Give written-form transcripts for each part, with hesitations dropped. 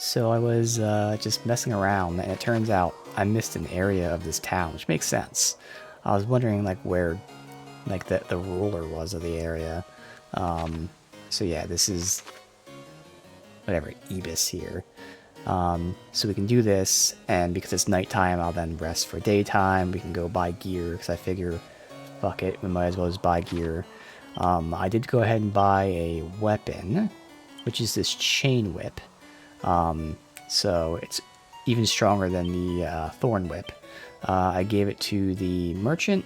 So I was just messing around, and it turns out I missed an area of this town, which makes sense. I was wondering like where like the ruler was of the area. So yeah, this is whatever Ibis here. So we can do this, and because it's nighttime, I'll then rest for daytime. We can go buy gear because I figure, fuck it, we might as well just buy gear. I did go ahead and buy a weapon, which is this chain whip. So it's even stronger than the thorn whip. I gave it to the merchant.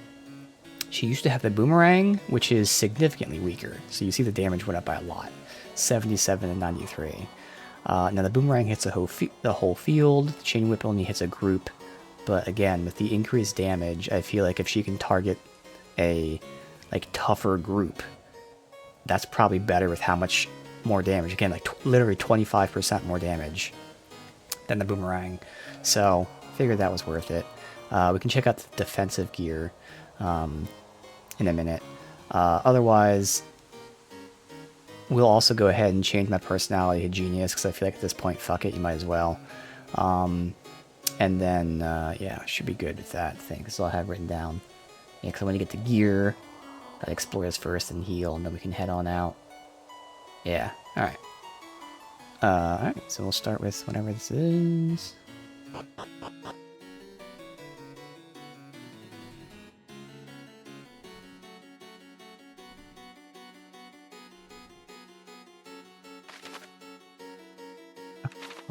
She used to have the boomerang, which is significantly weaker. So you see the damage went up by a lot, 77 and 93. Now the boomerang hits the whole field. The chain whip only hits a group. But again, with the increased damage, I feel like if she can target a like tougher group, that's probably better with how much more damage. Again, like literally 25% more damage than the boomerang. So figured that was worth it. We can check out the defensive gear in a minute. Otherwise, we'll also go ahead and change my personality to genius because I feel like at this point, fuck it, you might as well. And then, yeah, should be good with that thing. This is all I have written down. Yeah, because when you get the gear, gotta explore this first and heal, and then we can head on out. Yeah, alright. Alright, so we'll start with whatever this is.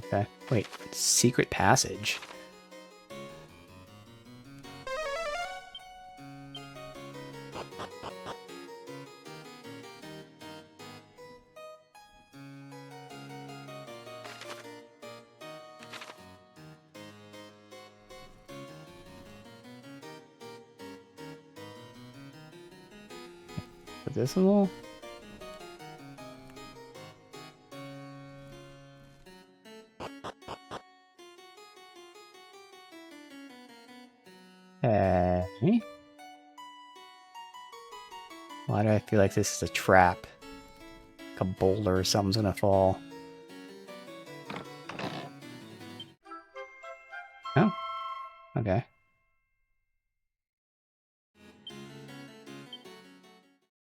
Okay, wait, secret passage. Put this a little. Hey. Why do I feel like this is a trap? Like a boulder or something's gonna fall. Oh, okay.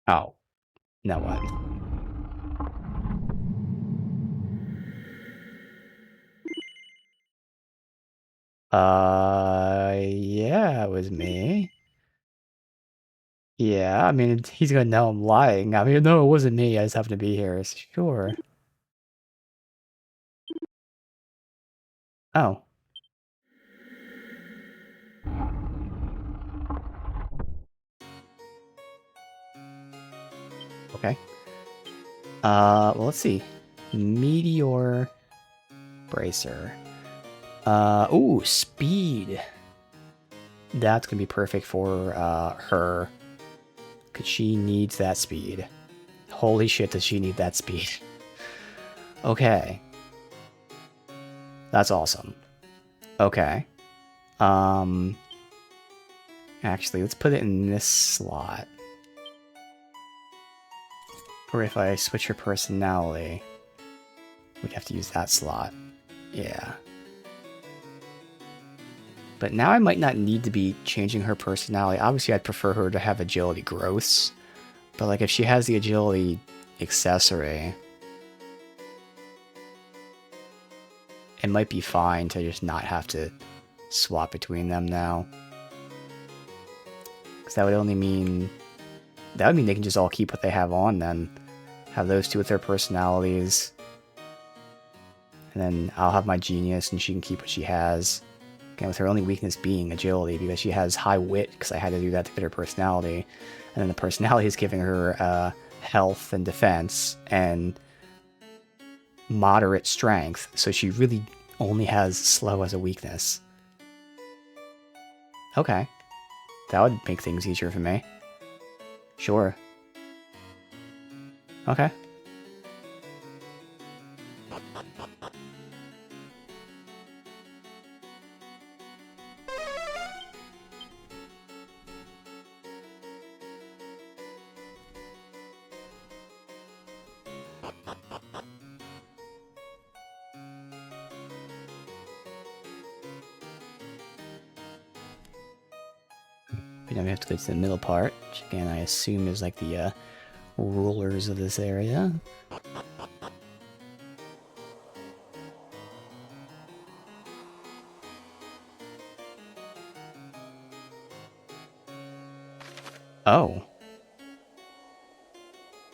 Oh, now what? Yeah, it was me. Yeah, I mean, he's gonna know I'm lying. I mean, no, it wasn't me. I just happened to be here. Sure. Oh. Okay. Well, let's see. Meteor Bracer. Ooh, speed. That's gonna be perfect for, her. Because she needs that speed. Holy shit, does she need that speed. Okay. That's awesome. Okay. Actually, let's put it in this slot. Or if I switch her personality, we'd have to use that slot. Yeah. But now I might not need to be changing her personality. Obviously, I'd prefer her to have agility growths. But like if she has the agility accessory, it might be fine to just not have to swap between them now. Because that would only mean... That would mean they can just all keep what they have on then. Have those two with their personalities. And then I'll have my genius and she can keep what she has. Again, with her only weakness being agility, because she has high wit, because I had to do that to get her personality. And then the personality is giving her health and defense, and moderate strength, so she really only has slow as a weakness. Okay. That would make things easier for me. Sure. Okay. But now we have to go to the middle part, which again I assume is like the rulers of this area. Oh.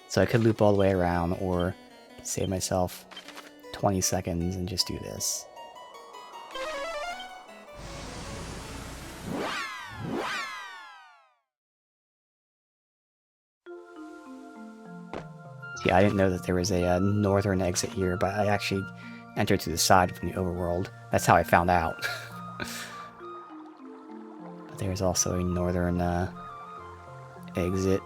So I could loop all the way around, or save myself 20 seconds and just do this. See, I didn't know that there was a northern exit here, but I actually entered to the side from the overworld. That's how I found out. But there's also a northern exit.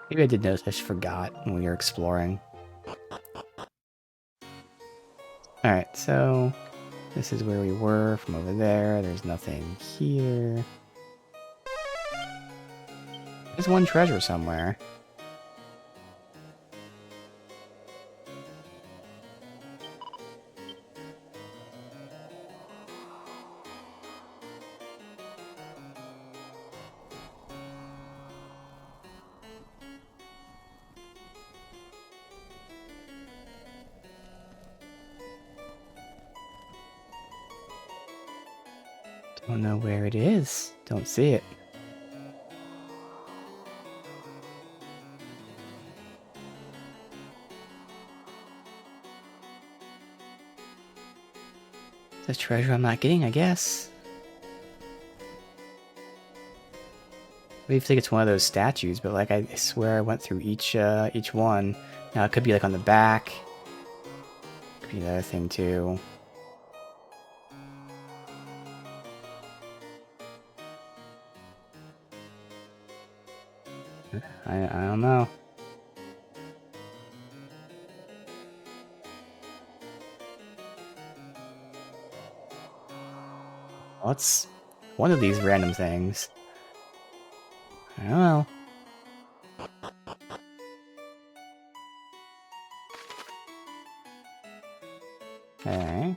Maybe I did notice, I just forgot when we were exploring. Alright, so this is where we were from over there. There's nothing here. There's one treasure somewhere. Don't know where it is. Don't see it. It's a treasure I'm not getting, I guess. I think it's one of those statues, but like I swear I went through each one. Now it could be like on the back. Could be the other thing too. I don't know. What's one of these random things? I don't know. Okay.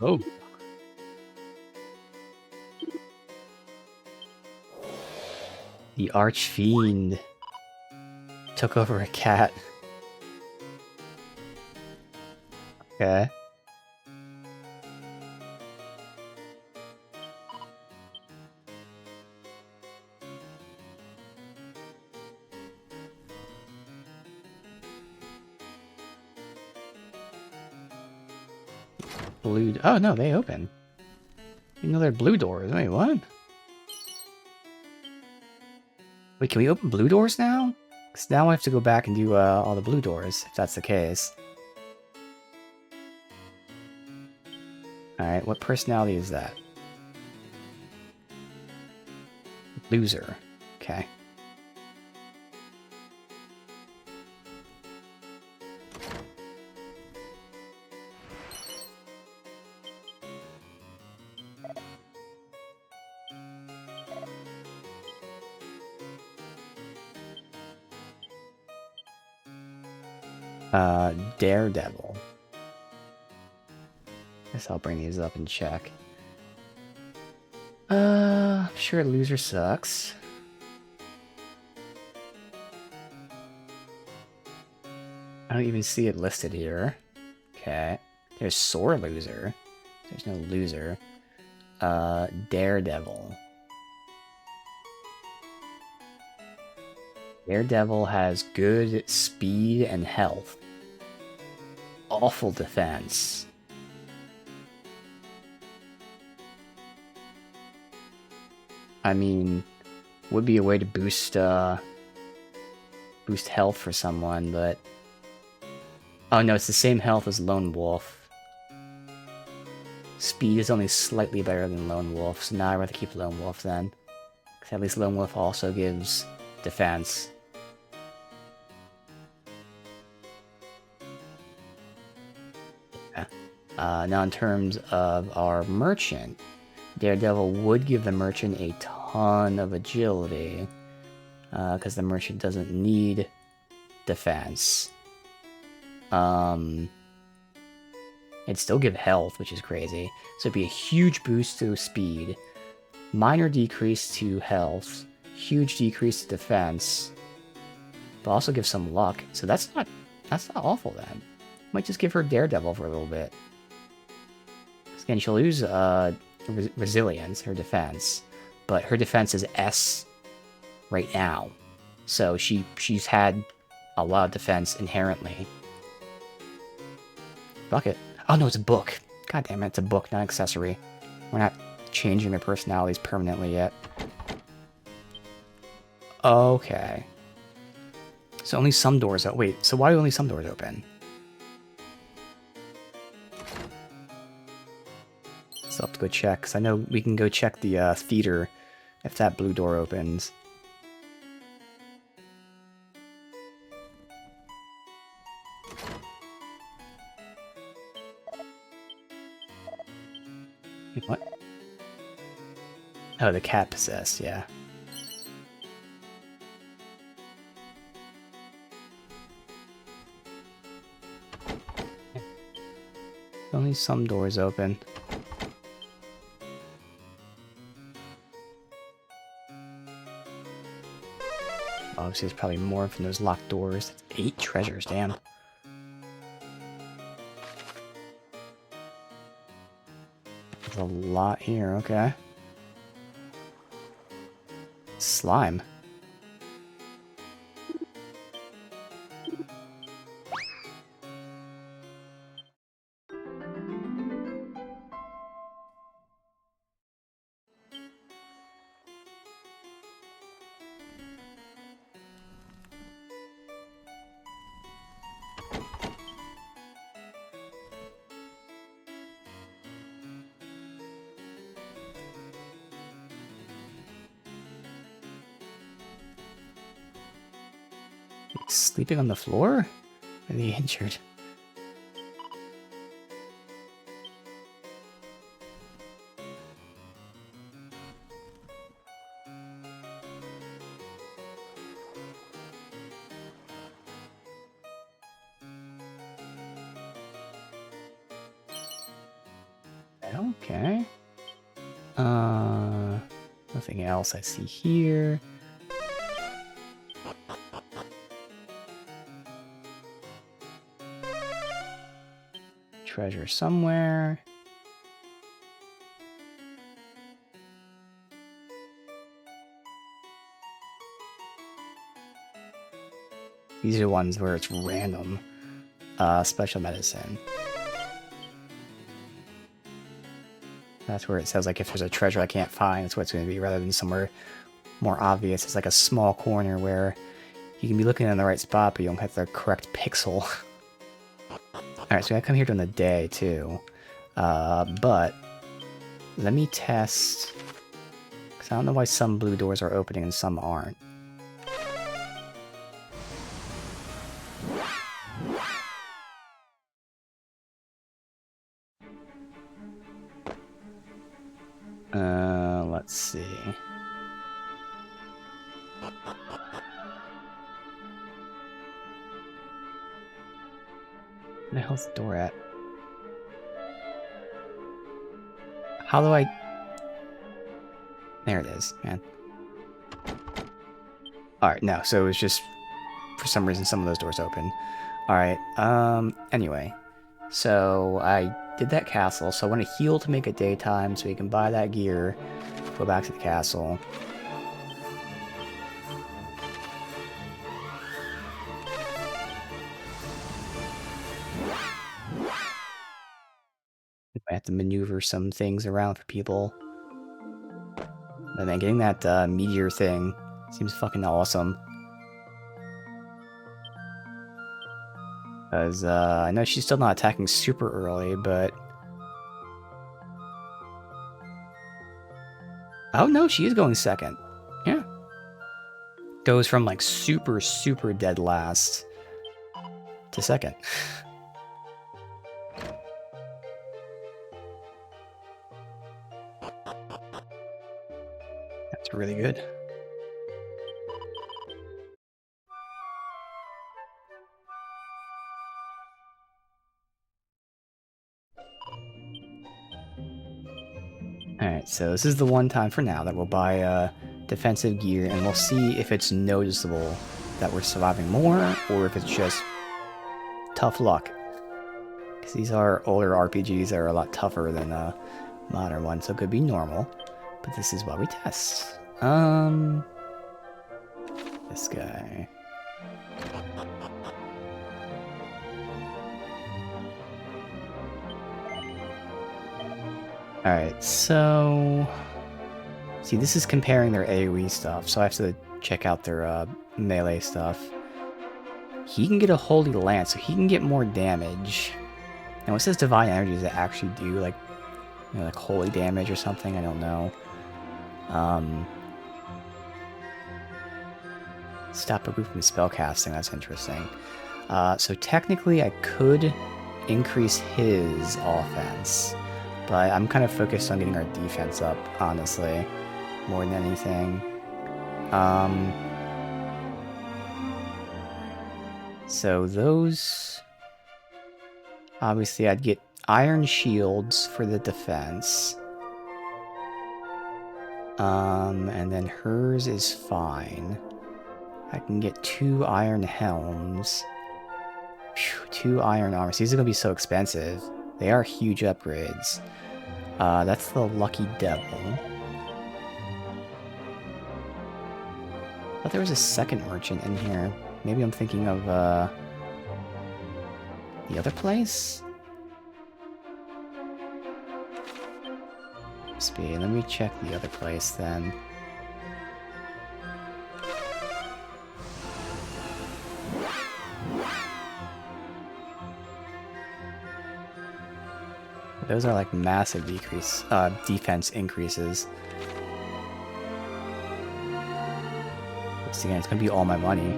Oh. The archfiend took over a cat. Okay. Blue. Oh no, they open. You know they're blue doors. Wait, what? Wait, can we open blue doors now? Because now I have to go back and do all the blue doors, if that's the case. Alright, what personality is that? Loser. Okay. Daredevil. Guess I'll bring these up and check. I'm sure loser sucks. I don't even see it listed here. Okay. There's sore loser. There's no loser. Daredevil. Daredevil has good speed and health. Awful defense. I mean, would be a way to boost boost health for someone, but oh no, it's the same health as Lone Wolf. Speed is only slightly better than Lone Wolf, so now I'd rather keep Lone Wolf then. Because at least Lone Wolf also gives defense. Yeah. Now in terms of our merchant, Daredevil would give the merchant a ton of agility, because the merchant doesn't need defense. It'd still give health, which is crazy. So it'd be a huge boost to speed, minor decrease to health, huge decrease to defense, but also give some luck. So that's not awful then. Might just give her Daredevil for a little bit. Again, she'll lose resilience, her defense, but her defense is S right now. So she's had a lot of defense inherently. Bucket. Oh no, it's a book. God damn it, it's a book, not accessory. We're not changing their personalities permanently yet. Okay. So only some doors open. Wait, so why are only some doors open? So I'll have to go check, because I know we can go check the theater if that blue door opens. What? Oh, the cat possessed, yeah. Only some doors open. Obviously, there's probably more from those locked doors. That's 8 treasures, damn. There's a lot here, okay. Slime. Sleeping on the floor? Are they injured? Okay. Nothing else I see here. Treasure somewhere. These are ones where it's random. Special medicine. That's where it says, like, if there's a treasure I can't find, that's what it's going to be, rather than somewhere more obvious. It's like a small corner where you can be looking in the right spot, but you don't have the correct pixel. Alright, so I come here during the day, too. But let me test, because I don't know why some blue doors are opening and some aren't. Let's see. Where the hell's the door at? How do I... There it is, man. Alright, no, so it was just... For some reason, some of those doors open. Alright, anyway. So, I did that castle, so I want to heal to make it daytime so we can buy that gear. Go back to the castle. I have to maneuver some things around for people. But man, getting that meteor thing seems fucking awesome. Because I know she's still not attacking super early, but... Oh no, she is going second. Yeah. Goes from like super, super dead last to second. It's really good. Alright, so this is the one time for now that we'll buy defensive gear, and we'll see if it's noticeable that we're surviving more, or if it's just tough luck. Because these are older RPGs that are a lot tougher than modern ones, so it could be normal. But this is what we test. This guy. Alright, so... See, this is comparing their AoE stuff, so I have to check out their melee stuff. He can get a Holy Lance, so he can get more damage. And what says Divine Energy, does it actually do, like, you know, like holy damage or something? I don't know. Stop a group from spellcasting, that's interesting. So technically I could increase his offense, but I'm kind of focused on getting our defense up, honestly, more than anything. So those... Obviously I'd get iron shields for the defense. And then hers is fine. I can get 2 iron helms. Phew, 2 iron armors. These are going to be so expensive. They are huge upgrades. That's the Lucky Devil. I thought there was a second merchant in here. Maybe I'm thinking of, the other place? Speed. Let me check the other place then. Those are like massive defense increases. Once again, it's gonna be all my money.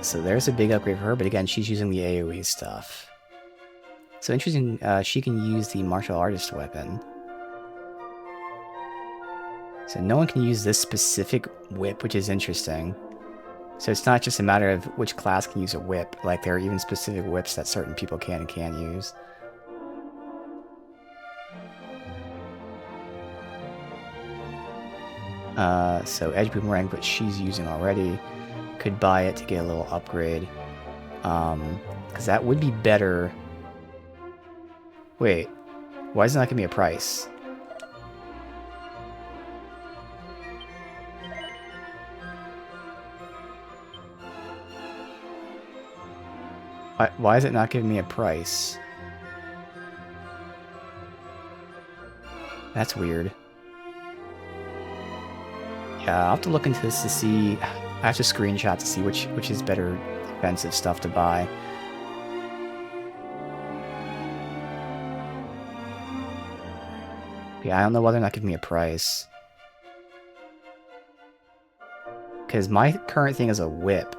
So there's a big upgrade for her, but again, she's using the AoE stuff. So interesting, she can use the martial artist weapon. So no one can use this specific whip, which is interesting. So it's not just a matter of which class can use a whip, like there are even specific whips that certain people can and can't use. So Edge Boomerang, which she's using already, could buy it to get a little upgrade. Because that would be better. Wait, why is it not giving me a price? Why is it not giving me a price? That's weird. Yeah, I'll have to look into this to see. I have to screenshot to see which is better defensive stuff to buy. Yeah, I don't know whether or not giving me a price. Because my current thing is a whip,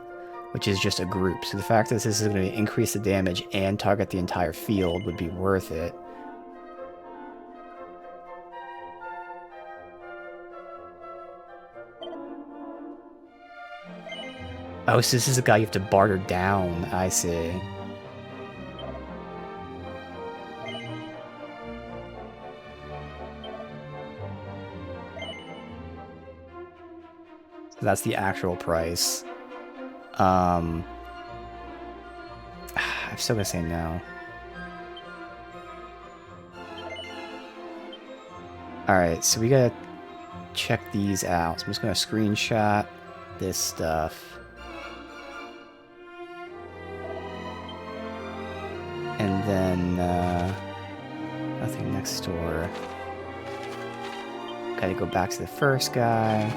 which is just a group. So the fact that this is going to increase the damage and target the entire field would be worth it. Oh, so this is a guy you have to barter down. I see. So that's the actual price. I'm still gonna say no. Alright, so we gotta check these out. So I'm just gonna screenshot this stuff. And then, nothing next door. Gotta go back to the first guy.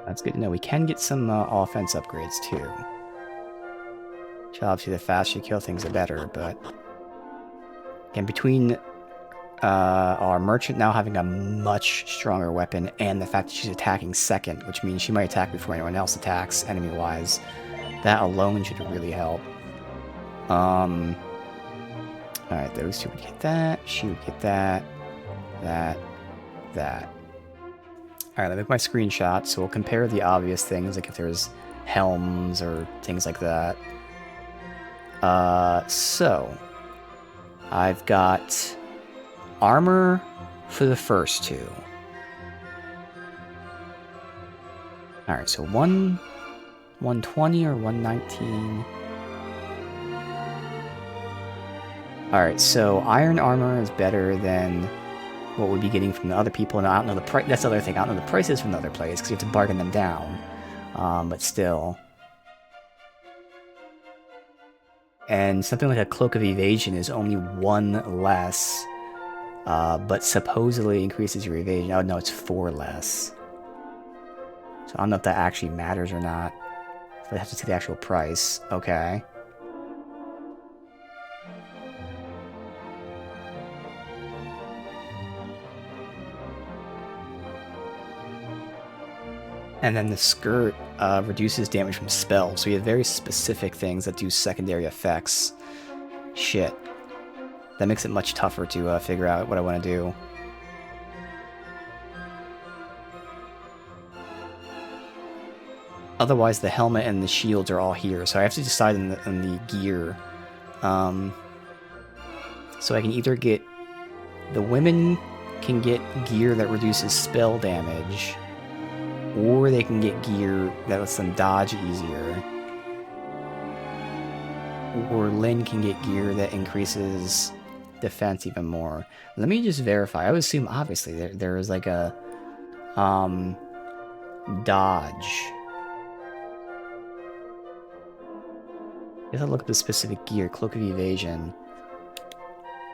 That's good to know. We can get some offense upgrades too. Which obviously the faster you kill things, the better, but... Again, between our merchant now having a much stronger weapon, and the fact that she's attacking second, which means she might attack before anyone else attacks, enemy-wise. That alone should really help. Alright, those two would get that. She would get that. That. Alright, let me make my screenshot, so we'll compare the obvious things, like if there's helms or things like that. So I've got armor for the first two. Alright, so 120 or 119. Alright, so iron armor is better than what we'd be getting from the other people, and I don't know the price. That's the other thing. I don't know the prices from the other place because you have to bargain them down. But still. And something like a Cloak of Evasion is only one less, but supposedly increases your evasion. Oh no, it's 4 less. So I don't know if that actually matters or not. So I have to see the actual price. Okay. And then the skirt reduces damage from spells, so you have very specific things that do secondary effects. Shit. That makes it much tougher to figure out what I want to do. Otherwise, the helmet and the shields are all here, so I have to decide on the gear. So I can either get... The women can get gear that reduces spell damage, or they can get gear that lets them dodge easier. Or Lynn can get gear that increases defense even more. Let me just verify. I would assume, obviously, there is like a... dodge. I guess I'll look at the specific gear. Cloak of Evasion.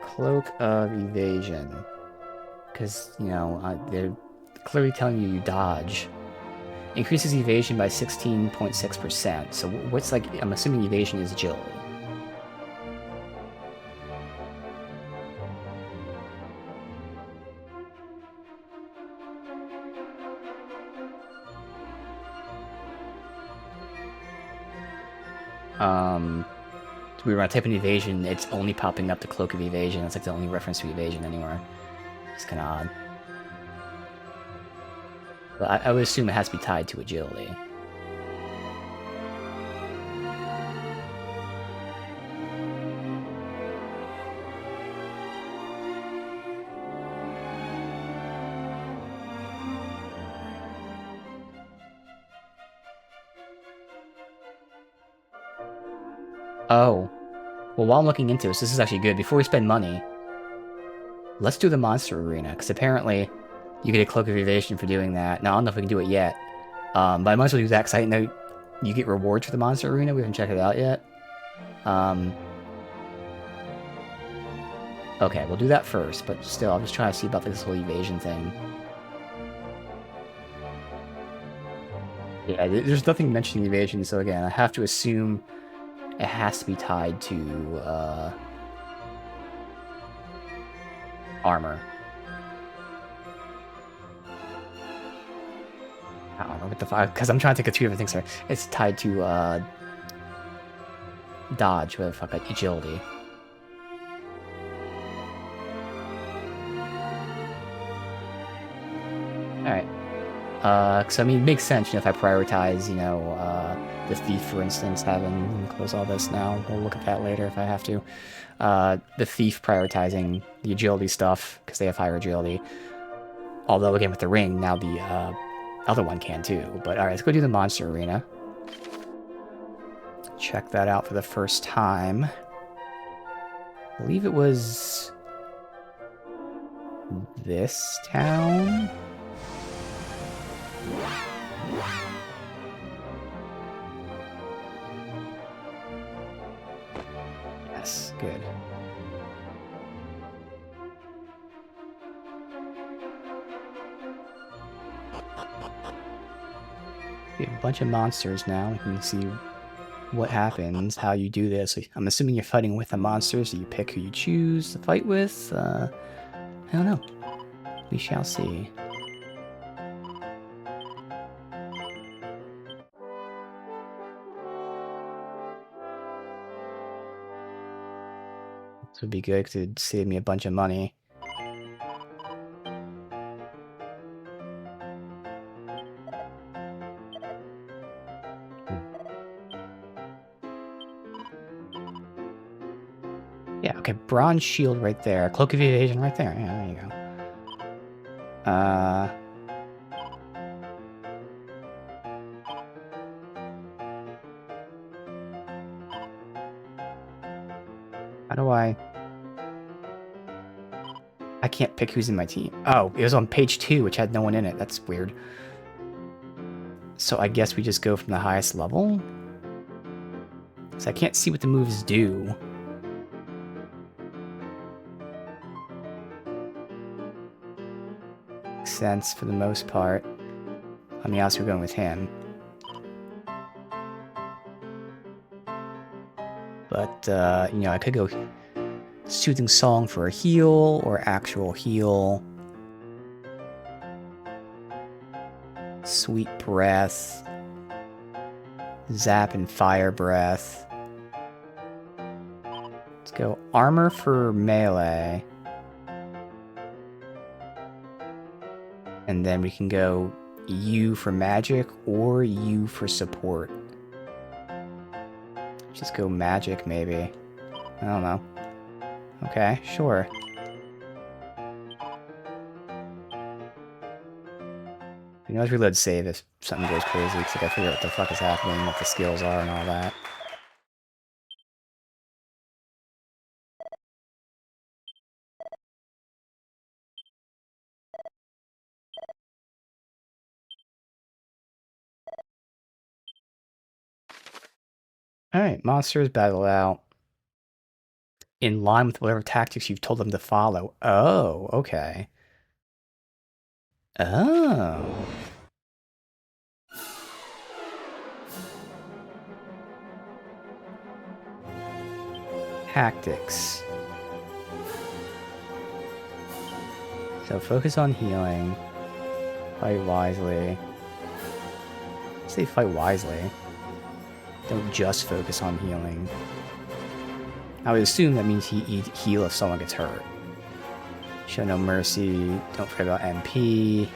Cloak of Evasion. Because, you know, they're clearly telling you dodge. Increases evasion by 16.6%. So what's like, I'm assuming evasion is agility. So we were on type in evasion, it's only popping up the Cloak of Evasion. That's like the only reference to evasion anywhere. It's kind of odd. But I would assume it has to be tied to agility. Oh. Well, while I'm looking into this is actually good. Before we spend money, let's do the monster arena, because apparently you get a Cloak of Evasion for doing that. Now, I don't know if we can do it yet, but I might as well do that, because I know you get rewards for the monster arena. We haven't checked it out yet. Okay, we'll do that first, but still, I'm just trying to see about this whole evasion thing. Yeah, there's nothing mentioning evasion, so again, I have to assume it has to be tied to armor. I don't know what the fuck, because I'm trying to think of 2 different things here. It's tied to dodge, whatever the fuck, like agility. Alright. So I mean, it makes sense, you know, if I prioritize, you know, the thief, for instance, having close all this now. We'll look at that later if I have to. The thief prioritizing the agility stuff because they have higher agility. Although again, with the ring, now the other one can too. But all right, let's go do the monster arena. Check that out for the first time. I believe it was this town. Yes, good. We have a bunch of monsters now. You can see what happens, how you do this. I'm assuming you're fighting with a monster, so you pick who you choose to fight with. I don't know. We shall see. This would be good because it'd save me a bunch of money. Yeah, okay, bronze shield right there. Cloak of evasion right there. Yeah, there you go. How do I can't pick who's in my team. Oh, it was on page 2, which had no one in it. That's weird. So I guess we just go from the highest level? So I can't see what the moves do. Makes sense for the most part. I mean, also we're going with him. But, you know, I could go Soothing Song for a heal, or actual heal. Sweet Breath. Zap and Fire Breath. Let's go Armor for melee. And then we can go U for magic, or U for support. Just go magic, maybe. I don't know. Okay, sure. You know, let's reload save if something goes crazy, because I gotta figure out what the fuck is happening, what the skills are, and all that. Alright, monsters battle out in line with whatever tactics you've told them to follow. Oh, okay. Oh. Tactics. So focus on healing. Fight wisely. Say fight wisely. Don't just focus on healing. I would assume that means he'd heal if someone gets hurt. Show no mercy. Don't forget about MP.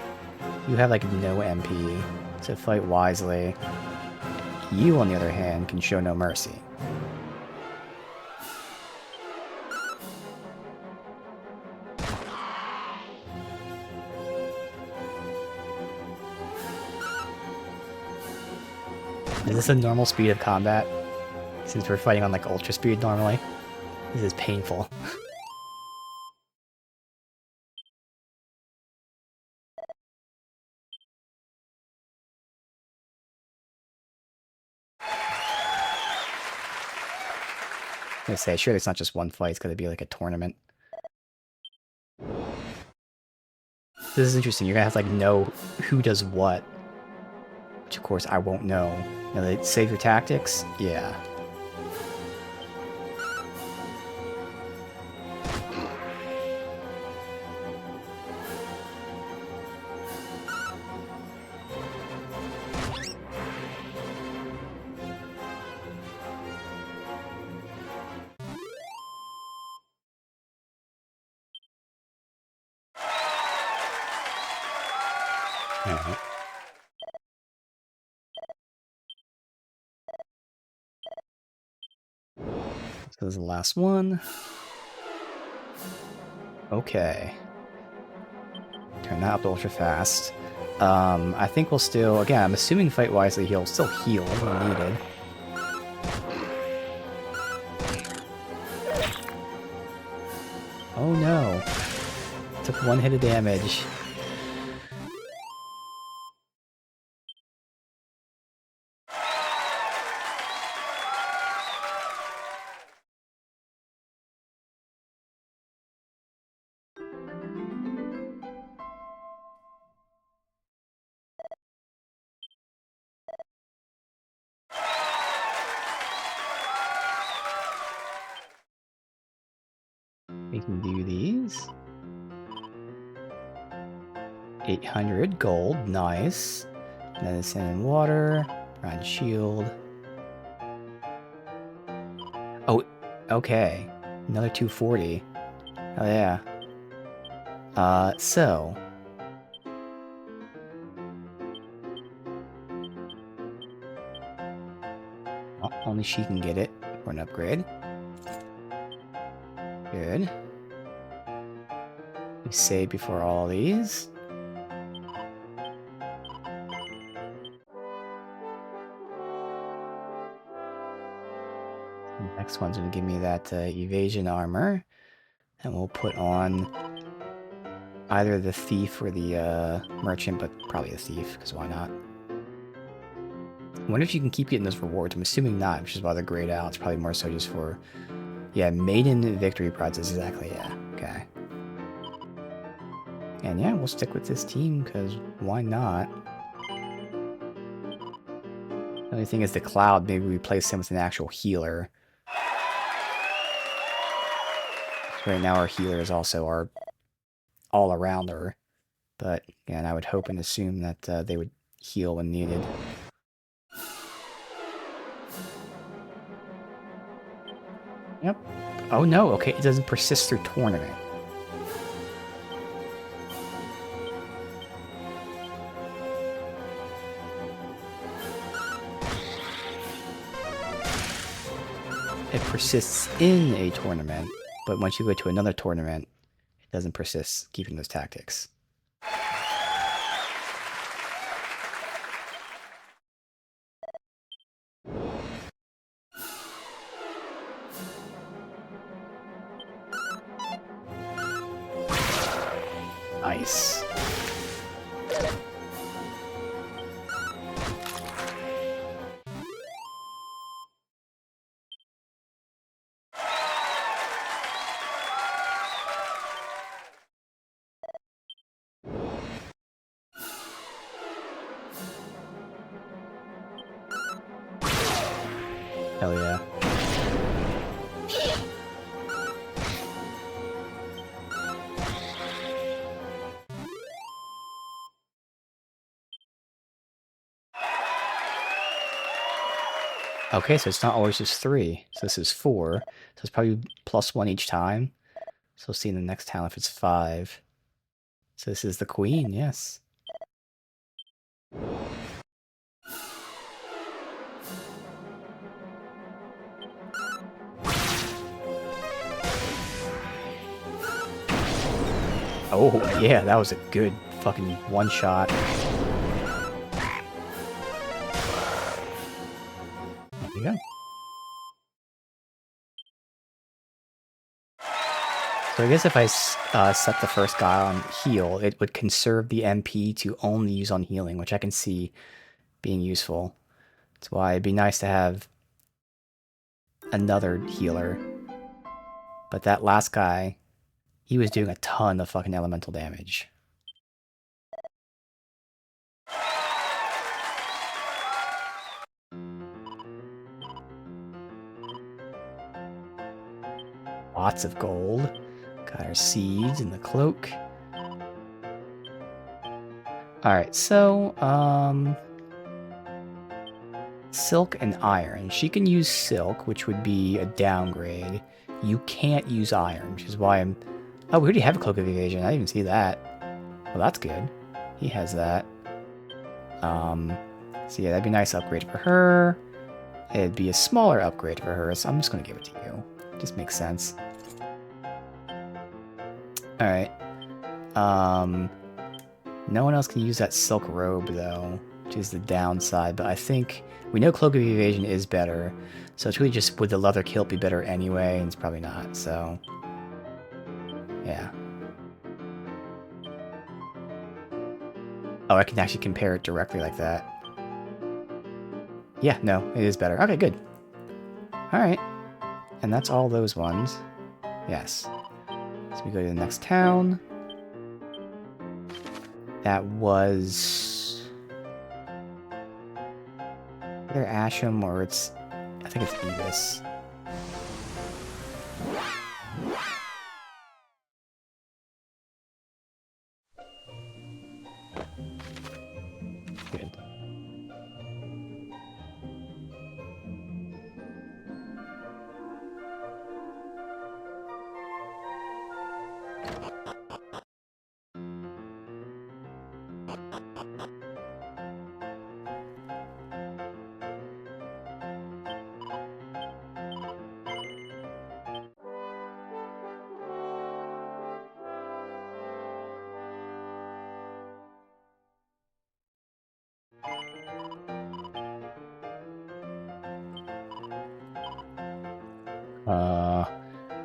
You have like no MP, so fight wisely. You, on the other hand, can show no mercy. Is this a normal speed of combat? Since we're fighting on like ultra speed normally? This is painful. I'm gonna say, sure, it's not just one fight, it's gonna be like a tournament. This is interesting, you're gonna have to like know who does what. Which of course I won't know. Now they save your tactics? Yeah. Alright. So this is the last one. Okay. Turn that up ultra fast. I think we'll still, again, I'm assuming Fight Wisely he'll still heal when needed. Oh no. Took one hit of damage. We can do these. 800 gold, nice. Medicine and water, bronze shield. Oh, okay. Another 240. Oh yeah. So... Well, only she can get it for an upgrade. Good. We save before all these. The next one's gonna give me that evasion armor. And we'll put on either the thief or the merchant, but probably the thief, because why not? I wonder if you can keep getting those rewards. I'm assuming not, which is why they're grayed out. It's probably more so just for... Yeah, maiden victory prizes, exactly, yeah. Okay. And yeah, we'll stick with this team, because why not? The only thing is the Cloud, maybe we replace him with an actual healer. Right now our healer is also our all-arounder. But, again, I would hope and assume that they would heal when needed. Yep. Oh no, okay, it doesn't persist through tournament. It persists in a tournament, but once you go to another tournament, it doesn't persist, keeping those tactics. Nice. Hell yeah. Okay, so it's not always just 3. So this is 4. So it's probably +1 each time. So we'll see in the next town if it's 5. So this is the queen, yes. Oh, yeah, that was a good fucking one-shot. There we go. So I guess if I set the first guy on heal, it would conserve the MP to only use on healing, which I can see being useful. That's why it'd be nice to have another healer. But that last guy, he was doing a ton of fucking elemental damage. Lots of gold. Got our seeds in the cloak. Alright, so, silk and iron. She can use silk, which would be a downgrade. You can't use iron, which is why I'm... Oh, we already have a Cloak of Evasion. I didn't even see that. Well, that's good. He has that. So yeah, that'd be a nice upgrade for her. It'd be a smaller upgrade for her, so I'm just going to give it to you. Just makes sense. Alright. No one else can use that silk robe, though, which is the downside, but I think... We know Cloak of Evasion is better, so it's really just would the leather kilt be better anyway, and it's probably not, so... Yeah. Oh, I can actually compare it directly like that. Yeah, no, it is better. Okay, good. Alright. And that's all those ones. Yes. So we go to the next town. That was... either Asham or it's... I think it's Evis.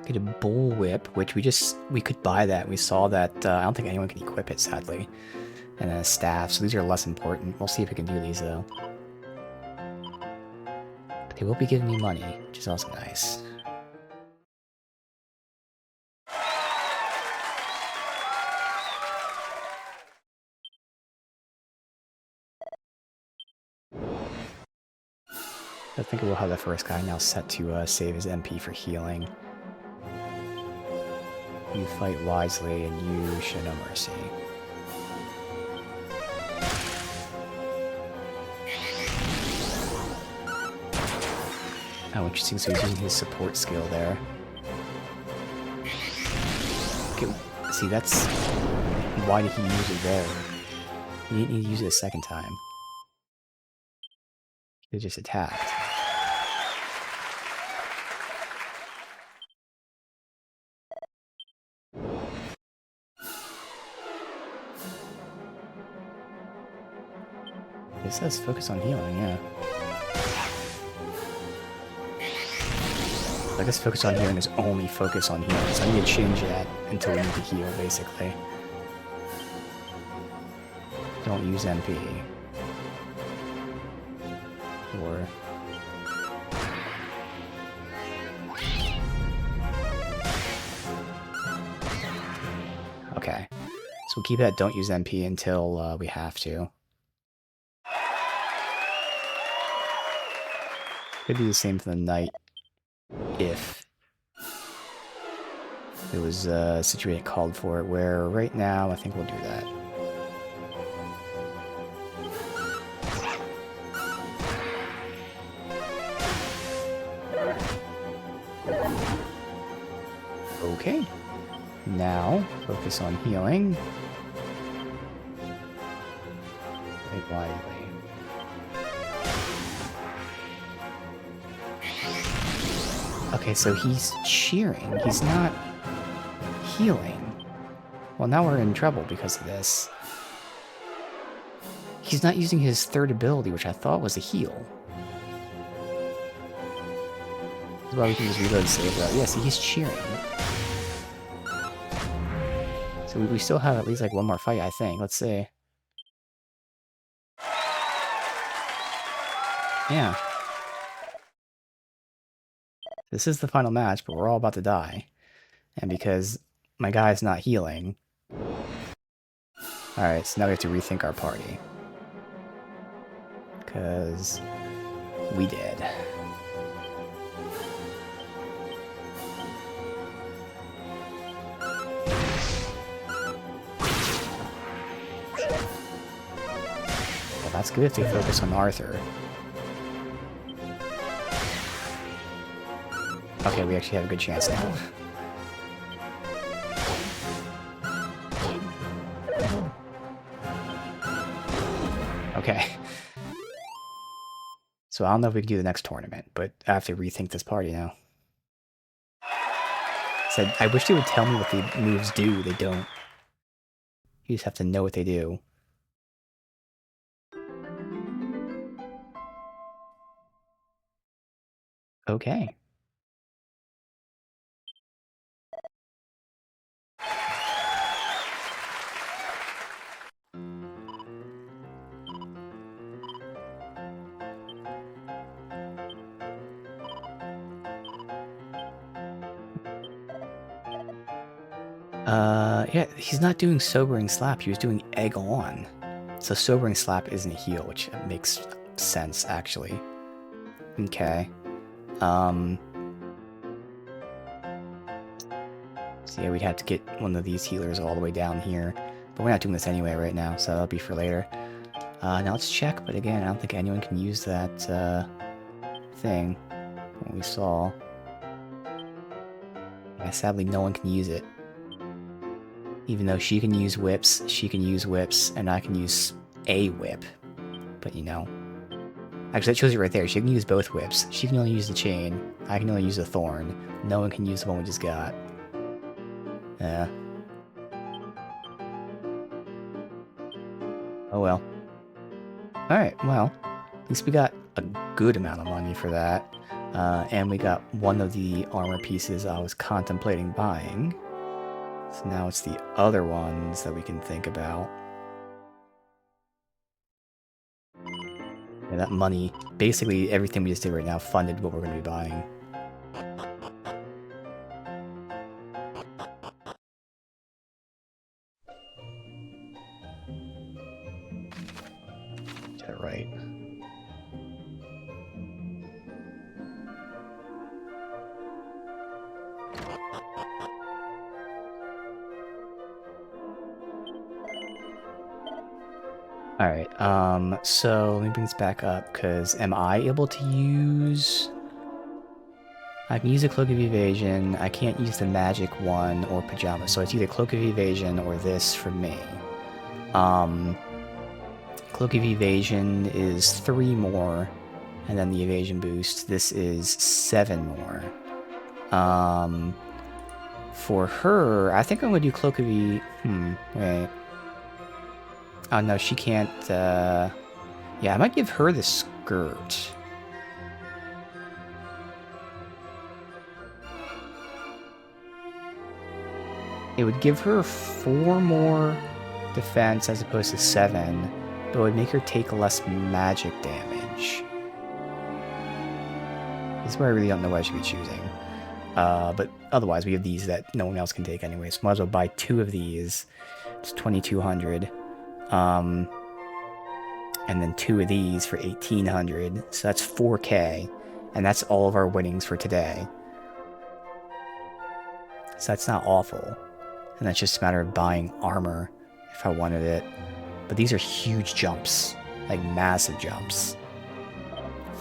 Get a bullwhip, which we could buy that. We saw that. I don't think anyone can equip it, sadly. And then a staff, so these are less important. We'll see if we can do these though. But they will be giving me money, which is also nice. I think we'll have the first guy now set to save his MP for healing. You fight wisely, and you show no mercy. Oh, interesting. So he's using his support skill there. Okay, see, that's... Why did he use it there? He didn't need to use it a second time. He just attacked. It says focus on healing, yeah. I guess focus on healing is only focus on healing, so I need to change that until we need to heal, basically. Don't use MP. Or... Okay. So we'll keep that don't use MP until we have to. Could do the same for the knight if it was a situation called for it, where right now I think we'll do that. Okay. Now, focus on healing. Very widely. Okay, so he's cheering. He's not healing. Well, now we're in trouble because of this. He's not using his third ability, which I thought was a heal. That's why we can just reload and save that. Yeah, see, he's cheering. So we still have at least like one more fight, I think. Let's see. Yeah. This is the final match, but we're all about to die. And because my guy's not healing... Alright, so now we have to rethink our party. Because... we did. Well, that's good if they focus on Arthur. Okay, we actually have a good chance now. Okay. So I don't know if we can do the next tournament, but I have to rethink this party now. Said, I wish they would tell me what the moves do. They don't. You just have to know what they do. Okay. Yeah, he's not doing Sobering Slap, he was doing Egg On. So Sobering Slap isn't a heal, which makes sense, actually. Okay. So yeah, we'd have to get one of these healers all the way down here. But we're not doing this anyway right now, so that'll be for later. Now let's check, but again, I don't think anyone can use that, thing. What we saw. Yeah, sadly, no one can use it. Even though she can use whips, and I can use a whip. But you know. Actually, that shows it right there. She can use both whips. She can only use the chain. I can only use the thorn. No one can use the one we just got. Yeah. Oh well. Alright, well. At least we got a good amount of money for that. And we got one of the armor pieces I was contemplating buying. So now it's the other ones that we can think about. Yeah, that money, basically everything we just did right now funded what we're going to be buying. Get it right. Alright, so let me bring this back up, because am I able to use... I can use a Cloak of Evasion, I can't use the magic one or pajamas, so it's either Cloak of Evasion or this for me. Cloak of Evasion is 3 more, and then the evasion boost, this is 7 more. For her, I think I'm gonna do Cloak of wait. Oh no, she can't, yeah, I might give her the skirt. It would give her 4 more defense as opposed to 7, but it would make her take less magic damage. This is where I really don't know what I should be choosing. But otherwise, we have these that no one else can take anyway, so might as well buy 2 of these. It's 2,200. And then 2 of these for 1,800, so that's 4K, and that's all of our winnings for today. So that's not awful. And that's just a matter of buying armor if I wanted it. But these are huge jumps. Like, massive jumps.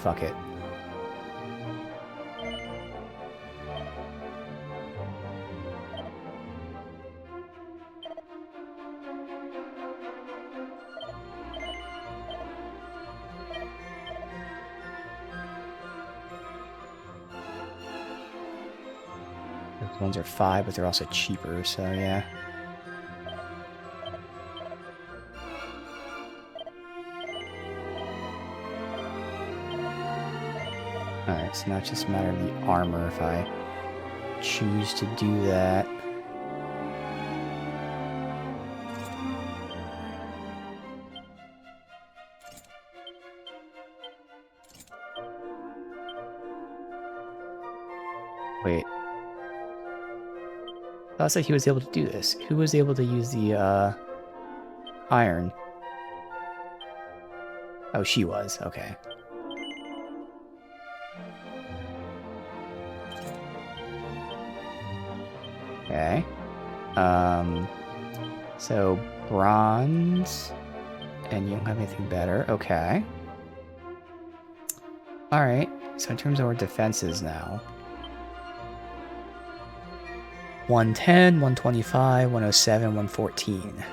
Fuck it. Those ones are 5, but they're also cheaper, so yeah. Alright, so now it's just a matter of the armor if I choose to do that. Wait. I thought he was able to do this. Who was able to use the, iron? Oh, she was. Okay. Okay. So, bronze. And you don't have anything better. Okay. Alright. So in terms of our defenses now. 110, 125, 107, 114.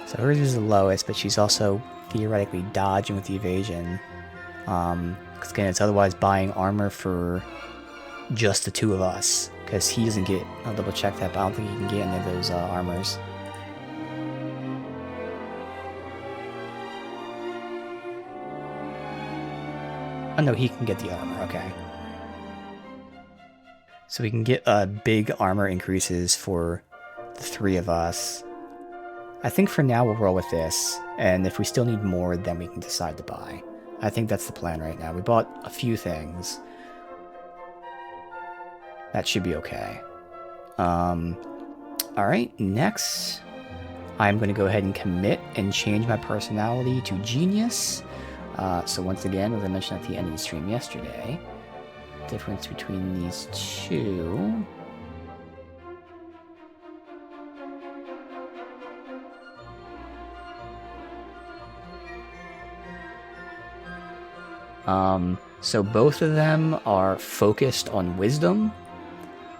So hers is the lowest, but she's also theoretically dodging with the evasion. Because again, it's otherwise buying armor for just the 2 of us. Because he doesn't get, I'll double check that, but I don't think he can get any of those armors. Oh no, he can get the armor, okay. So we can get big armor increases for the 3 of us. I think for now we'll roll with this, and if we still need more, then we can decide to buy. I think that's the plan right now. We bought a few things. That should be okay. Alright, next, I'm going to go ahead and commit and change my personality to Genius. So once again, as I mentioned at the end of the stream yesterday, difference between these 2. So both of them are focused on wisdom.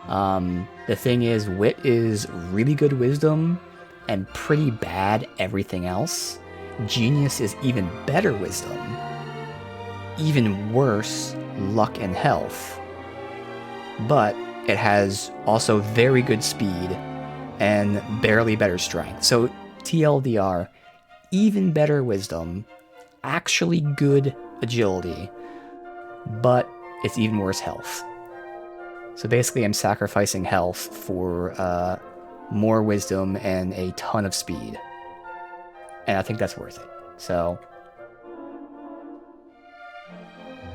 The thing is, wit is really good wisdom, and pretty bad everything else, Genius is even better Wisdom, even worse Luck and Health, but it has also very good speed and barely better Strength. So TLDR, even better Wisdom, actually good Agility, but it's even worse Health. So basically I'm sacrificing health for more Wisdom and a ton of speed. And I think that's worth it. So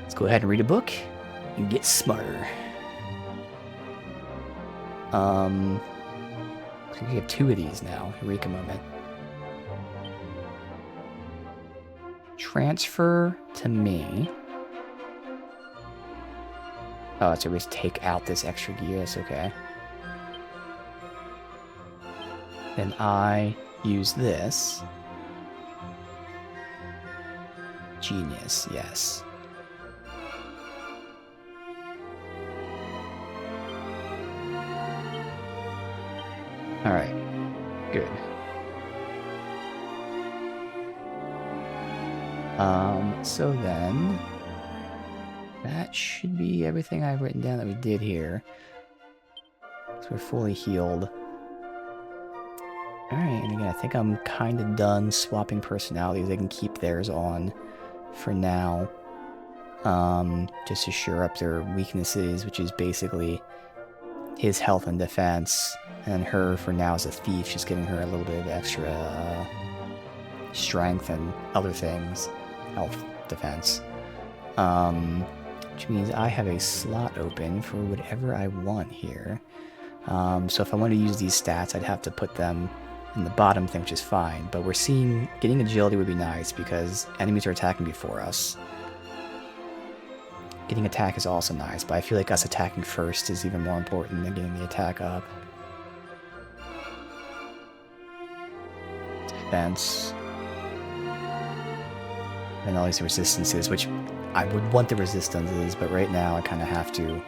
let's go ahead and read a book and get smarter. We have 2 of these now. Eureka moment. Transfer to me. Oh, so we just take out this extra gear. That's okay. Then I use this. Genius, yes. Alright, good. So then, that should be everything I've written down that we did here. So we're fully healed. Alright, and again, I think I'm kind of done swapping personalities. They can keep theirs on for now. Just to shore up their weaknesses, which is basically his health and defense. And her, for now, as a thief, just giving her a little bit of extra strength and other things. Health, defense. Which means I have a slot open for whatever I want here. So if I want to use these stats, I'd have to put them in the bottom thing, which is fine. But we're seeing getting agility would be nice because enemies are attacking before us. Getting attack is also nice, but I feel like us attacking first is even more important than getting the attack up. Defense. And all these resistances, which I would want the resistances, but right now I kind of have to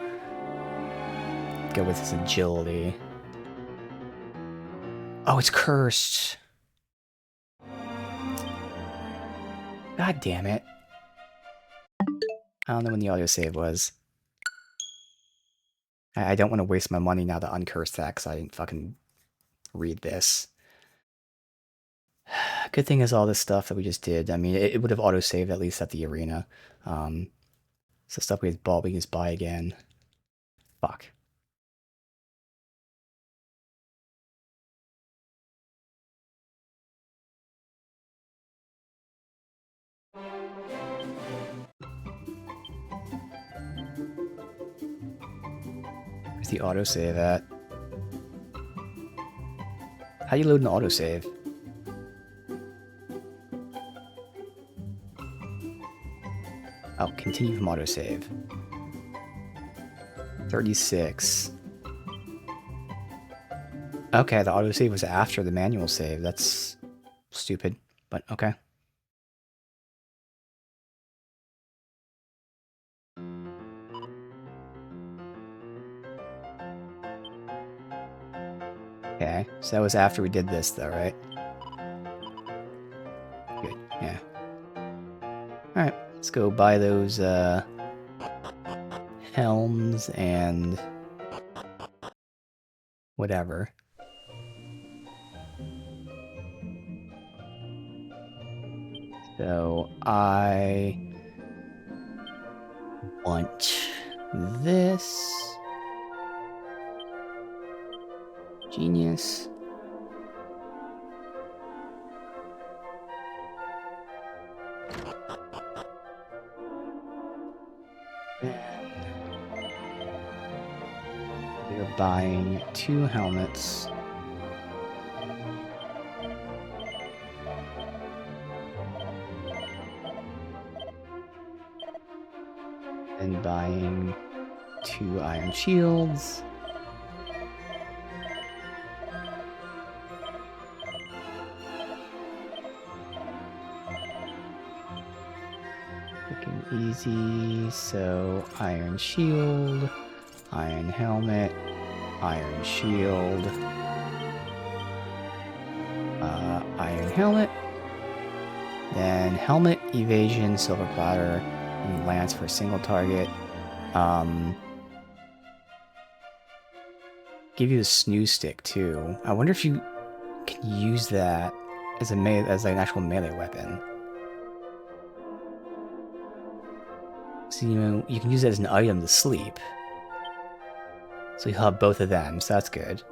go with this agility. Oh, it's cursed. God damn it. I don't know when the autosave was. I don't want to waste my money now to uncurse that because I didn't fucking read this. Good thing is all this stuff that we just did. I mean, it would have autosaved at least at the arena. So stuff we bought, we just buy again. Fuck. Where's the autosave at? How do you load an autosave? Oh, continue from autosave. 36. Okay, the autosave was after the manual save. That's stupid, but okay. Okay, so that was after we did this, though, right? Good, yeah. Alright, let's go buy those, helms and whatever. So, I want this. Genius. We're buying 2 helmets. And buying 2 iron shields. Easy, so iron shield, iron helmet, iron shield. helmet. Then helmet, evasion, silver platter, and lance for a single target. Give you the snooze stick too. I wonder if you can use that as an actual melee weapon. So you can use it as an item to sleep. So you'll have both of them, so that's good.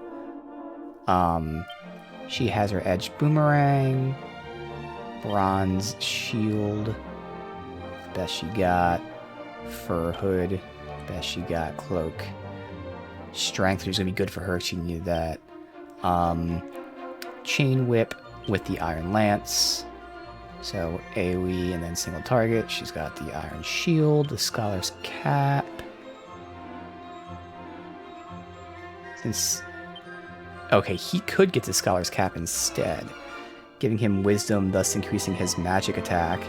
She has her edged boomerang, bronze shield, best she got, fur hood, best she got, cloak, strength, which is gonna be good for her. She needed that. Chain whip with the iron lance. So AoE and then single target. She's got the iron shield, the scholar's cap. Since okay, he could get the scholar's cap instead, giving him wisdom, thus increasing his magic attack.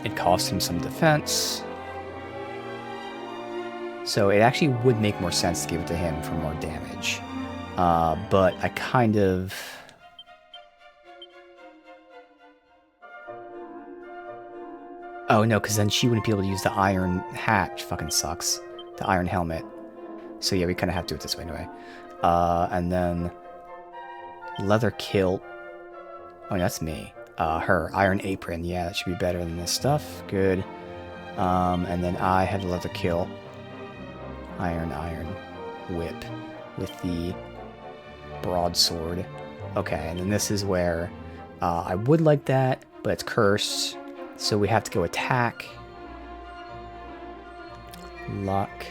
It costs him some defense. So it actually would make more sense to give it to him for more damage. But I kind of... Oh no, because then she wouldn't be able to use the iron hat, which fucking sucks. The iron helmet. So yeah, we kind of have to do it this way anyway. And then... leather kilt. Oh, that's me. Her. Iron apron. Yeah, that should be better than this stuff. Good. And then I had a leather kilt. Iron whip. With the broadsword. Okay, and then this is where I would like that, but it's cursed. So we have to go attack. Luck.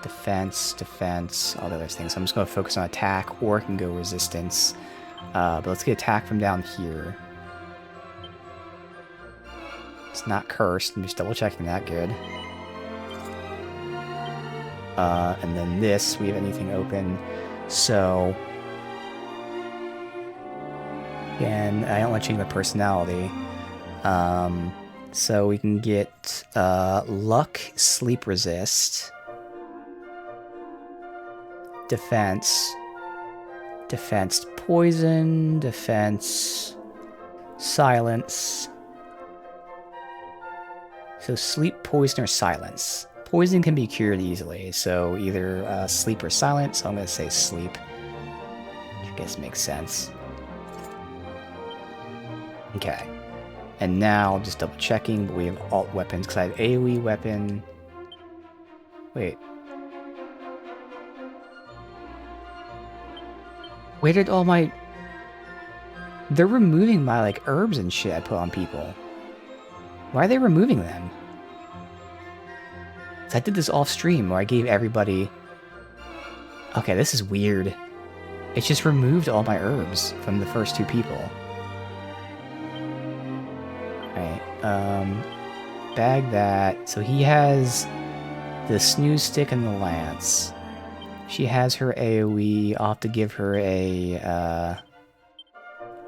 Defense, all the other things. So I'm just going to focus on attack, or I can go resistance. But let's get attack from down here. It's not cursed. I'm just double checking that. Good. And then this, we have anything open. So, again, I don't want to change my personality. So we can get luck, sleep resist. Defense, poison, defense, silence. So sleep, poison, or silence. Poison can be cured easily, so either sleep or silence. So I'm going to say sleep, which I guess makes sense. Okay. And now, just double checking, but we have alt weapons, because I have AoE weapon. Wait. Where did all my... They're removing my, like, herbs and shit I put on people. Why are they removing them? I did this off stream where I gave everybody... Okay, this is weird. It just removed all my herbs from the first two people. Alright, bag that. So he has the snooze stick and the lance. She has her AoE. I'll have to give her a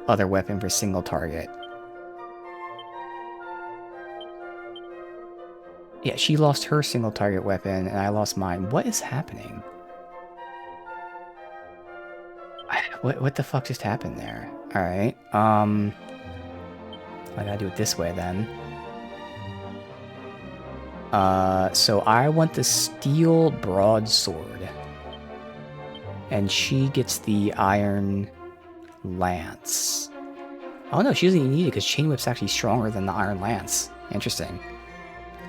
other weapon for single target. Yeah, she lost her single target weapon, and I lost mine. What is happening? What the fuck just happened there? Alright, I gotta do it this way then. So I want the steel broadsword. And she gets the iron lance. Oh no, she doesn't even need it because Chain Whip's actually stronger than the iron lance. Interesting.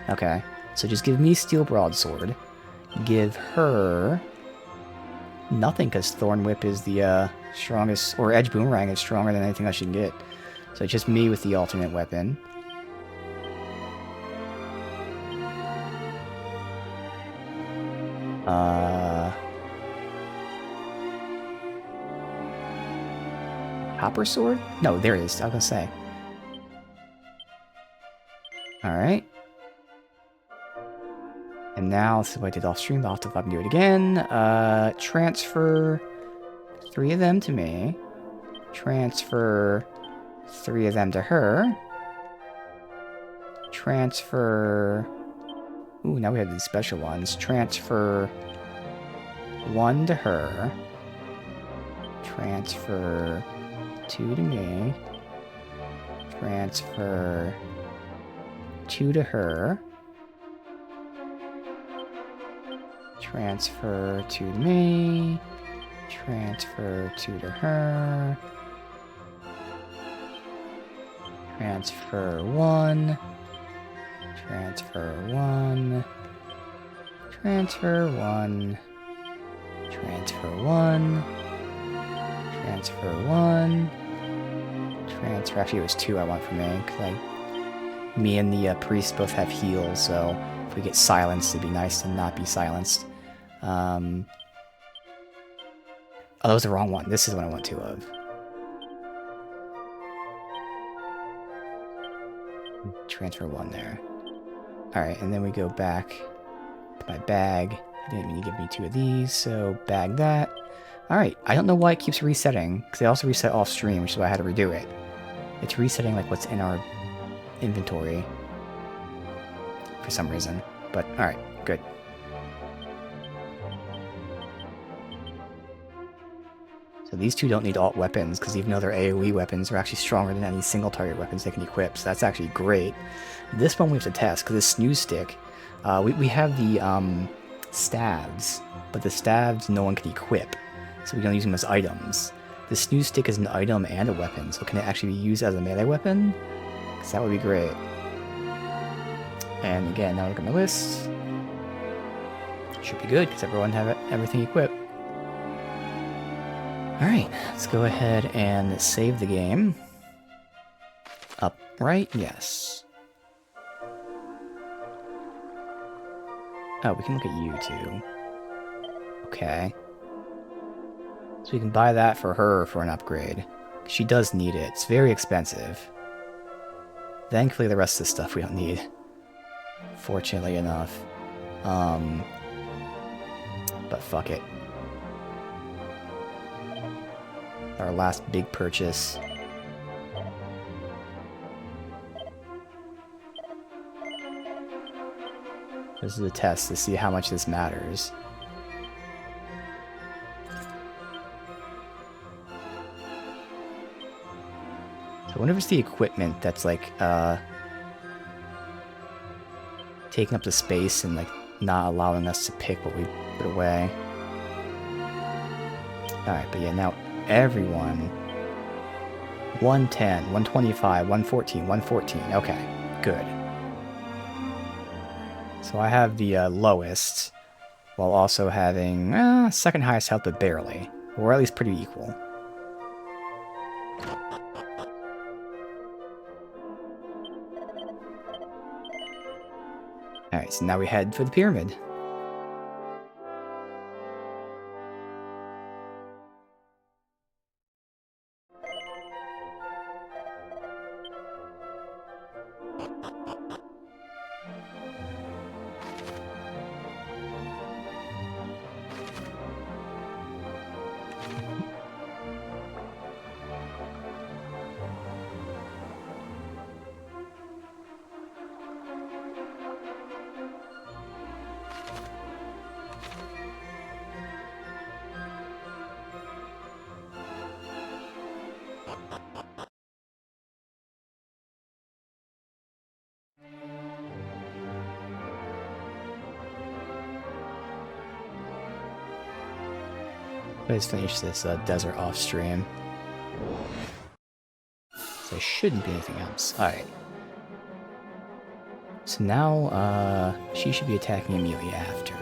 Okay, so just give me steel broadsword. Give her nothing because Thorn Whip is the strongest, or Edge Boomerang is stronger than anything I should get. So it's just me with the alternate weapon. Copper sword? No, there it is. I was gonna say. Alright. And now, so I did off stream, I'll have to fucking do it again. Transfer 3 of them to me. Transfer 3 of them to her. Transfer... Ooh, now we have these special ones. Transfer 1 to her. Transfer 2 to me. Transfer 2 to her. Transfer 2 to me. Transfer 2 to her. Transfer 1. Transfer 1. Transfer 1. Transfer 1. Transfer 1. Transfer. Actually, it was 2 I want from me. Cause me and the priest both have heals, so if we get silenced, it'd be nice to not be silenced. Oh, that was the wrong one. This is what I want 2 of. Transfer 1 there. Alright, and then we go back to my bag. I didn't mean to give me 2 of these, so bag that. Alright, I don't know why it keeps resetting, because they also reset off stream, which is why I had to redo it. It's resetting like what's in our inventory for some reason. But alright, good. So these 2 don't need alt weapons, because even though they're AoE weapons, they're actually stronger than any single target weapons they can equip, so that's actually great. This one we have to test, because this snooze stick, we have the staves, but the staves no one can equip, so we don't use them as items. The snooze stick is an item and a weapon, so can it actually be used as a melee weapon? Because that would be great. And again, now look at my list. Should be good, because everyone have everything equipped. Alright, let's go ahead and save the game. Up, right? Yes. Oh, we can look at you too. Okay. So we can buy that for her for an upgrade. She does need it. It's very expensive. Thankfully, the rest of the stuff we don't need. Fortunately enough. But fuck it. Our last big purchase. This is a test to see how much this matters. So I wonder if it's the equipment that's like taking up the space and like not allowing us to pick what we put away. Alright, but yeah, now everyone 110, 125, 114, 114. Okay, good. So I have the lowest, while also having second highest health, but barely. Or at least pretty equal. Alright, so now we head for the pyramid. Let's finish this desert off stream. So there shouldn't be anything else. Alright. So now, she should be attacking immediately after.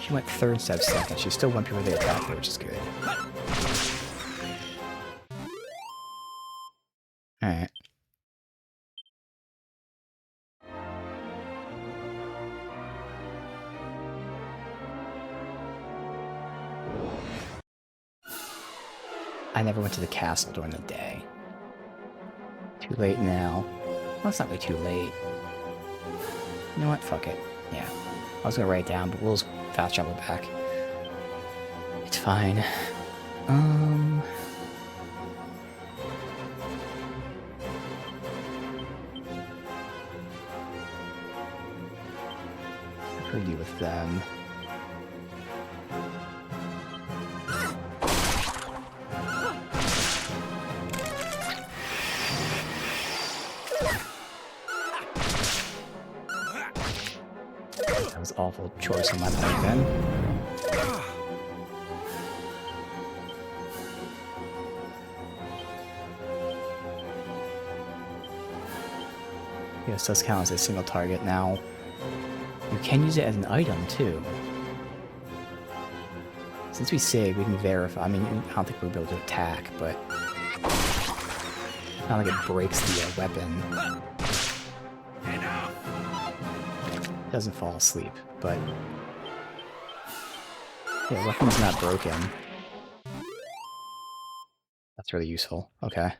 She went third instead of second. She still went before they attacked her, which is good. Alright. I never went to the castle during the day. Too late now. Well, it's not really too late. You know what? Fuck it. Yeah. I was gonna write it down, but we'll just fast travel back. It's fine. argue with them. That was an awful choice on my part then. This does count as a single target now. You can use it as an item too. Since we saved, we can verify. I mean, I don't think we'll be able to attack, but it's not like it breaks the weapon. It doesn't fall asleep, but yeah, weapon's not broken. That's really useful. Okay.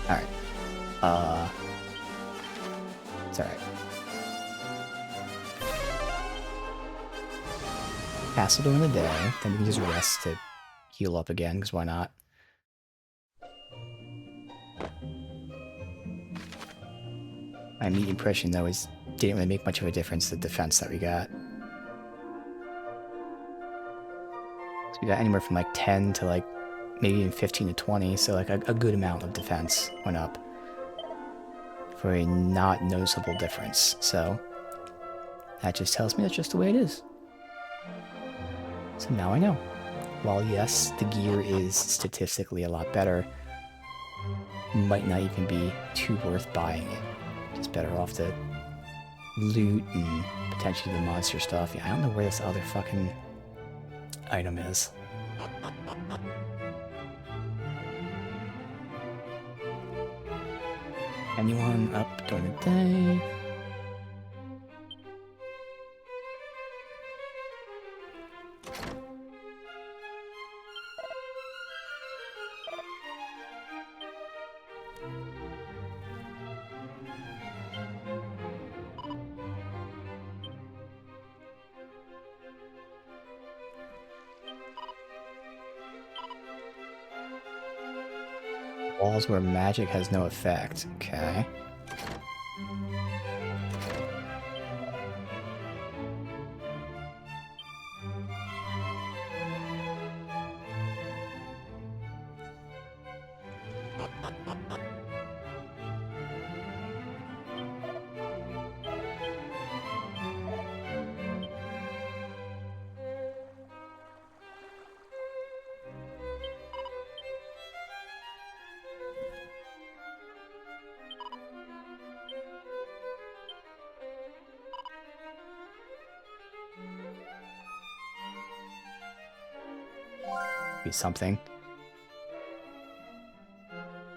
Alright. It's alright. Castle during the day, then you can just rest to heal up again, because why not? My immediate impression, though, is didn't really make much of a difference, the defense that we got. So we got anywhere from like 10 to like maybe even 15 to 20, so like a good amount of defense went up for a not noticeable difference. So that just tells me that's just the way it is. So now I know. While yes, the gear is statistically a lot better, might not even be too worth buying it. Just better off to loot and potentially the monster stuff. Yeah, I don't know where this other fucking item is. Anyone up during the day? Walls where magic has no effect. Okay. Be something.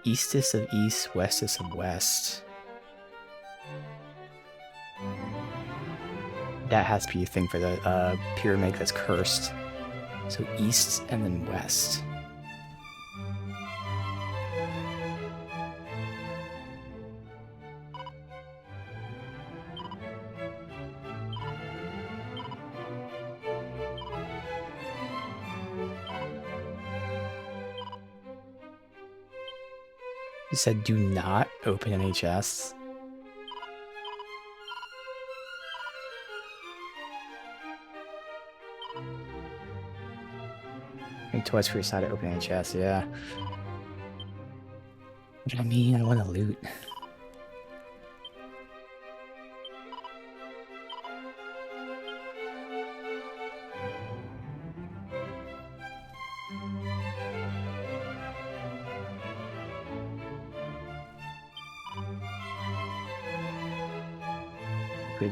Eastest of east, westest of west. That has to be a thing for the pyramid that's cursed. So east and then west. You said do not open NHS. Think twice for your side to open NHS, yeah. What do I mean? I want to loot.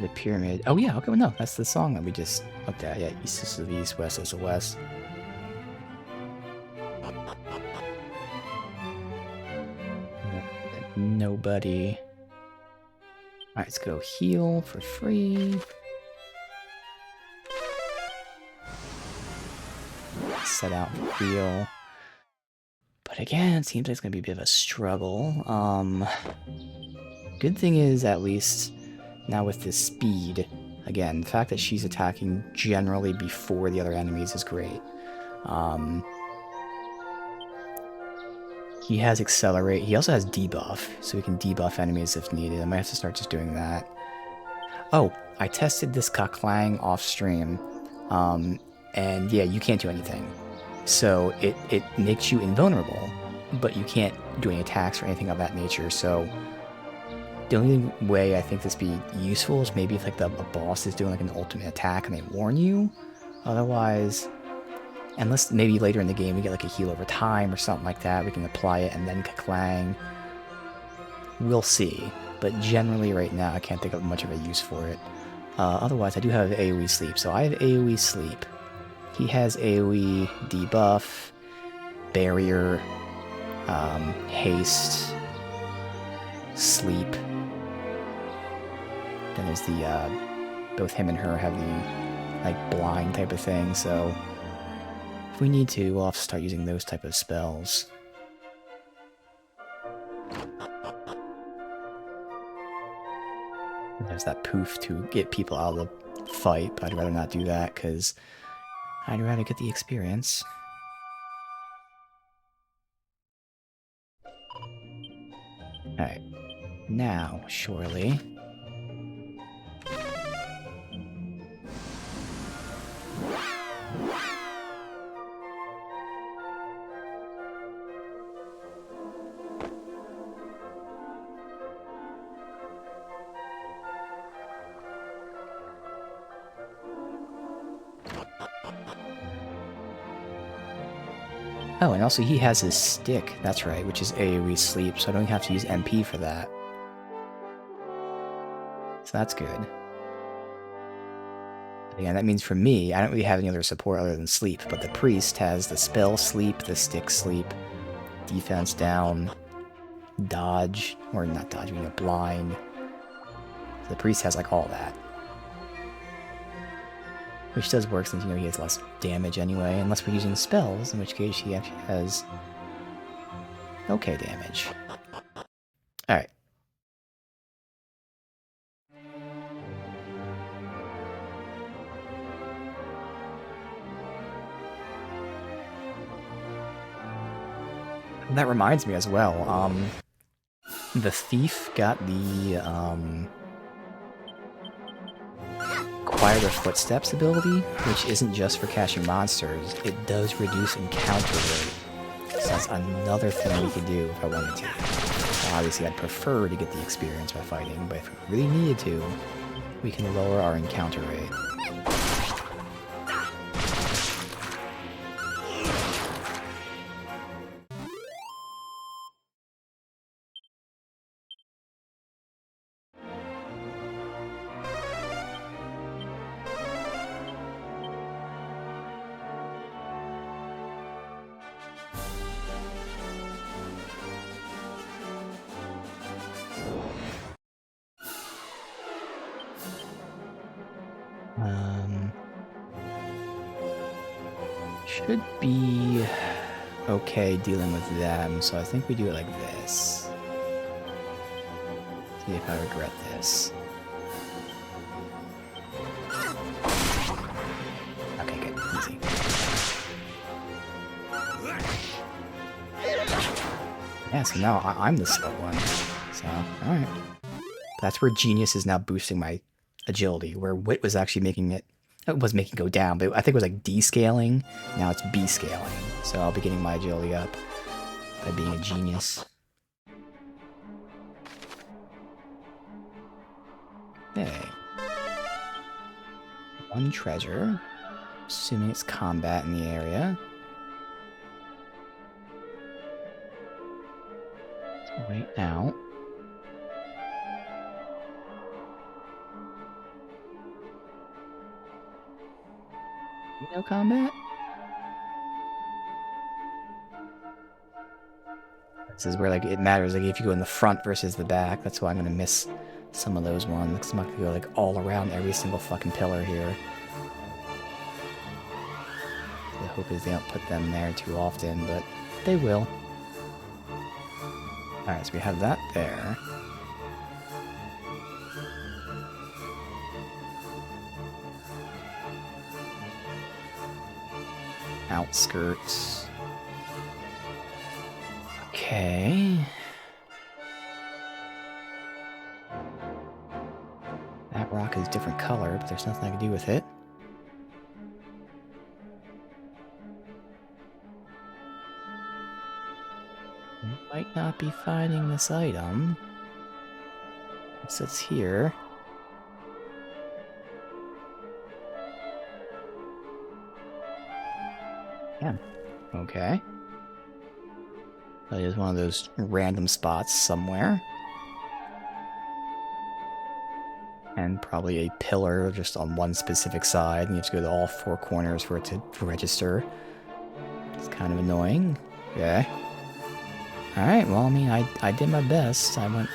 The pyramid. Oh yeah, okay, well no, that's the song that we just looked at. Yeah, east is the east, west is the west. Nobody. Alright, let's go heal for free. Set out for heal. But again, it seems like it's gonna be a bit of a struggle. Good thing is, at least, now with this speed, again, the fact that she's attacking generally before the other enemies is great. He has accelerate. He also has debuff, so he can debuff enemies if needed. I might have to start just doing that. Oh, I tested this Kaklang off stream, and yeah, you can't do anything. So it makes you invulnerable, but you can't do any attacks or anything of that nature. So the only way I think this be useful is maybe if like a boss is doing like an ultimate attack and they warn you. Otherwise, unless maybe later in the game we get like a heal over time or something like that, we can apply it and then Kaklang. We'll see. But generally right now I can't think of much of a use for it. Otherwise I do have AoE sleep. So I have AoE sleep. He has AoE debuff, barrier, haste, sleep. Then there's the, both him and her have the, like, blind type of thing, so if we need to, we'll have to start using those type of spells. There's that poof to get people out of the fight, but I'd rather not do that, because I'd rather get the experience. Alright. Now, surely... Oh, and also he has his stick, that's right, which is AoE sleep, so I don't have to use MP for that. So that's good. Again, that means for me, I don't really have any other support other than sleep, but the priest has the spell sleep, the stick sleep, defense down, dodge, or not dodge, you know, blind. So the priest has like all that. Which does work since, you know, he has less damage anyway, unless we're using spells, in which case he actually has okay damage. Alright. That reminds me as well, the thief got the, Quiet Their Footsteps ability, which isn't just for catching monsters, it does reduce encounter rate. So that's another thing we could do if I wanted to. Obviously, I'd prefer to get the experience by fighting, but if we really needed to, we can lower our encounter rate. Should be okay dealing with them, so I think we do it like this. See if I regret this. Okay, good. Easy. Yeah, so now I'm the slow one. So, alright. That's where Genius is now boosting my agility, where Wit was actually making it was making it go down, but I think it was like D-scaling. Now it's B-scaling. So I'll be getting my agility up by being a genius. Okay. One treasure. Assuming it's combat in the area. So wait out. No combat? This is where like it matters, like if you go in the front versus the back, that's why I'm gonna miss some of those ones, because I'm not gonna go like all around every single fucking pillar here. The hope is they don't put them there too often, but they will. Alright, so we have that there. Outskirts. Okay. Okay. That rock is different color, but there's nothing I can do with it. Might not be finding this item. It sits here. Yeah. Okay. That is one of those random spots somewhere. And probably a pillar just on one specific side, and you have to go to all four corners for it to register. It's kind of annoying. Yeah. Alright, well, I mean, I did my best. I went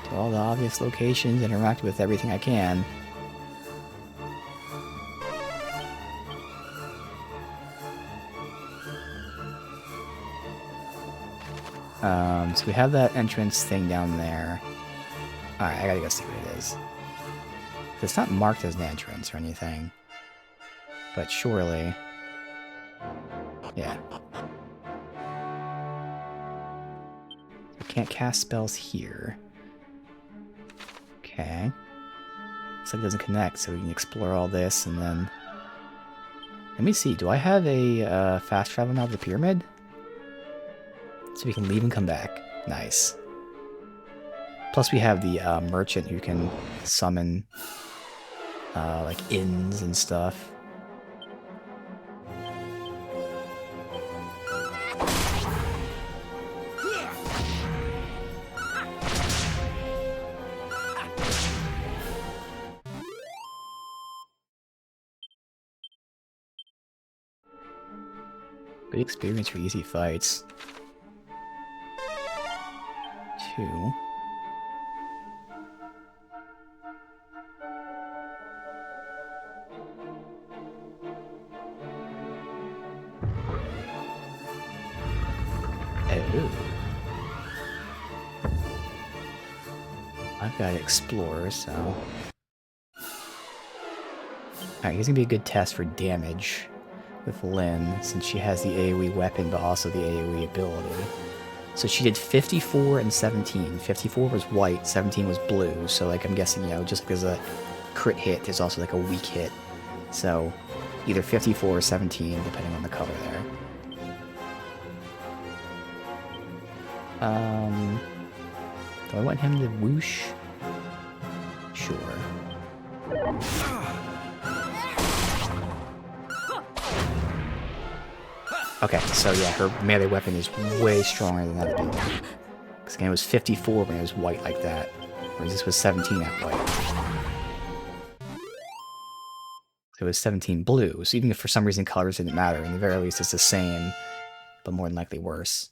to all the obvious locations, interacted with everything I can. So we have that entrance thing down there. Alright, I gotta go see what it is. It's not marked as an entrance or anything. But surely... Yeah. We can't cast spells here. Okay. Looks like it doesn't connect, so we can explore all this and then... Let me see, do I have a fast travel now to the pyramid? So we can leave and come back. Nice. Plus we have the merchant who can summon like inns and stuff. Good experience for easy fights. 2. Oh. I've got to explore, so... Alright, here's gonna be a good test for damage with Lynn, since she has the AoE weapon, but also the AoE ability. So she did 54 and 17. 54 was white, 17 was blue, so like I'm guessing, you know, just because a crit hit, there's also like a weak hit. So either 54 or 17, depending on the color there. Do I want him to whoosh? Sure. Okay, so yeah, her melee weapon is way stronger than that ability. Because again, it was 54 when it was white like that. Whereas this was 17 at white. So it was 17 blue. So even if for some reason colors didn't matter, in the very least it's the same, but more than likely worse.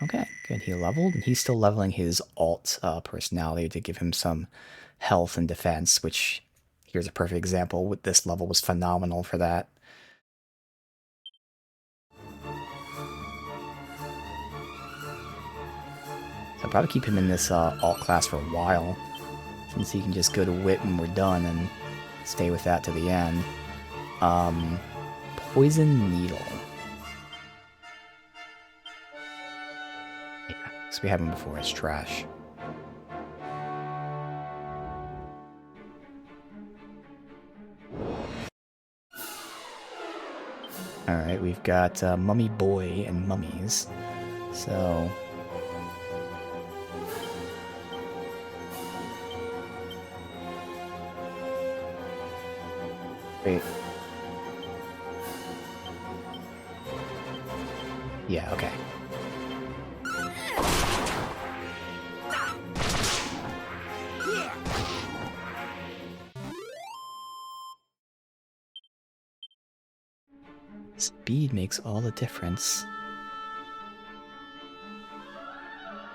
Okay, good. He leveled, and he's still leveling his alt personality to give him some health and defense, which here's a perfect example. With this level was phenomenal for that. So I'll probably keep him in this alt class for a while, since he can just go to wit when we're done and stay with that to the end. Poison Needle. Yeah, because we have him before, it's trash. Alright, we've got Mummy Boy and Mummies. So... Wait. Yeah, okay. Speed makes all the difference.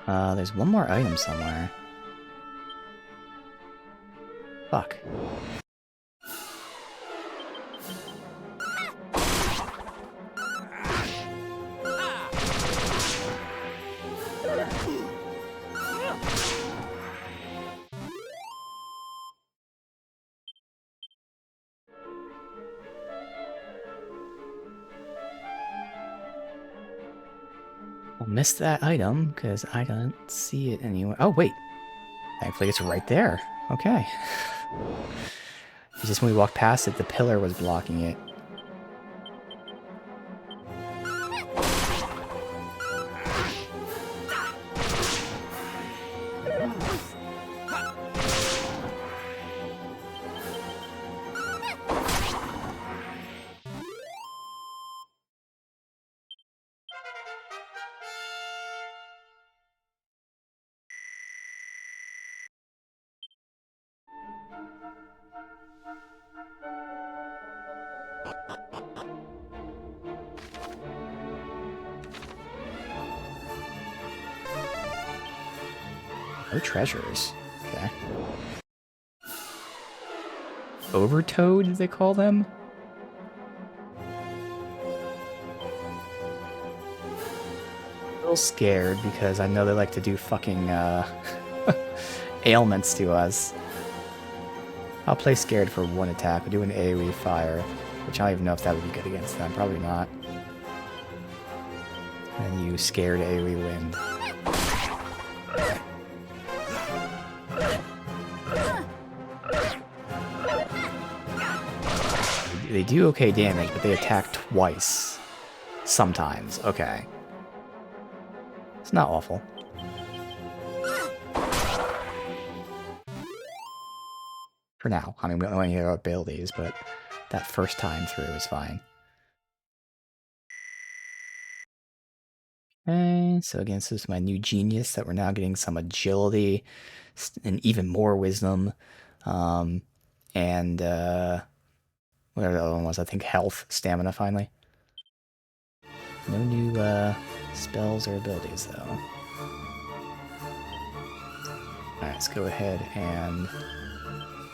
There's one more item somewhere. Fuck. I'll miss that item because I don't see it anywhere. Oh, wait. Thankfully, it's right there. Okay. It's just when we walked past it, the pillar was blocking it. No treasures. Okay. Overtoad, they call them? A little scared because I know they like to do fucking ailments to us. I'll play scared for one attack. We'll do an AoE fire, which I don't even know if that would be good against them. Probably not. And you scared AoE wind. They do okay damage, but they attack twice. Sometimes. Okay. It's not awful. For now. I mean, we only have our abilities, but that first time through is fine. Okay, so again, this is my new genius that we're now getting some agility and even more wisdom. And whatever the other one was, I think health, stamina finally. No new spells or abilities though. Alright, let's go ahead and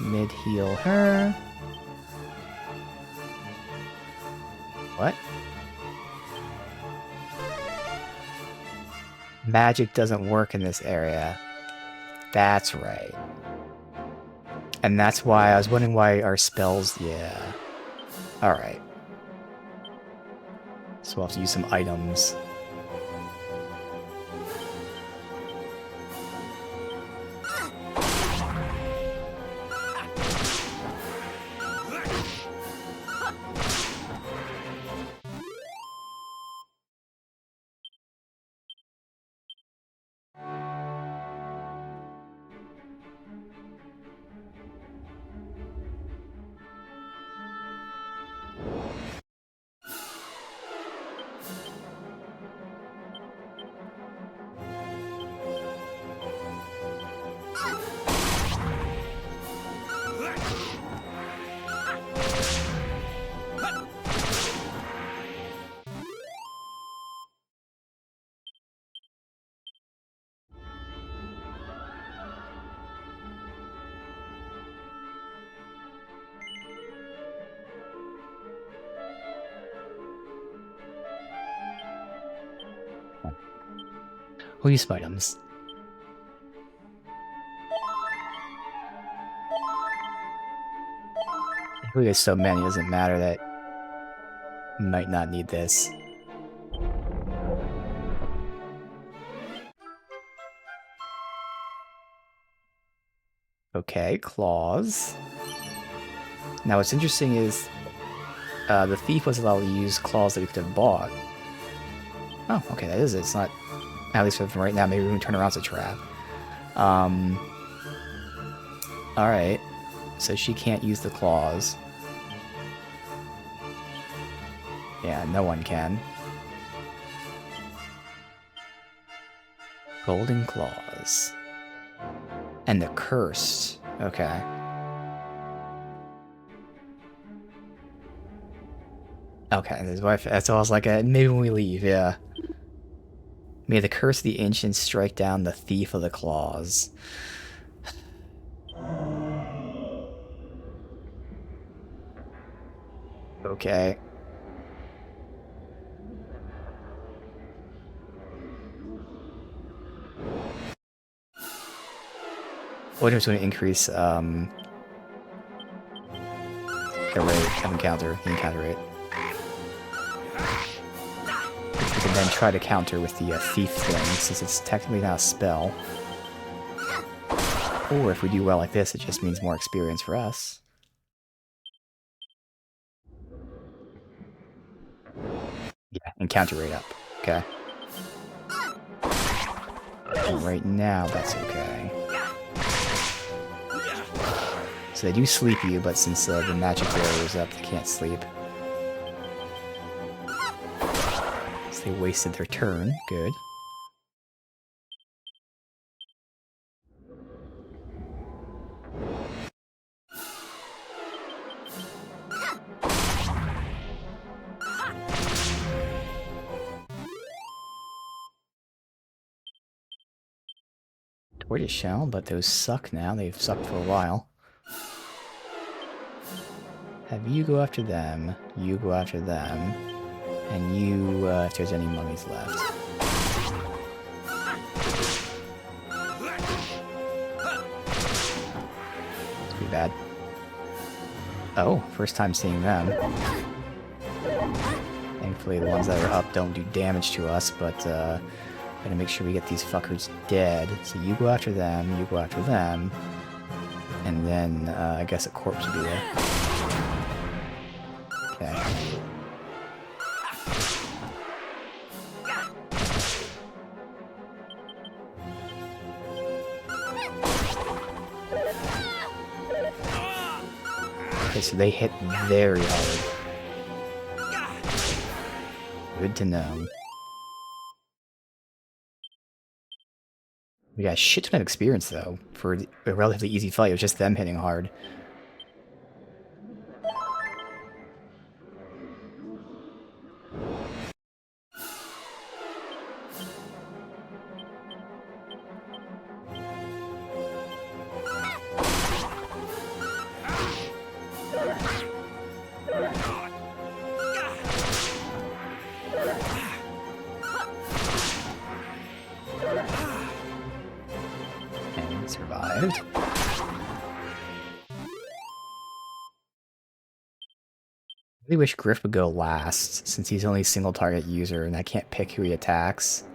mid-heal her. What? Magic doesn't work in this area. That's right. And that's why I was wondering why our spells... Yeah. Alright. So we'll have to use some items. We'll use some items. We get so many, it doesn't matter that we might not need this. Okay, claws. Now what's interesting is the thief was allowed to use claws that we could have bought. Oh, okay, that is it. It's not, at least from right now, maybe we can turn around as a trap. Alright, so she can't use the claws. Yeah, no one can. Golden claws. And the cursed. Okay. Okay, that's all I was like, maybe when we leave, yeah. May the curse of the ancients strike down the thief of the claws. Okay. What if it's going to increase the rate of encounter, the encounter rate? we can then try to counter with the thief thing, since it's technically not a spell. Or if we do well like this, it just means more experience for us. Yeah, and counter rate up. Okay. And right now, that's okay. So they do sleep you, but since the magic barrier is up, they can't sleep. So they wasted their turn. Good. Tortoise shell, but those suck now. They've sucked for a while. Have you go after them, you go after them, and you, if there's any mummies left. It's pretty bad. Oh, first time seeing them. Thankfully the ones that are up don't do damage to us, but gotta make sure we get these fuckers dead. So you go after them, you go after them, and then I guess a corpse would be there. Okay. Okay, so they hit very hard. Good to know. We got a shit ton of experience, though, for a relatively easy fight. It was just them hitting hard. And survived. I really wish Griff would go last, since he's only a single target user and I can't pick who he attacks.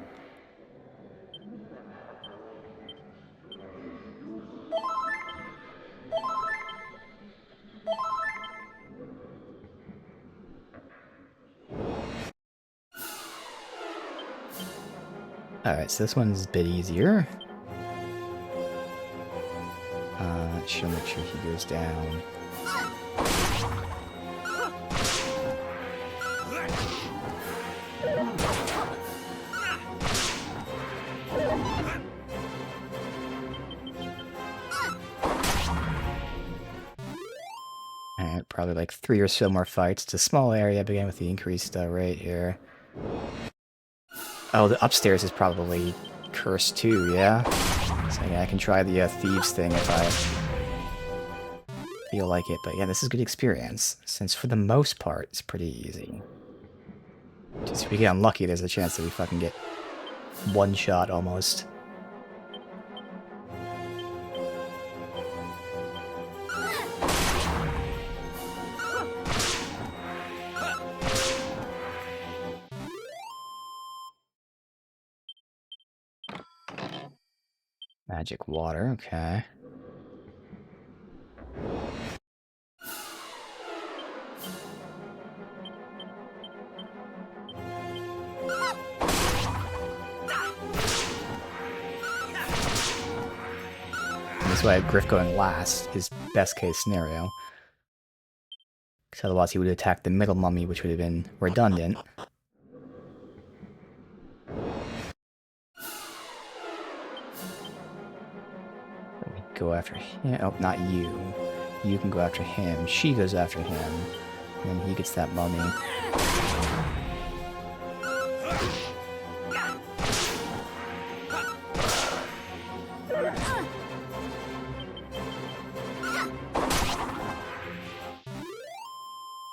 Alright, so this one's a bit easier. She'll make sure he goes down. Alright, probably like 3 or so more fights. It's a small area, begin with the increased rate here. Oh, the upstairs is probably cursed too, yeah? So yeah, I can try the thieves thing if I feel like it. But yeah, this is good experience, since for the most part, it's pretty easy. Just if we get unlucky, there's a chance that we fucking get one shot almost. Magic water, okay. That's why Griff going last is best case scenario. Because otherwise he would attack the middle mummy, which would have been redundant. Go after him. Oh, not you. You can go after him. She goes after him. And then he gets that mummy.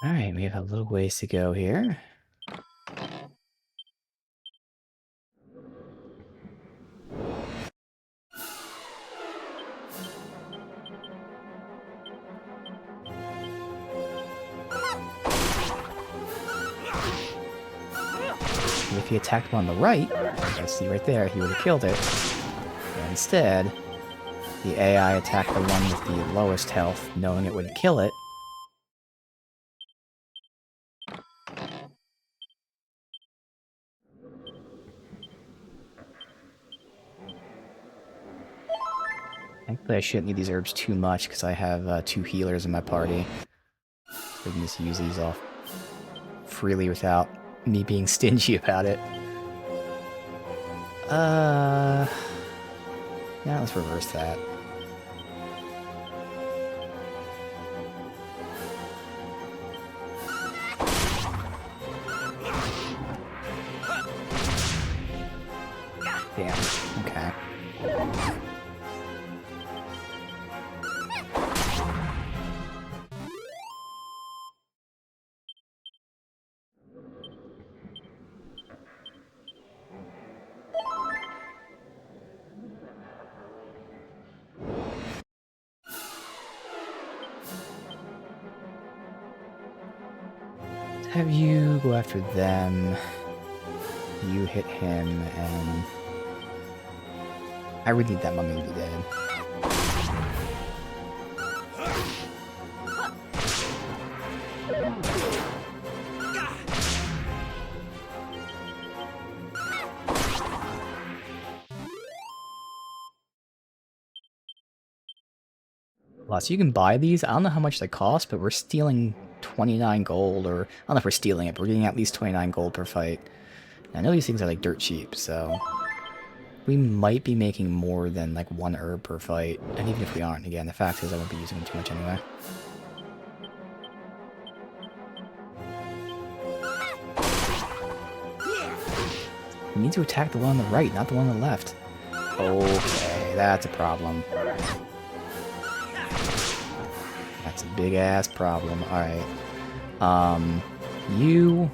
Alright, we have a little ways to go here. he attacked one on the right, I see right there, he would have killed it. But instead, the AI attacked the one with the lowest health, knowing it wouldn't kill it. Thankfully, I shouldn't need these herbs too much, because I have 2 healers in my party. So I can just use these off freely without me being stingy about it. Yeah, let's reverse that. Damn, okay. Have you go after them. You hit him, and I would need that mummy to be dead. Plus, you can buy these. I don't know how much they cost, but we're stealing 29 gold, or I don't know if we're stealing it, but we're getting at least 29 gold per fight. And I know these things are like dirt cheap, so we might be making more than like 1 herb per fight. And even if we aren't, again, the fact is I won't be using them too much anyway. We need to attack the one on the right, not the one on the left. Okay, that's a problem. That's a big-ass problem. Alright. You...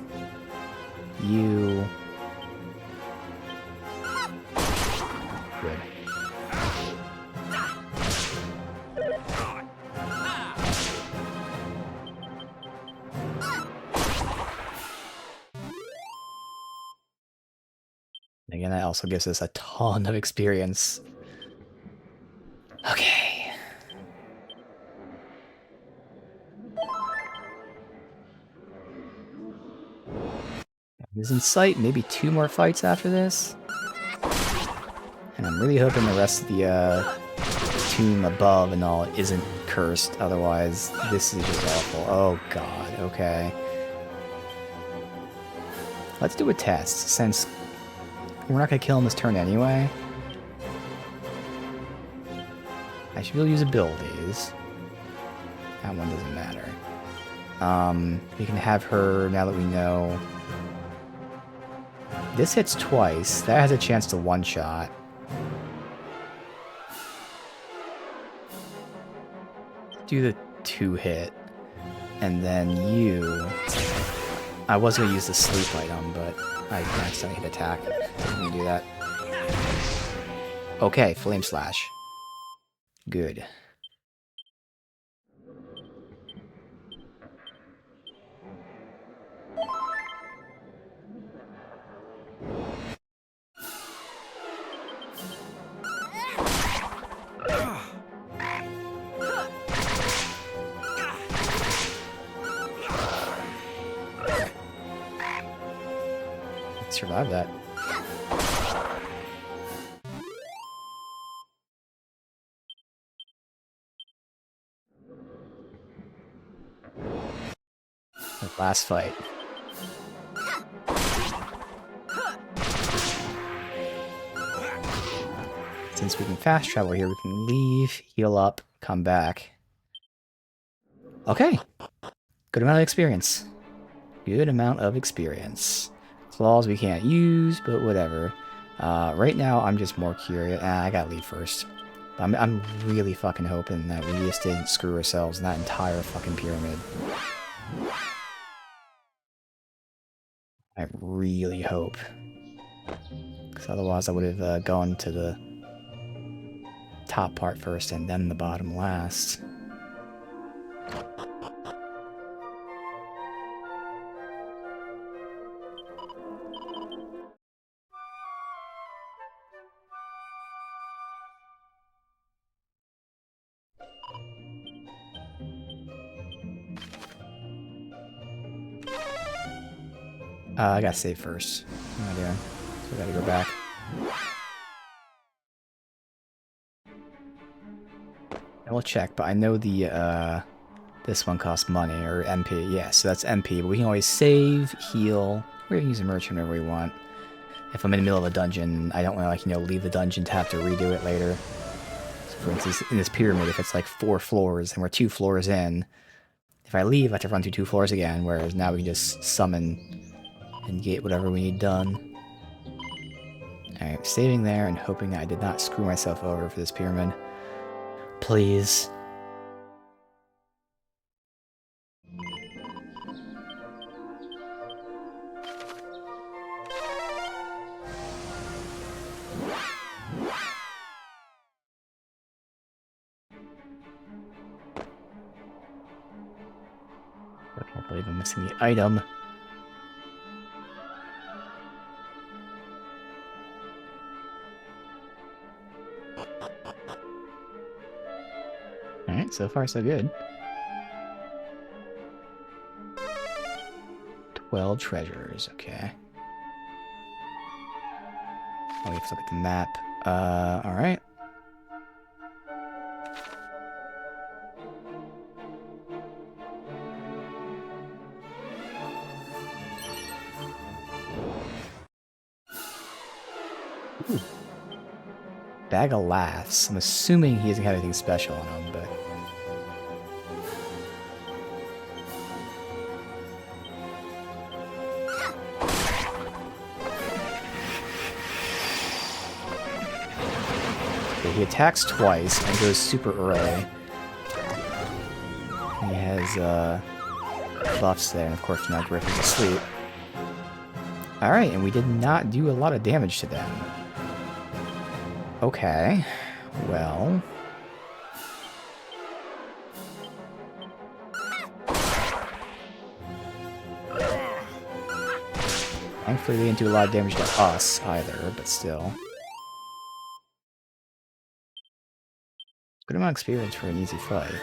Good. Again, that also gives us a ton of experience. Okay. Is in sight, maybe 2 more fights after this. And I'm really hoping the rest of the tomb above and all isn't cursed, otherwise this is just awful. Oh god, okay. Let's do a test, since we're not going to kill him this turn anyway. I should be able to use abilities. That one doesn't matter. We can have her, now that we know... This hits twice. That has a chance to one-shot. Do the 2-hit. And then you... I was going to use the sleep item, but I accidentally hit attack. Let me do that. Okay, Flame Slash. Good. Survive that. The last fight. Since we can fast travel here, we can leave, heal up, come back. Okay. Good amount of experience. Good amount of experience. Flaws we can't use, but whatever. Right now, I'm just more curious. I gotta leave first. I'm really fucking hoping that we just didn't screw ourselves in that entire fucking pyramid. I really hope. Because otherwise I would have gone to the top part first and then the bottom last. I gotta save first. What am I doing? So I gotta go back. I will check, but I know the this one costs money, or MP. Yeah, so that's MP, but we can always save, heal, or use a merchant whenever we want. If I'm in the middle of a dungeon, I don't want to, like, you know, leave the dungeon to have to redo it later. So for instance, in this pyramid, if it's like 4 floors and we're 2 floors in, if I leave, I have to run through 2 floors again, whereas now we can just summon and get whatever we need done. Alright, saving there and hoping that I did not screw myself over for this pyramid. Please. I can't believe I'm missing the item. Alright, so far so good. 12 treasures, okay. Oh, we have to look at the map. Alright. Ooh. Bag of Laughs. I'm assuming he doesn't have anything special on him, but... Okay, he attacks twice and goes super early. He has, buffs there, and of course now Griff is asleep. Alright, and we did not do a lot of damage to them. Okay, well... Thankfully they didn't do a lot of damage to us either, but still. Good amount of experience for an easy fight.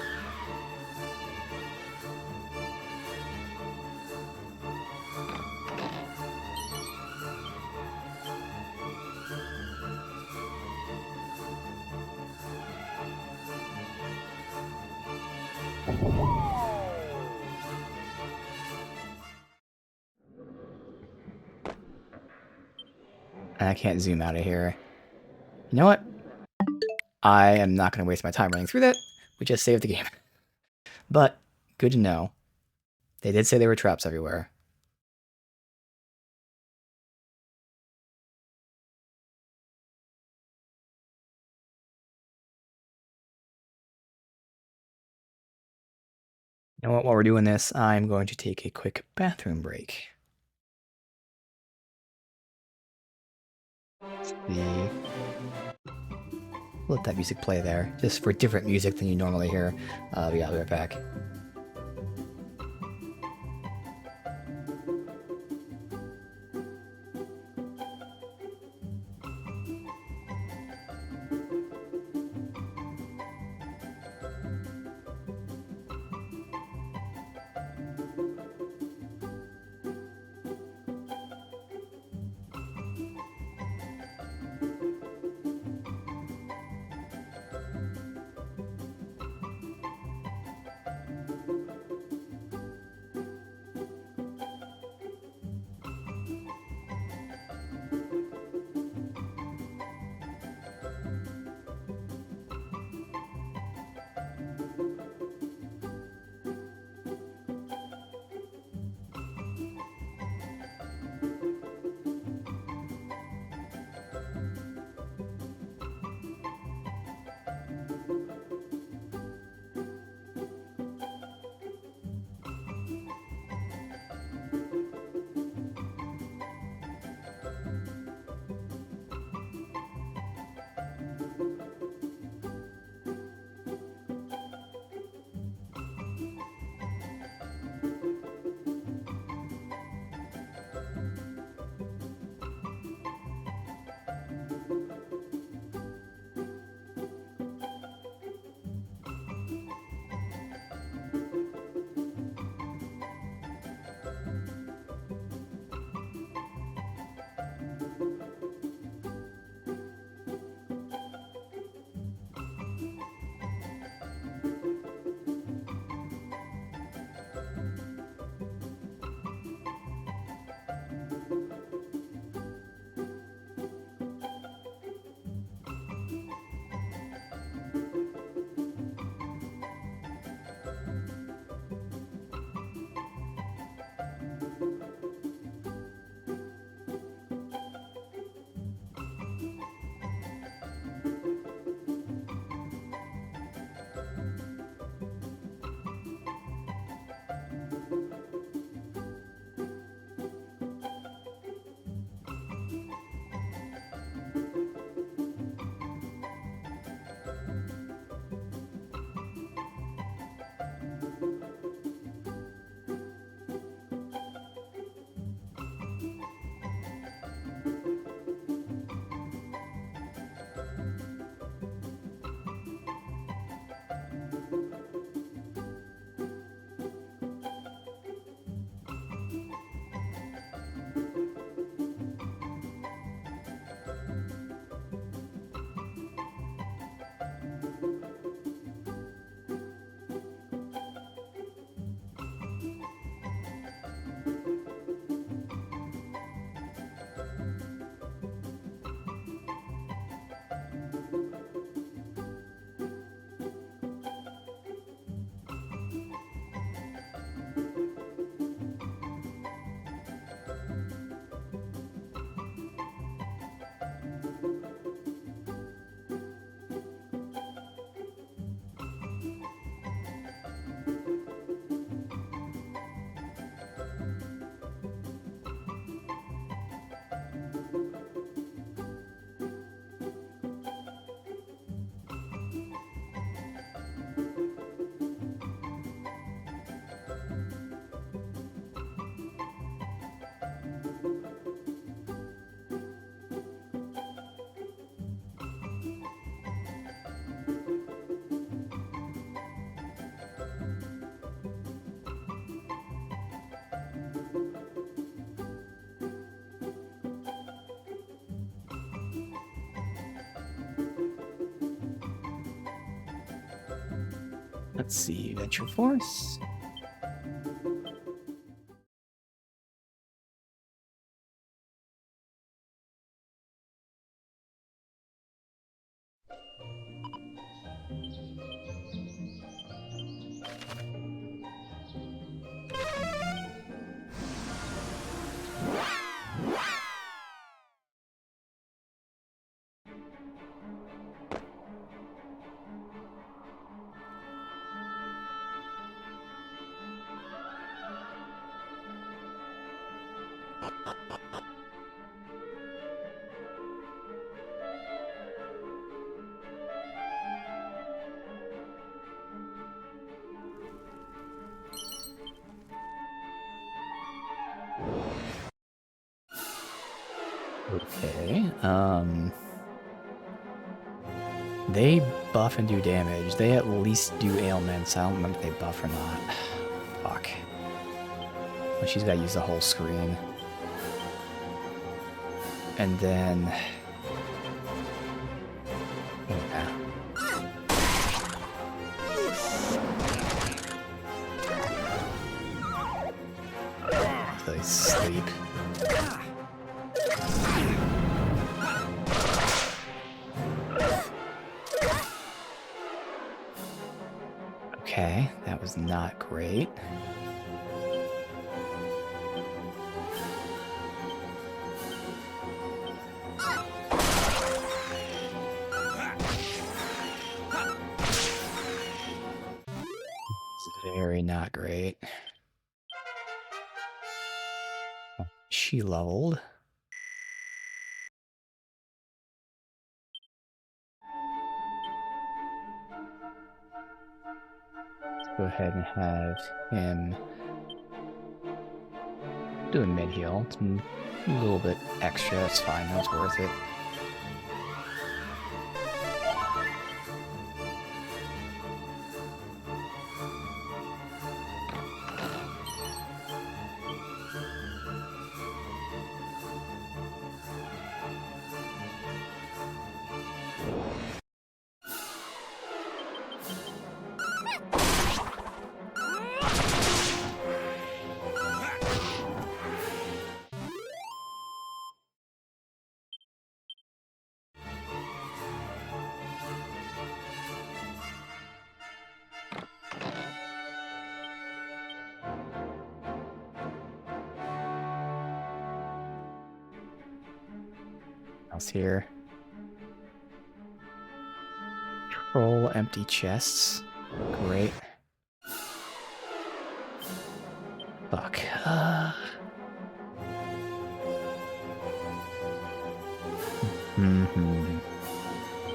And I can't zoom out of here. You know what? I am not going to waste my time running through that. We just saved the game. But, good to know. They did say there were traps everywhere. You know what? While we're doing this, I'm going to take a quick bathroom break. Let that music play there, just for different music than you normally hear. Yeah, I'll be right back. Let's see, Venture Force. Okay, they buff and do damage. They at least do ailments. I don't remember if they buff or not. Fuck. Well, she's gotta use the whole screen. And then... yeah. So they sleep. Okay, that was not great. It's very not great. She leveled. Go ahead and have him do a mid heal. It's a little bit extra, it's fine, that's worth it. Else here. Troll empty chests. Great. Fuck.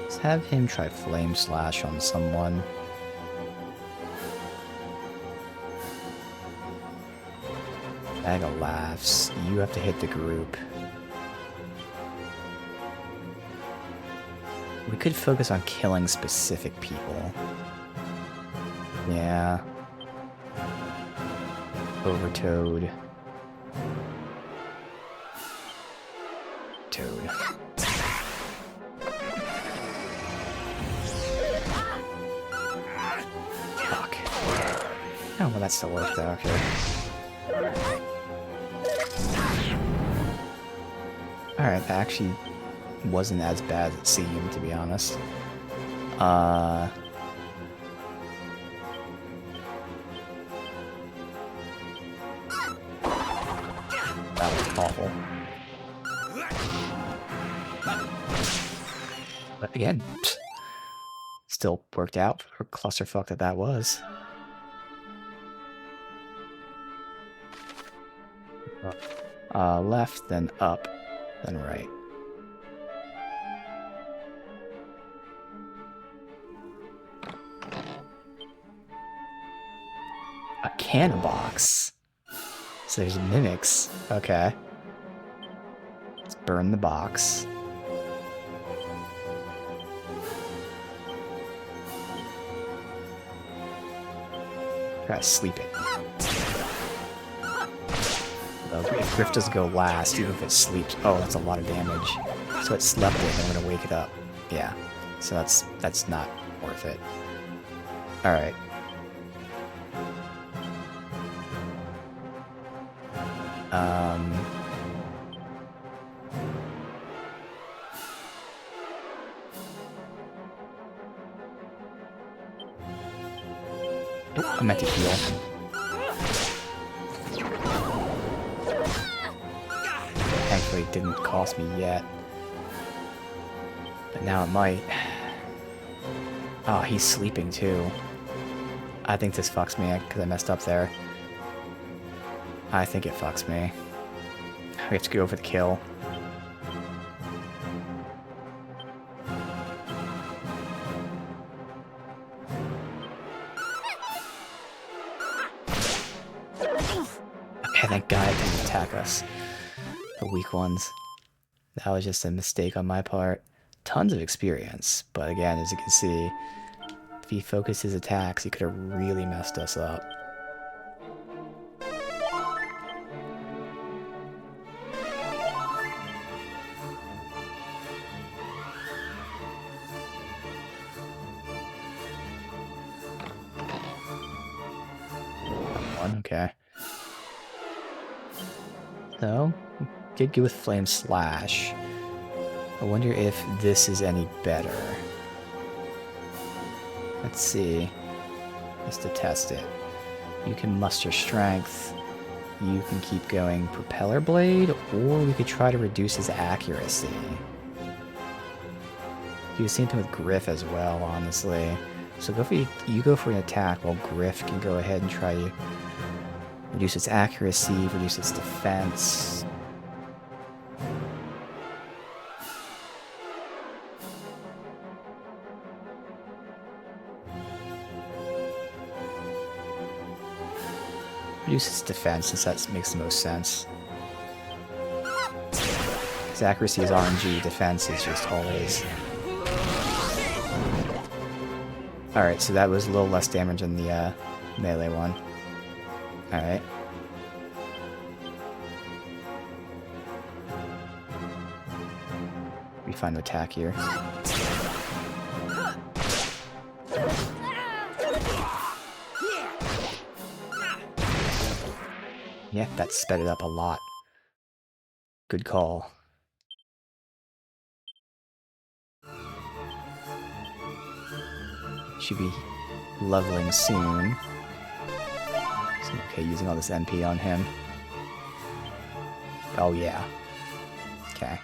Let's have him try Flame Slash on someone. Bag of laughs. You have to hit the group. We could focus on killing specific people. Yeah. Overtoad. Toad. Fuck. Oh, well, that still worked out, okay. Alright, that actually wasn't as bad as it seemed, to be honest. That was awful. But again, still worked out for clusterfuck that was. Left, then up, then right. A cannon box. So there's mimics. Okay. Let's burn the box. Try to sleep it. If Griff does go last, even if it sleeps, oh, that's a lot of damage. So it slept it, and I'm gonna wake it up. Yeah. So that's not worth it. Alright. Um... Oh, I meant to heal. Thankfully it didn't cost me yet. But now it might. Oh, he's sleeping too. I think this fucks me because I messed up there. I think it fucks me. We have to go for the kill. Okay, thank God it didn't attack us. The weak ones. That was just a mistake on my part. Tons of experience, but again, as you can see, if he focused his attacks, he could have really messed us up. Okay. So, did go with Flame Slash. I wonder if this is any better. Let's see. Just to test it. You can muster strength. You can keep going Propeller Blade, or we could try to reduce his accuracy. Do the same thing with Griff as well, honestly. So you go for an attack while Griff can go ahead and try to reduce its accuracy, reduce its defense. Reduce its defense since that makes the most sense. His accuracy is RNG, defense is just always. Alright, so that was a little less damage than the melee one. Alright. We find the attack here. Yeah, that sped it up a lot. Good call. Should be leveling soon. So, okay, using all this MP on him. Oh yeah. Okay.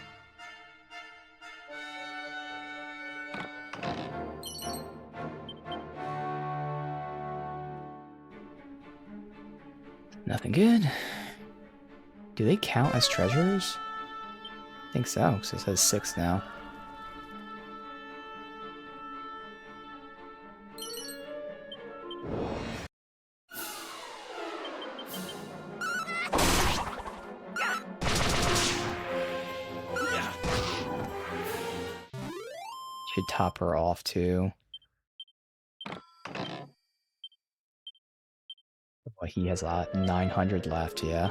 Nothing good. Do they count as treasures? I think so, because it says 6 now. Should top her off too. Well, he has 900 left, yeah.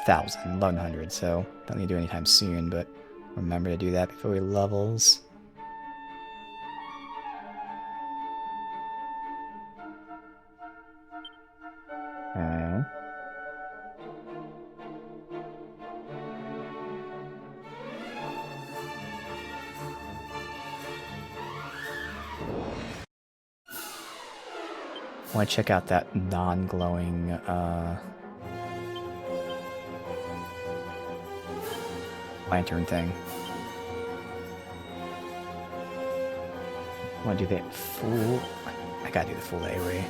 1,000, 1,100, so don't need to do it anytime soon, but remember to do that before he levels. Okay. I want to check out that non-glowing, lantern thing. I want to do the full... I gotta do the full A-ray.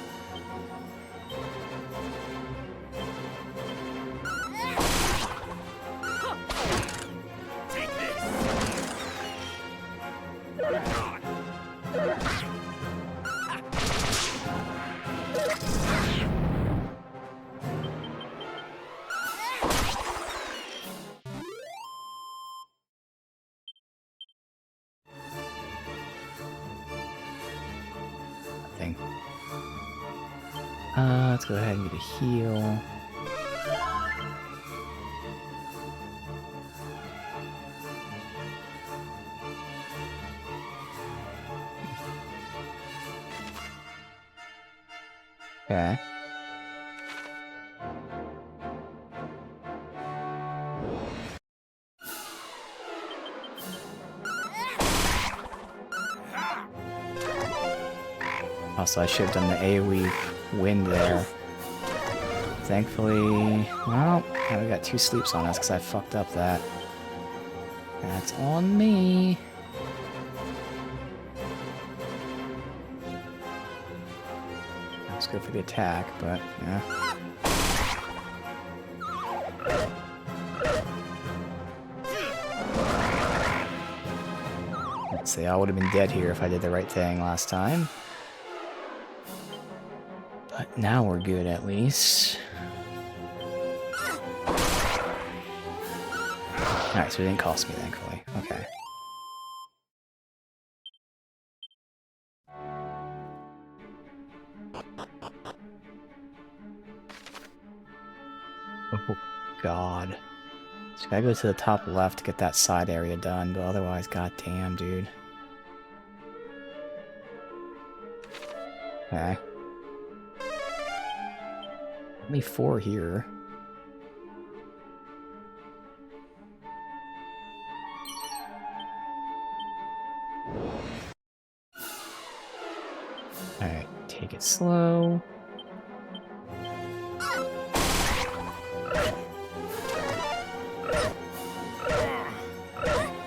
Let's go ahead and get a heal. Okay. Also, I should have done the AoE wind there. Thankfully, well, now we got 2 sleeps on us because I fucked up that. That's on me. That's good for the attack, but yeah. Let's see, I would have been dead here if I did the right thing last time. But now we're good at least. Alright, so it didn't cost me, thankfully. Okay. Oh, God. So I gotta go to the top left to get that side area done, but otherwise, goddamn, dude. Okay. Only 4 here. Alright, take it slow.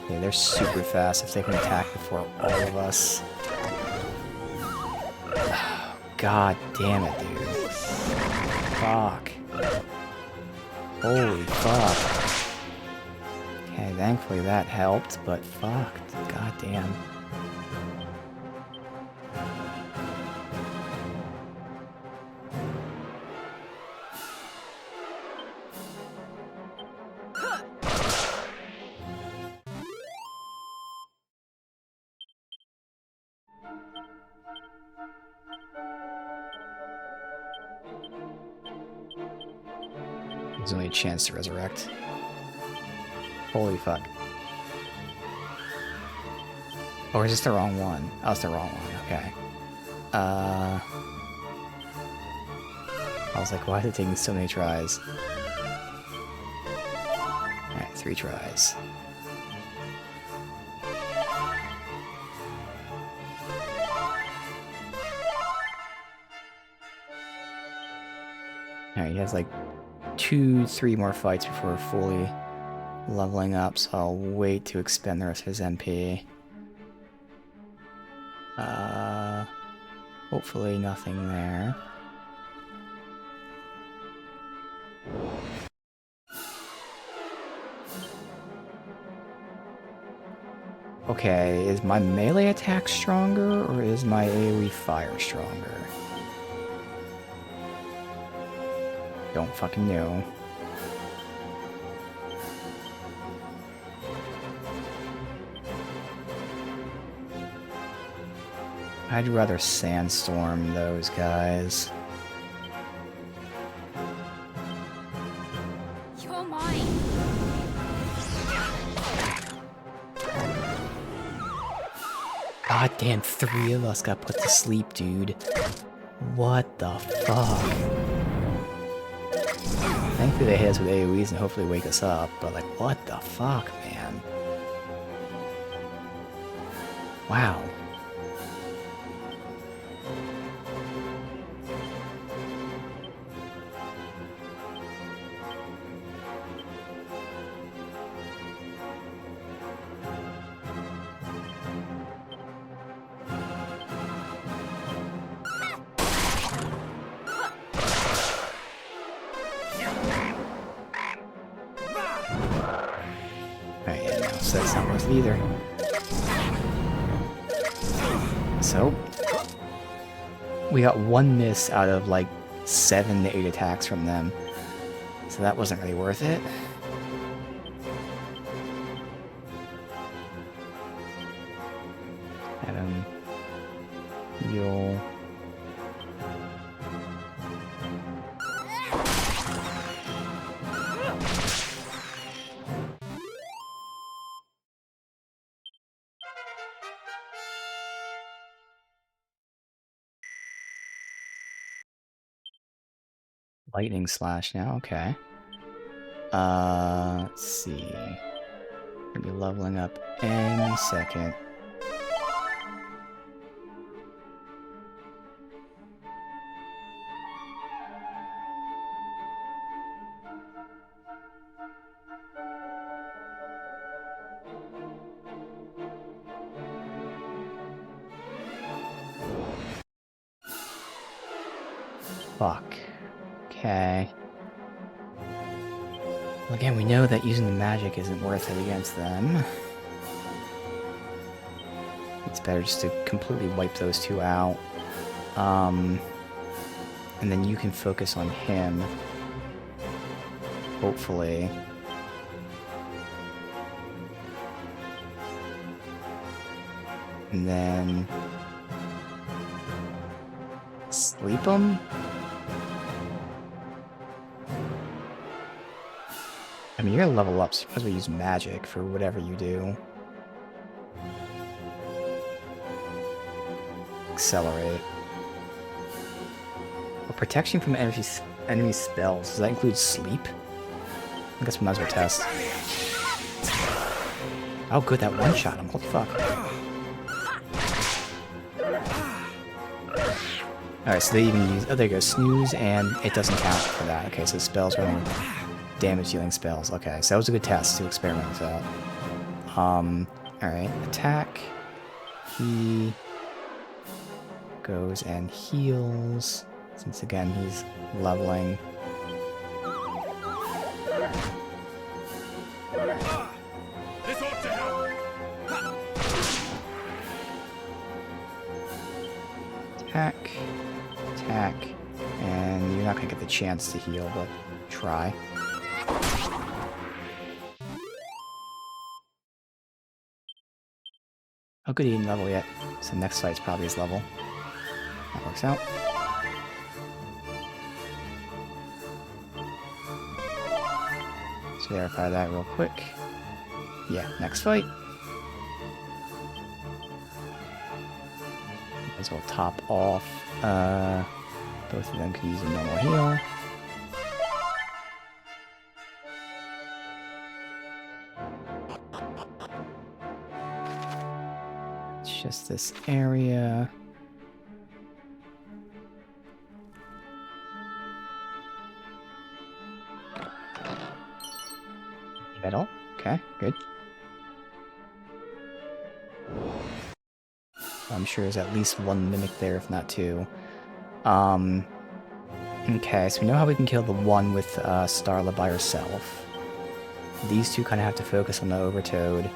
Yeah, they're super fast if they can attack before all of us. God damn it, dude. Fuck. Holy fuck. Okay, thankfully that helped, but fuck. God damn. There's only a chance to resurrect. Holy fuck. Or is this the wrong one? Oh, it's the wrong one. Okay. I was like, why is it taking so many tries? Alright, 3 tries. Alright, he has like 2-3 more fights before fully leveling up, so I'll wait to expend the rest of his MP. Hopefully nothing there. Okay, is my melee attack stronger, or is my AoE fire stronger? Don't fucking know. I'd rather sandstorm those guys. You're mine. God damn, 3 of us got put to sleep, dude. What the fuck? Thankfully they hit us with AoEs and hopefully wake us up, but like, what the fuck, man? Wow. Alright, yeah, no, so that's not worth it either. So, we got 1 miss out of like 7 to 8 attacks from them. So that wasn't really worth it. Have him heal. Lightning slash now, okay. Let's see. Gonna be leveling up any second. Fuck. Okay. Well, again, we know that using the magic isn't worth it against them. It's better just to completely wipe those two out. And then you can focus on him. Hopefully. And then... sleep him? I mean, you're gonna level up, so you might as well use magic for whatever you do. Accelerate. Well, protection from enemy spells. Does that include sleep? I guess we might as well test. Oh, good, that one-shot him. Holy fuck. Alright, so they even use... oh, there you go. Snooze, and it doesn't count for that. Okay, so spells are only damage-dealing spells. Okay, so that was a good test to experiment with that. Alright, attack. He goes and heals, since again he's leveling. Attack, attack, and you're not gonna get the chance to heal, but try. Oh good, he didn't level yet, so next fight's probably his level. That works out. Let's verify that real quick. Yeah, next fight. Might as well top off. Both of them could use a normal heal. It's just this area. Metal. Okay, good. I'm sure there's at least one mimic there, if not two. Okay, so we know how we can kill the one with Starla by herself. These two kind of have to focus on the Overtoad.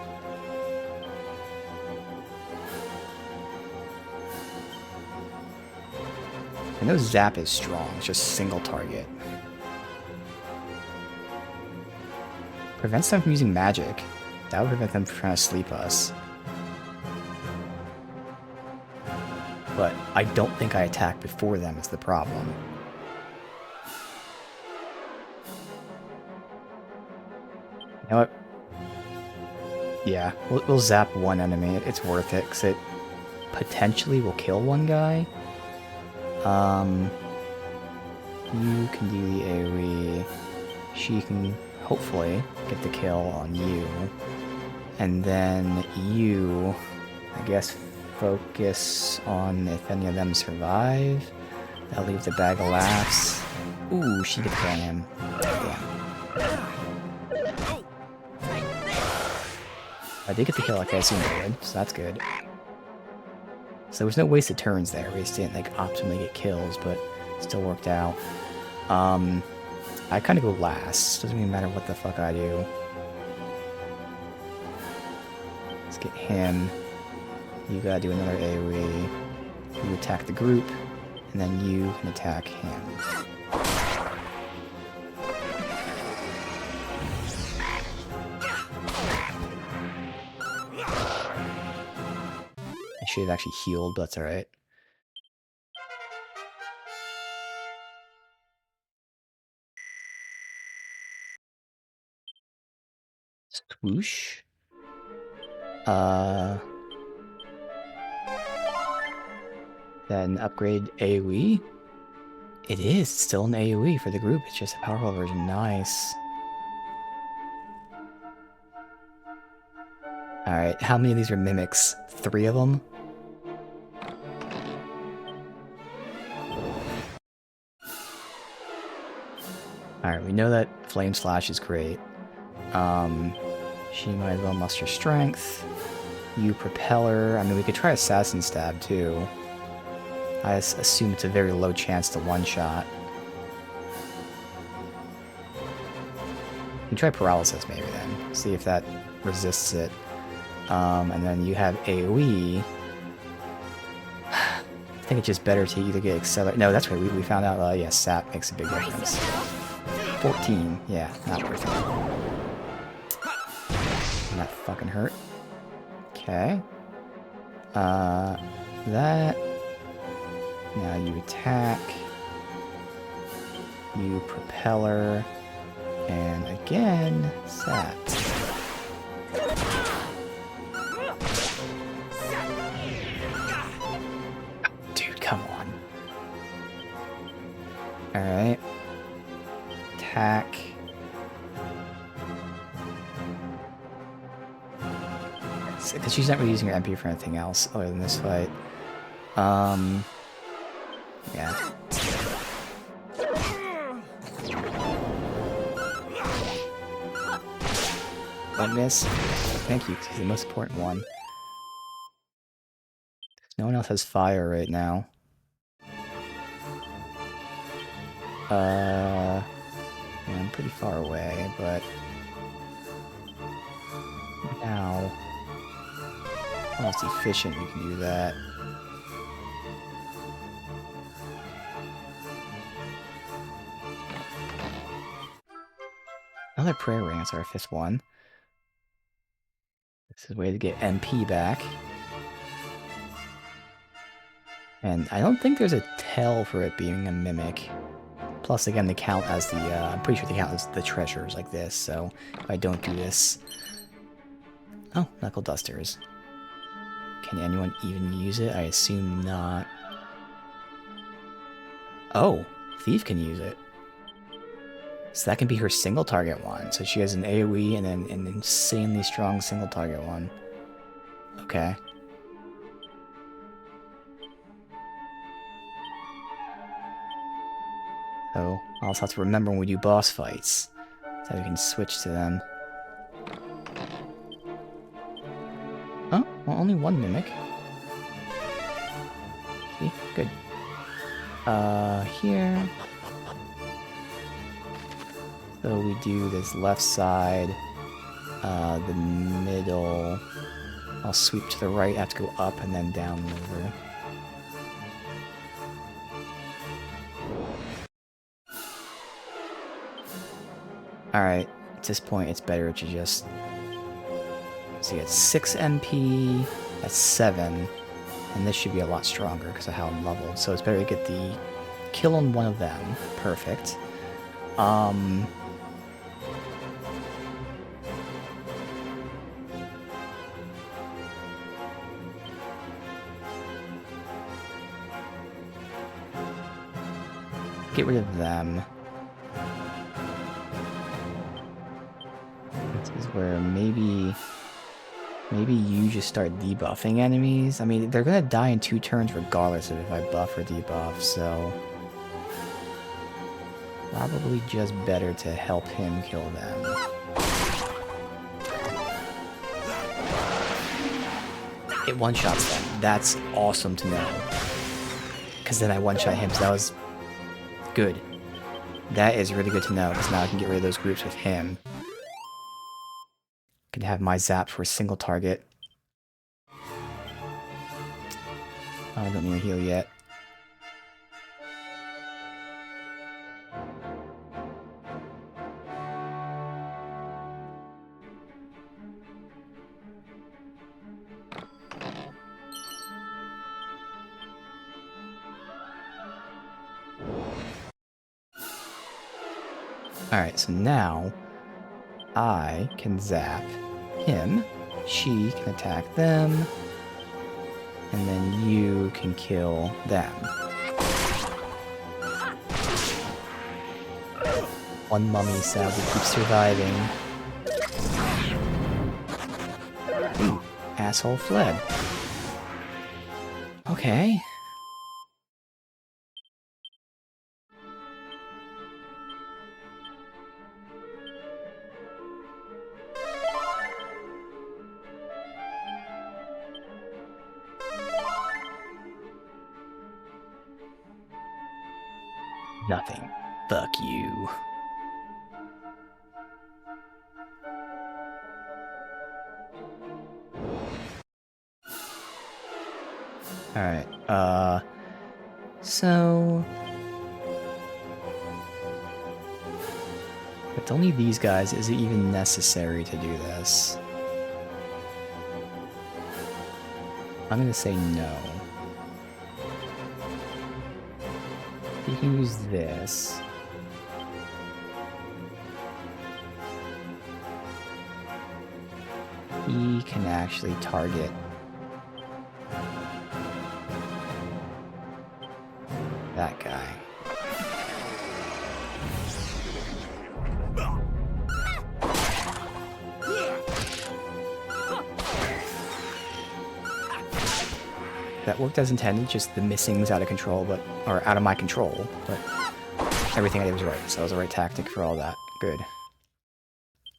I know Zap is strong, it's just single target. Prevents them from using magic. That would prevent them from trying to sleep us. But I don't think I attack before them is the problem. You know what? Yeah, we'll zap one enemy. It's worth it, because it potentially will kill one guy. You can do the AoE. She can hopefully get the kill on you. And then you, I guess, focus on if any of them survive. That'll leave the bag of laughs. Ooh, she gets on him. Damn. I did get the kill like I assumed I would, so that's good. So there was no wasted turns there. We just didn't like optimally get kills, but it still worked out. I kind of go last. Doesn't even matter what the fuck I do. Let's get him. You gotta do another AoE. You attack the group, and then you can attack him. I should have actually healed, but that's alright. Swoosh. Then upgrade AoE. It is still an AoE for the group. It's just a powerful version. Nice. Alright, how many of these are mimics? 3 of them? Alright, we know that Flame Slash is great. She might as well muster strength. You Propeller. I mean, we could try Assassin Stab too. I assume it's a very low chance to one-shot. You can try paralysis maybe then. See if that resists it. And then you have AoE. I think it's just better to either get accelerate. No, that's right. We found out. Yeah, sap makes a big difference. 14. Yeah, not worth it. And that fucking hurt. Okay. That. Now you attack. You propeller. And again, sap. Dude, come on. Alright. Attack. Because she's not really using her MP for anything else other than this fight. Yeah. Don't miss. Thank you, because he's the most important one. No one else has fire right now. Yeah, I'm pretty far away, but now, while it's efficient, we can do that. Another prayer ring, that's our 5th one. This is a way to get MP back. And I don't think there's a tell for it being a mimic. Plus, again, they count as the, I'm pretty sure they count as the treasures like this, so if I don't do this... Oh, knuckle dusters. Can anyone even use it? I assume not. Oh, Thief can use it. So that can be her single target one. So she has an AoE and then an insanely strong single target one. Okay. So I'll also have to remember when we do boss fights. So we can switch to them. Oh, well, only one mimic. See? Good. Here. So we do this left side, the middle. I'll sweep to the right, I have to go up and then down and over. Alright, at this point it's better to just... So you get 6 MP, that's 7, and this should be a lot stronger because of how I'm leveled. So it's better to get the kill on one of them. Perfect. Get rid of them. This is where maybe you just start debuffing enemies. I mean, they're gonna die in 2 turns regardless of if I buff or debuff, so... Probably just better to help him kill them. It one-shots them. That's awesome to know. Because then I one-shot him, so that was... good. That is really good to know, because now I can get rid of those groups with him. Can have my zap for a single target. I don't need to heal yet. Alright, so now I can zap him, she can attack them, and then you can kill them. One mummy sadly keeps surviving. Ooh, asshole fled. Okay. Nothing. Fuck you. Alright, so... With only these guys, is it even necessary to do this? I'm gonna say no. You can use this. He can actually target that guy. That worked as intended, just the missing was out of control, or out of my control, but everything I did was right, so it was the right tactic for all that. Good.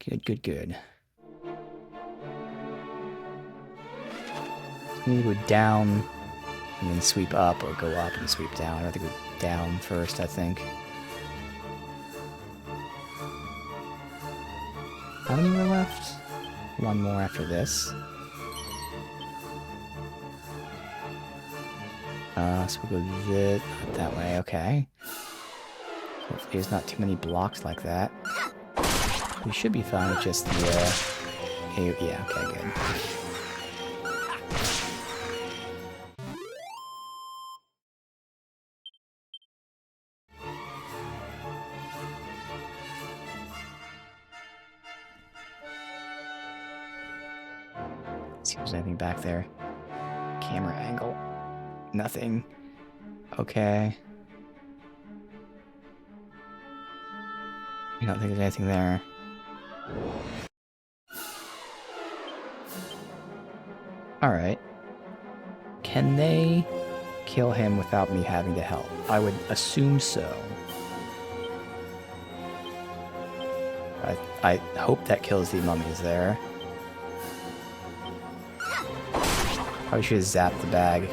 Good, good, good. So we need to go down, and then sweep up, or go up and sweep down. I'd rather go down first, I think. How many more left? One more after this. So we'll go that way, okay. Hopefully there's not too many blocks like that. We should be fine with just the, yeah, okay, good. Let's see if there's anything back there. Camera angle. Nothing. Okay. I don't think there's anything there. Alright. Can they kill him without me having to help? I would assume so. I hope that kills the mummies there. Probably should have zapped the bag.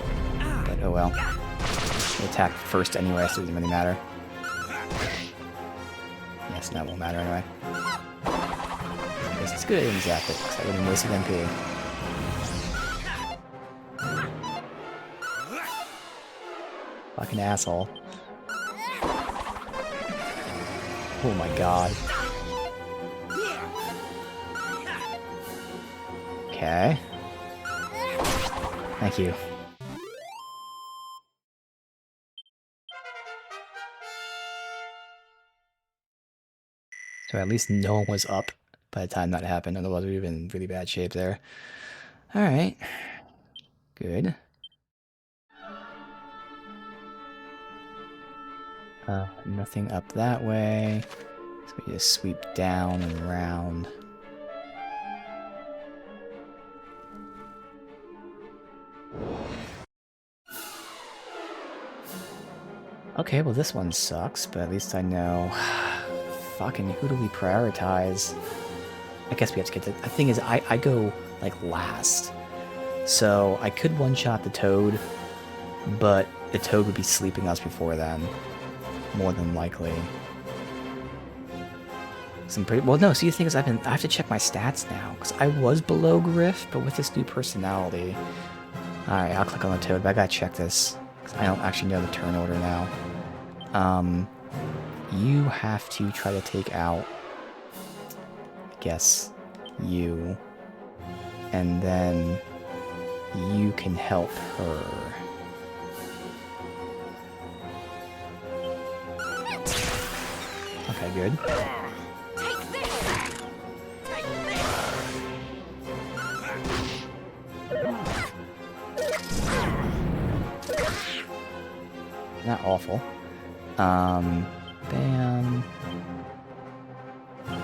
But oh well. They attacked first anyway, so it doesn't really matter. Yes, that won't matter anyway. I guess it's good I didn't zap it, because I would have wasted MP. Fucking asshole. Oh my god. Okay. Thank you. So at least no one was up by the time that happened, otherwise we would have been in really bad shape there. Alright. Good. Nothing up that way. So we just sweep down and around. Okay, well this one sucks, but at least I know. Fucking who do we prioritize? I guess we have to get to... The thing is, I go, like, last. So I could one-shot the Toad, but the Toad would be sleeping us before then. More than likely. Well, no, see, the thing is, I have to check my stats now, because I was below Griff, but with this new personality... Alright, I'll click on the Toad, but I gotta check this, because I don't actually know the turn order now. You have to try to take out, I guess, you, and then you can help her. Okay, good. Take this. Take this. Not awful. Bam.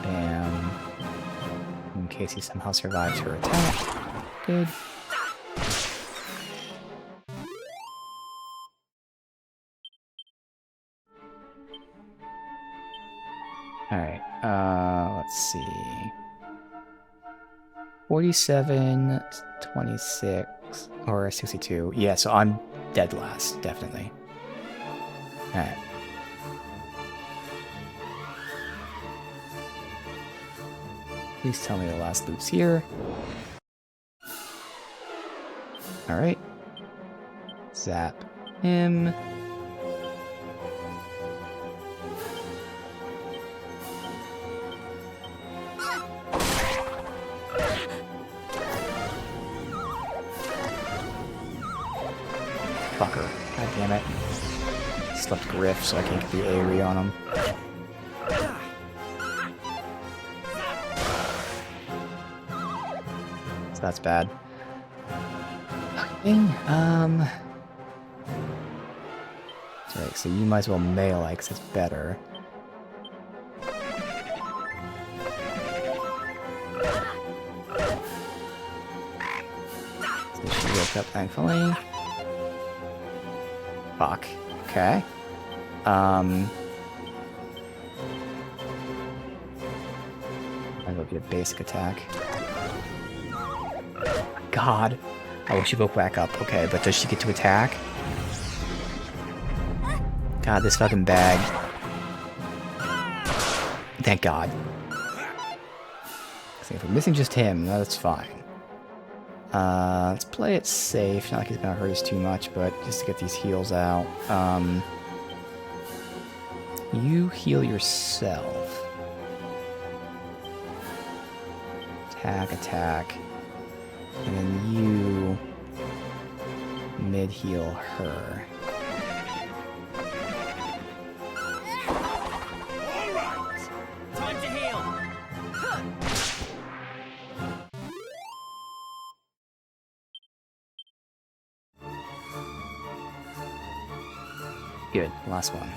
Bam. In case he somehow survives her attack. Good. Alright, let's see. 47, 26, or 62. Yeah, so I'm dead last, definitely. Alright. Please tell me the last loot's here. Alright. Zap him. Fucker. God damn it. Slept Griff, so I can't get the AoE on him. So that's bad. Okay, Right, so you might as well melee, because it's better. So she woke up, thankfully. Fuck. Okay. Might as well be a basic attack. God. Oh, she woke back up. Okay, but does she get to attack? God, this fucking bag. Thank God. So if we're missing just him, that's fine. Let's play it safe. Not like he's gonna hurt us too much, but just to get these heals out. You heal yourself. Attack, attack. And then you mid-heal her. Alright! Time to heal! Good, last one.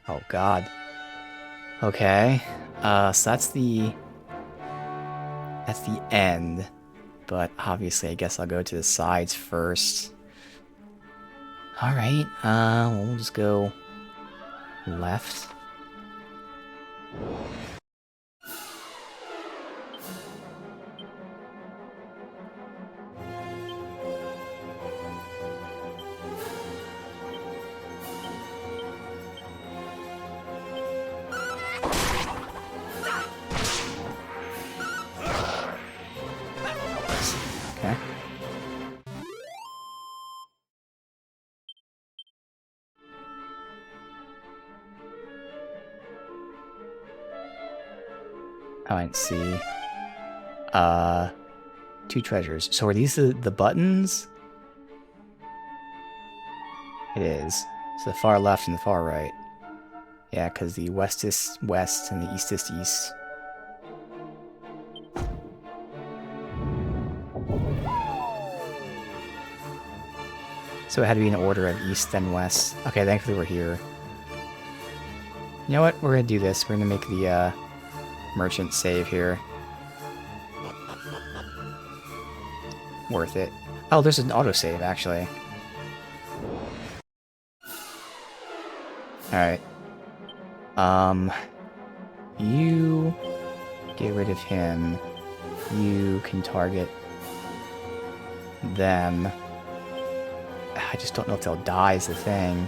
Oh God. Okay. So that's the end. But obviously I guess I'll go to the sides first. Alright, we'll just go left. Okay. Oh, I see. 2 treasures. So are these the buttons? It is. So the far left and the far right. Yeah, because the west is west and the east is east. So it had to be in order of east then west. Okay, thankfully we're here. You know what? We're gonna do this. We're gonna make the merchant save here. Worth it. Oh, there's an autosave actually. Alright. You get rid of him. You can target them. I just don't know if they'll die is the thing.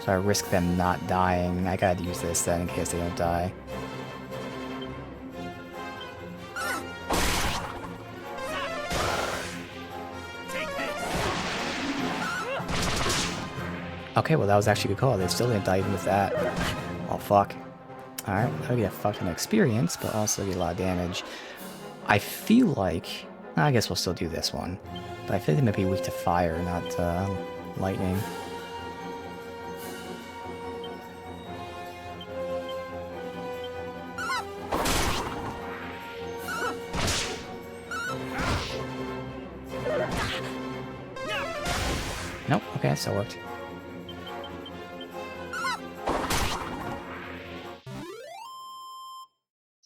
So I risk them not dying. I gotta use this then in case they don't die. Okay, well that was actually a good call. They still didn't die even with that. Oh fuck. Alright, I'll get a fuck ton of experience, but also get a lot of damage. I feel like... I guess we'll still do this one. But I feel like they might be weak to fire, not lightning. Nope, okay, that still worked.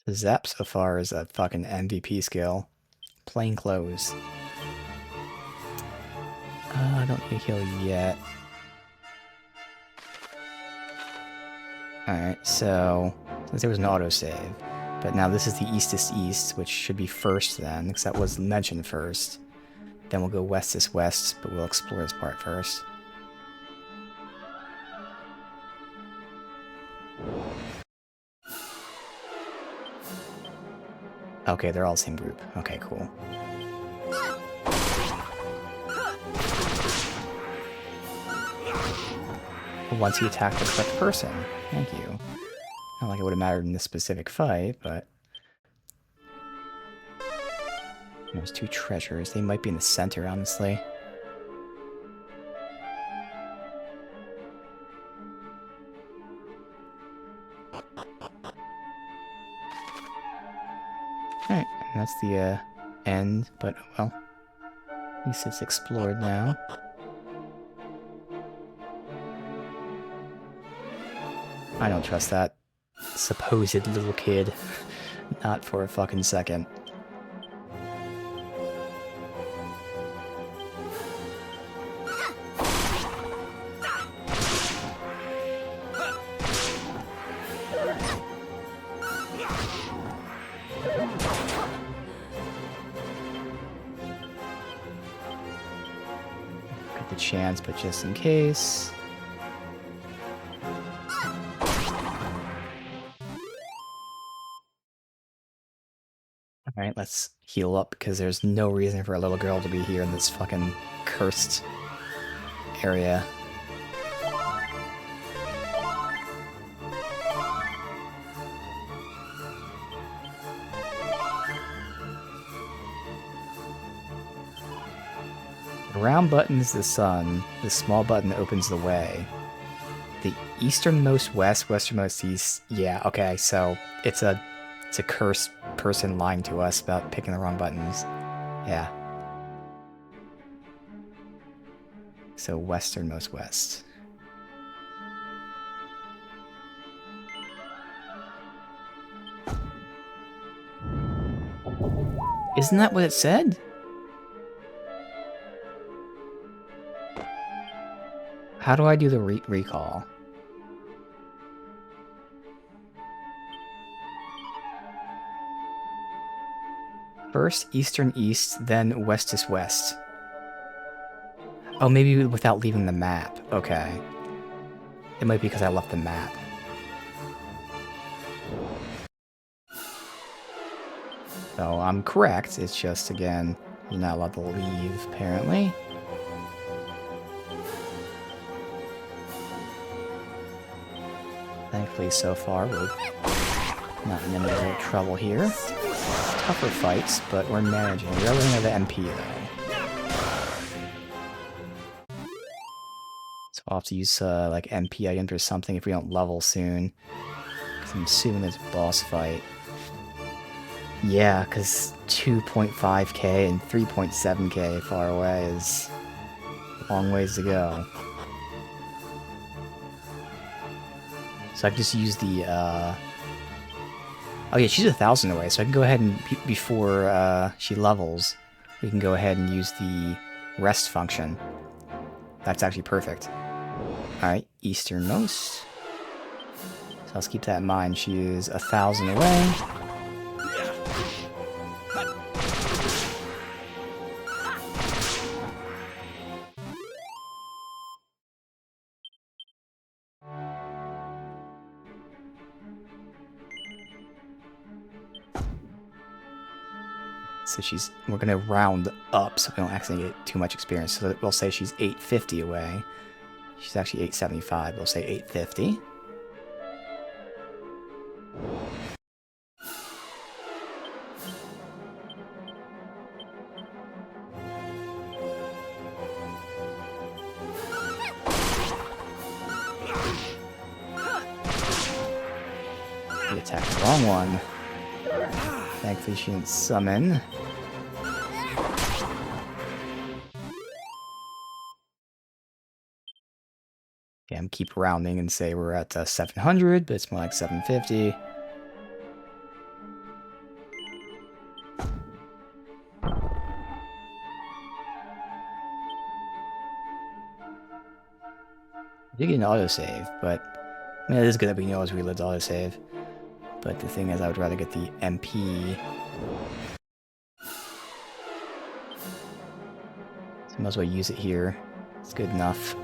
So Zap so far is a fucking MVP skill. Plain clothes. I don't need to heal yet. Alright, so since there was an autosave, but now this is the eastest east, which should be first then, because that was mentioned first. Then we'll go west is west, but we'll explore this part first. Okay, they're all the same group. Okay, cool. Once you attack the correct person. Thank you. Not like it would have mattered in this specific fight, but... There's 2 treasures. They might be in the center, honestly. Alright, and that's the end, but well, at least it's explored now. I don't trust that supposed little kid. Not for a fucking second. Got the chance, but just in case. Alright, let's heal up, because there's no reason for a little girl to be here in this fucking cursed area. The round button is the sun, the small button opens the way. The easternmost west, westernmost east, yeah, okay, so it's a cursed person lying to us about picking the wrong buttons. Yeah. So westernmost west. Isn't that what it said? How do I do the recall? First eastern east, then west is west. Oh, maybe without leaving the map. Okay. It might be because I left the map. So I'm correct, it's just, again, you're not allowed to leave, apparently. Thankfully, so far, we're not in any real trouble here. Tougher fights, but we're managing. We are running out of MP, though. So I'll have to use, like, MP items or something if we don't level soon. Because I'm assuming there's a boss fight. Yeah, because 2.5k and 3.7k far away is a long ways to go. So I can just use the, oh yeah, she's 1,000 away, so I can go ahead and, before she levels, we can go ahead and use the rest function. That's actually perfect. Alright, easternmost. So let's keep that in mind. She is 1,000 away. So we're gonna round up so we don't accidentally get too much experience. So we'll say she's 850 away. She's actually 875. We'll say 850. We attacked the wrong one. Thankfully she didn't summon. Okay, I'm keep rounding and say we're at 700, but it's more like 750. I did get an autosave, but I mean, it is good that we know as we lived autosave. But the thing is, I would rather get the MP. Might as well use it here. It's good enough.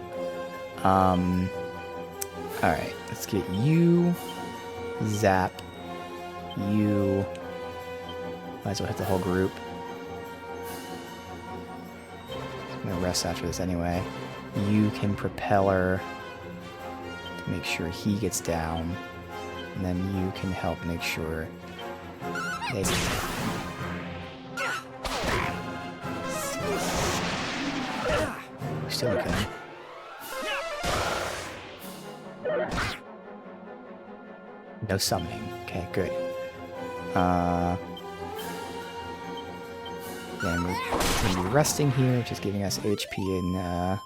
Alright, let's get you. Zap. You. Might as well hit the whole group. I'm gonna rest after this anyway. You can propeller to make sure he gets down. And then you can help make sure they get down. Still okay. No summoning. Okay, good. Yeah, we're gonna be resting here, which is giving us HP and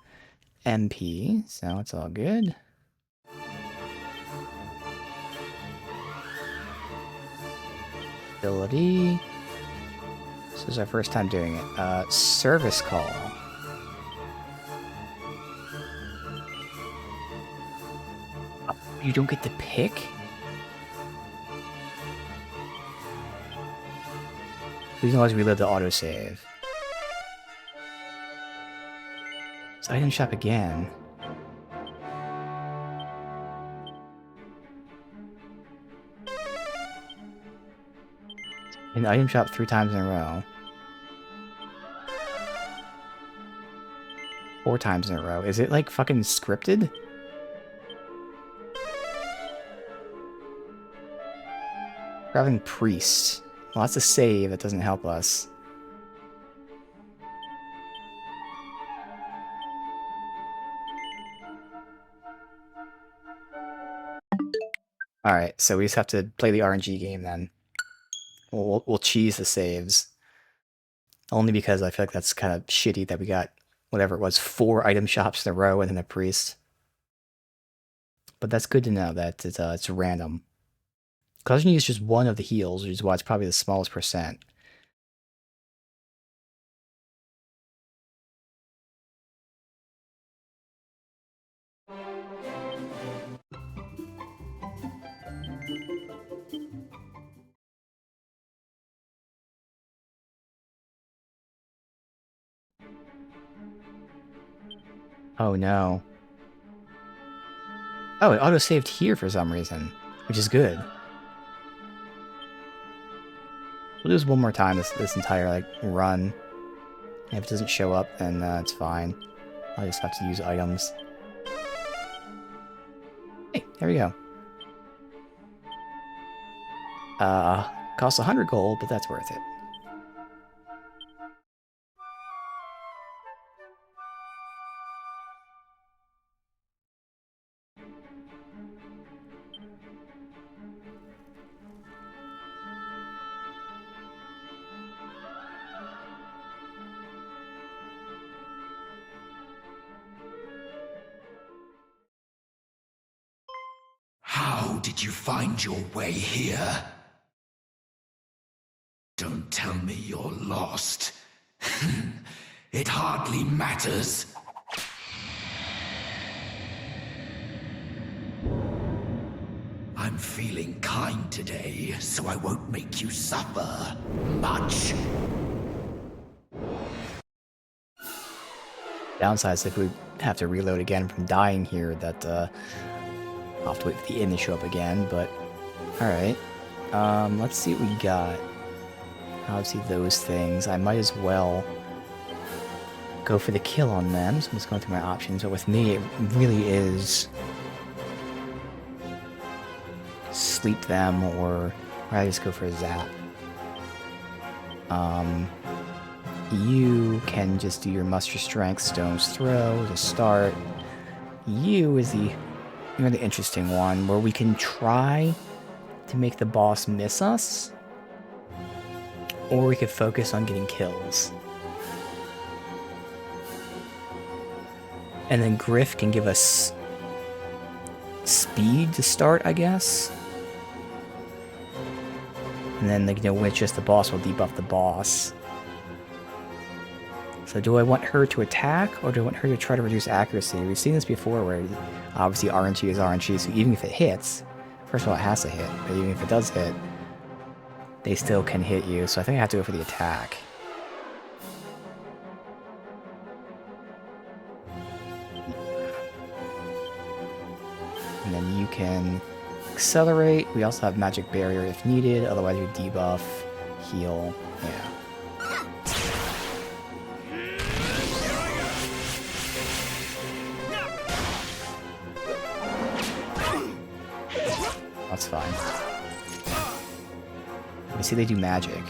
MP, so it's all good. Ability. This is our first time doing it. Service call. You don't get to pick? Please always reload the autosave. So item shop again. In the item shop 3 times in a row. 4 times in a row. Is it like fucking scripted? Grabbing priest. Well, that's a save. That doesn't help us. Alright, so we just have to play the RNG game then. We'll cheese the saves. Only because I feel like that's kind of shitty that we got, whatever it was, 4 item shops in a row and then a priest. But that's good to know that it's random. Because I can use just one of the heals, which is why it's probably the smallest percent. Oh no. Oh, it auto-saved here for some reason, which is good. We'll do this one more time, this entire, like, run. And if it doesn't show up, then it's fine. I'll just have to use items. Hey, there we go. Costs 100 gold, but that's worth it. How did you find your way here? Don't tell me you're lost. It hardly matters. I'm feeling kind today, so I won't make you suffer much. Downside is if we have to reload again from dying here, that I'll have to wait for the inn to show up again, but alright. Let's see what we got. Obviously those things. I might as well go for the kill on them, so I'm just going through my options, but with me it really is sleep them, or I just go for a zap. You can just do your muster strength stone's throw to start. You is the interesting one, where we can try to make the boss miss us, or we could focus on getting kills. And then Griff can give us speed to start, I guess. And then, like, when it's just the boss, we'll debuff the boss. So do I want her to attack, or do I want her to try to reduce accuracy? We've seen this before, where obviously RNG is RNG, so even if it hits, first of all, it has to hit, but even if it does hit, they still can hit you, so I think I have to go for the attack. and then you can accelerate. We also have magic barrier if needed, otherwise you debuff, heal, yeah. That's fine. You see they do magic.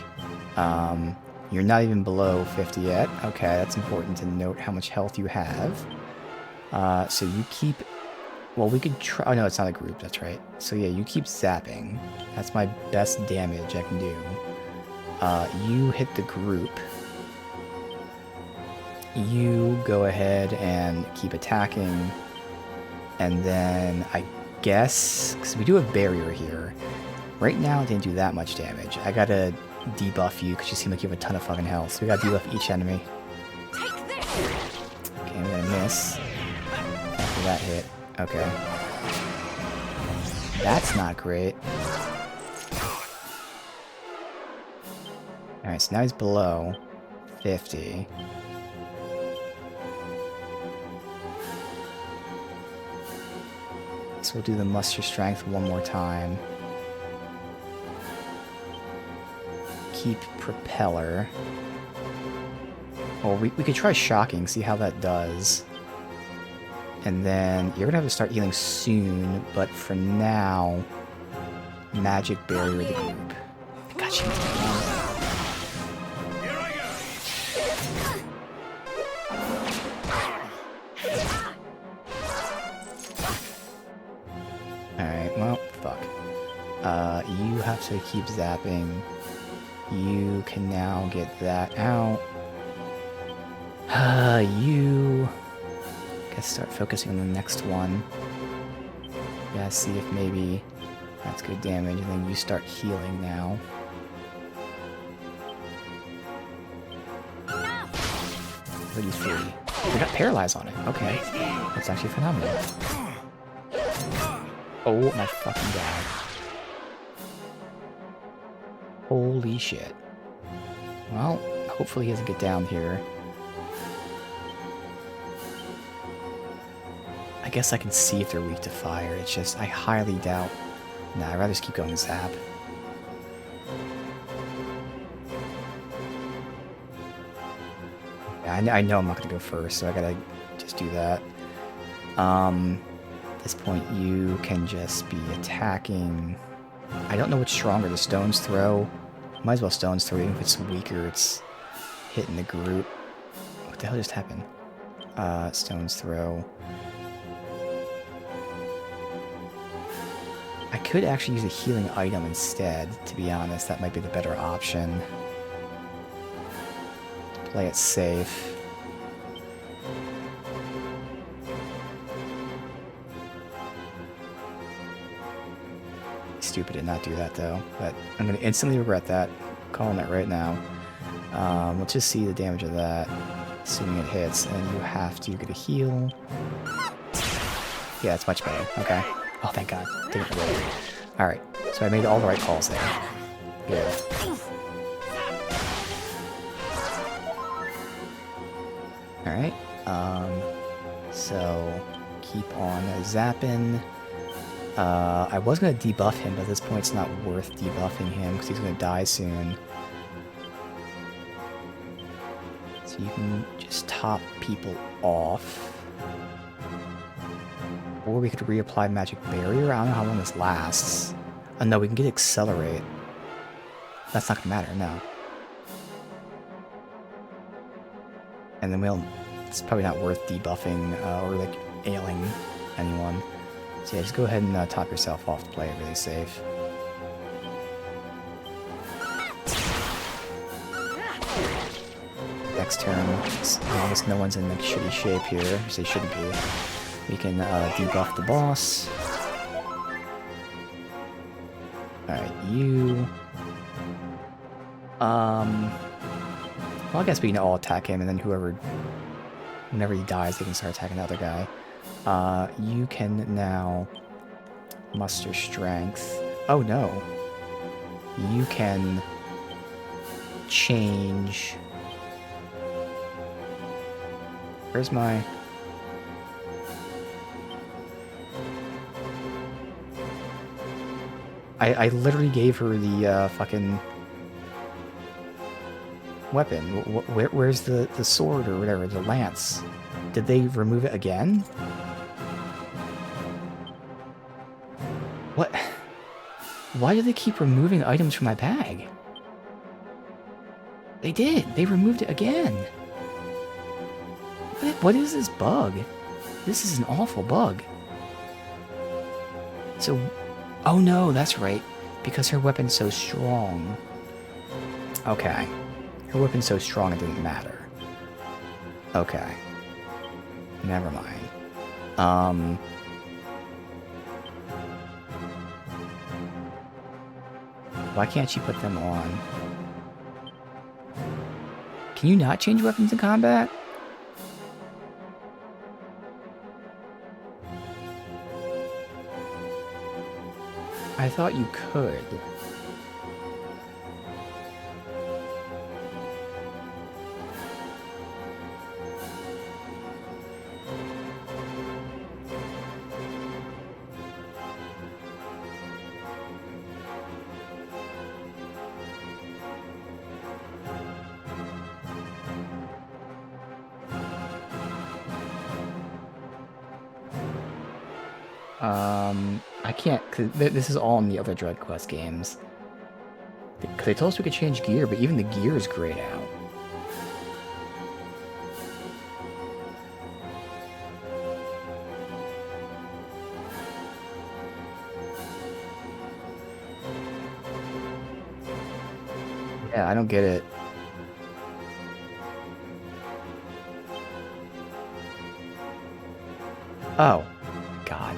You're not even below 50 yet. Okay, that's important to note how much health you have. So you keep... Well, we could try... Oh, no, it's not a group. That's right. So, yeah, you keep zapping. That's my best damage I can do. You hit the group. You go ahead and keep attacking. And then, I guess... Because we do have barrier here. Right now, it didn't do that much damage. I gotta debuff you because you seem like you have a ton of fucking health. So we gotta debuff each enemy. Okay, I'm gonna miss. After that hit. Okay. That's not great. Alright, so now he's below 50. So we'll do the muster strength one more time. Keep propeller. Well, we could try shocking, see how that does. And then you're gonna have to start healing soon, but for now, magic barrier the group. I got you. Alright, well, fuck. You have to keep zapping. You can now get that out. You... Guess start focusing on the next one. Yeah, see if maybe that's good damage, and then you start healing now. 33. We got paralyzed on it. Okay. That's actually phenomenal. Oh my fucking god. Holy shit. Well, hopefully he doesn't get down here. I guess I can see if they're weak to fire. It's just, I highly doubt. Nah, I'd rather just keep going zap. Yeah, I know I'm not going to go first, so I gotta just do that. At this point, you can just be attacking. I don't know what's stronger, the Stone's Throw. Might as well Stone's Throw, even if it's weaker, it's hitting the group. What the hell just happened? Stone's Throw. I could actually use a healing item instead, to be honest. That might be the better option. Play it safe. Stupid to not do that, though. But I'm going to instantly regret that. I'm calling it right now. Let's just see the damage of that, assuming it hits. And you have to get a heal. Yeah, it's much better. Okay. Oh, thank God. Didn't really. Alright, so I made all the right calls there. Good. Alright, so keep on zapping. I was going to debuff him, but at this point it's not worth debuffing him because he's going to die soon. So you can just top people off. Or we could reapply magic barrier. I don't know how long this lasts. Oh no, we can get accelerate. That's not gonna matter, no. And then it's probably not worth debuffing or like ailing anyone. So yeah, just go ahead and top yourself off to play it really safe. Next turn, as long as no one's in like shitty shape here, which they shouldn't be. We can debuff the boss. Alright, you... Well, I guess we can all attack him, and then whenever he dies, they can start attacking the other guy. You can now muster strength. Oh no. You can change... Where's my... I literally gave her the fucking weapon. Where's the sword or whatever, the lance? Did they remove it again? What? Why do they keep removing items from my bag? They did. They removed it again. What is this bug? This is an awful bug. So, oh no, that's right. Because her weapon's so strong. Okay. Her weapon's so strong it didn't matter. Okay. Never mind. Why can't she put them on? Can you not change weapons in combat? I thought you could. I can't, cause this is all in the other Dread Quest games. Cause they told us we could change gear, but even the gear is grayed out. Yeah, I don't get it. Oh, God.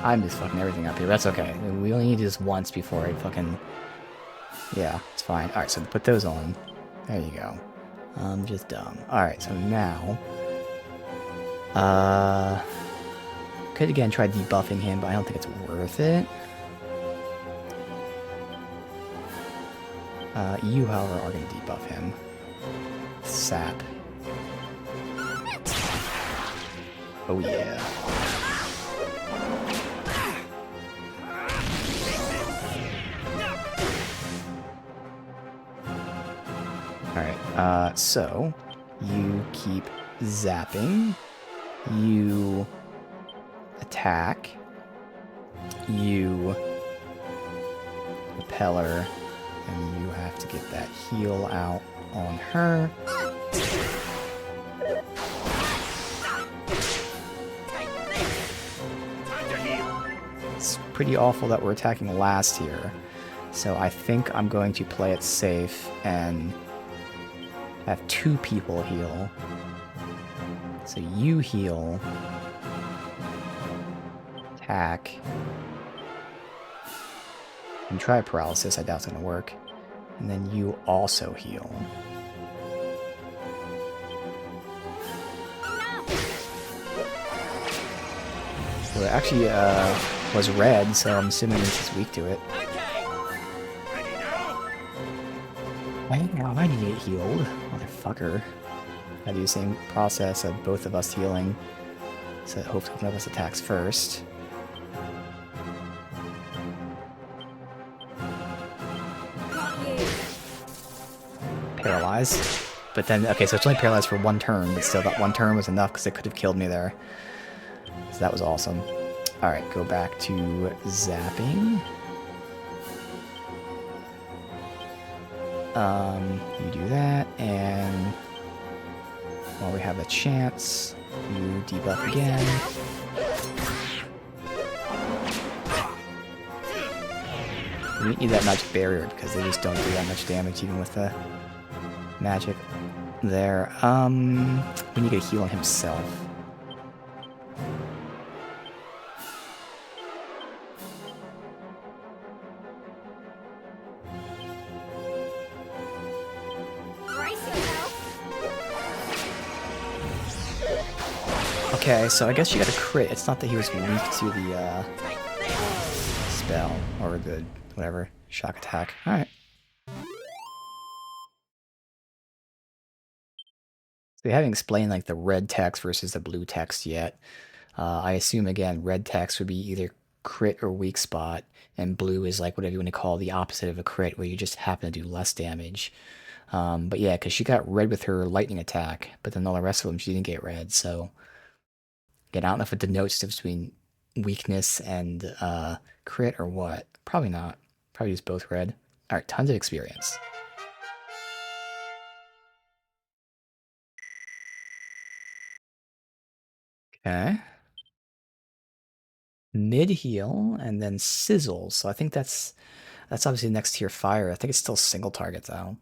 I'm just fucking everything up here. That's okay. We only need this once before I fucking... Yeah, it's fine. Alright, so put those on. There you go. I'm just dumb. Alright, so now... Could again try debuffing him, but I don't think it's worth it. You, however, are going to debuff him. Sap. Oh yeah. Alright, so you keep zapping, you attack, you repeller, and you have to get that heal out on her. It's pretty awful that we're attacking last here, so I think I'm going to play it safe and have 2 people heal. So you heal, attack, and try paralysis. I doubt it's gonna work. And then you also heal. So it actually was red, so I'm assuming this is weak to it. Now I need to get healed, motherfucker. I do the same process of both of us healing. So hopefully one of us attacks first. Paralyzed. But then, okay, so it's only paralyzed for 1 turn, but still that 1 turn was enough because it could have killed me there. So that was awesome. Alright, go back to zapping. You do that, and while we have a chance, you debuff again. We need that magic barrier because they just don't do that much damage even with the magic there. We need to heal on himself. Okay, so I guess you got a crit. It's not that he was weak to the spell or the whatever shock attack. All right. So they haven't explained like the red text versus the blue text yet. I assume again red text would be either crit or weak spot, and blue is like whatever you want to call the opposite of a crit, where you just happen to do less damage. But yeah, because she got red with her lightning attack, but then all the rest of them she didn't get red. So again, I don't know if it denotes the difference between weakness and crit or what. Probably not. Probably use both red. All right, tons of experience. Okay. Mid heal and then sizzle. So I think that's obviously next tier fire. I think it's still single target though.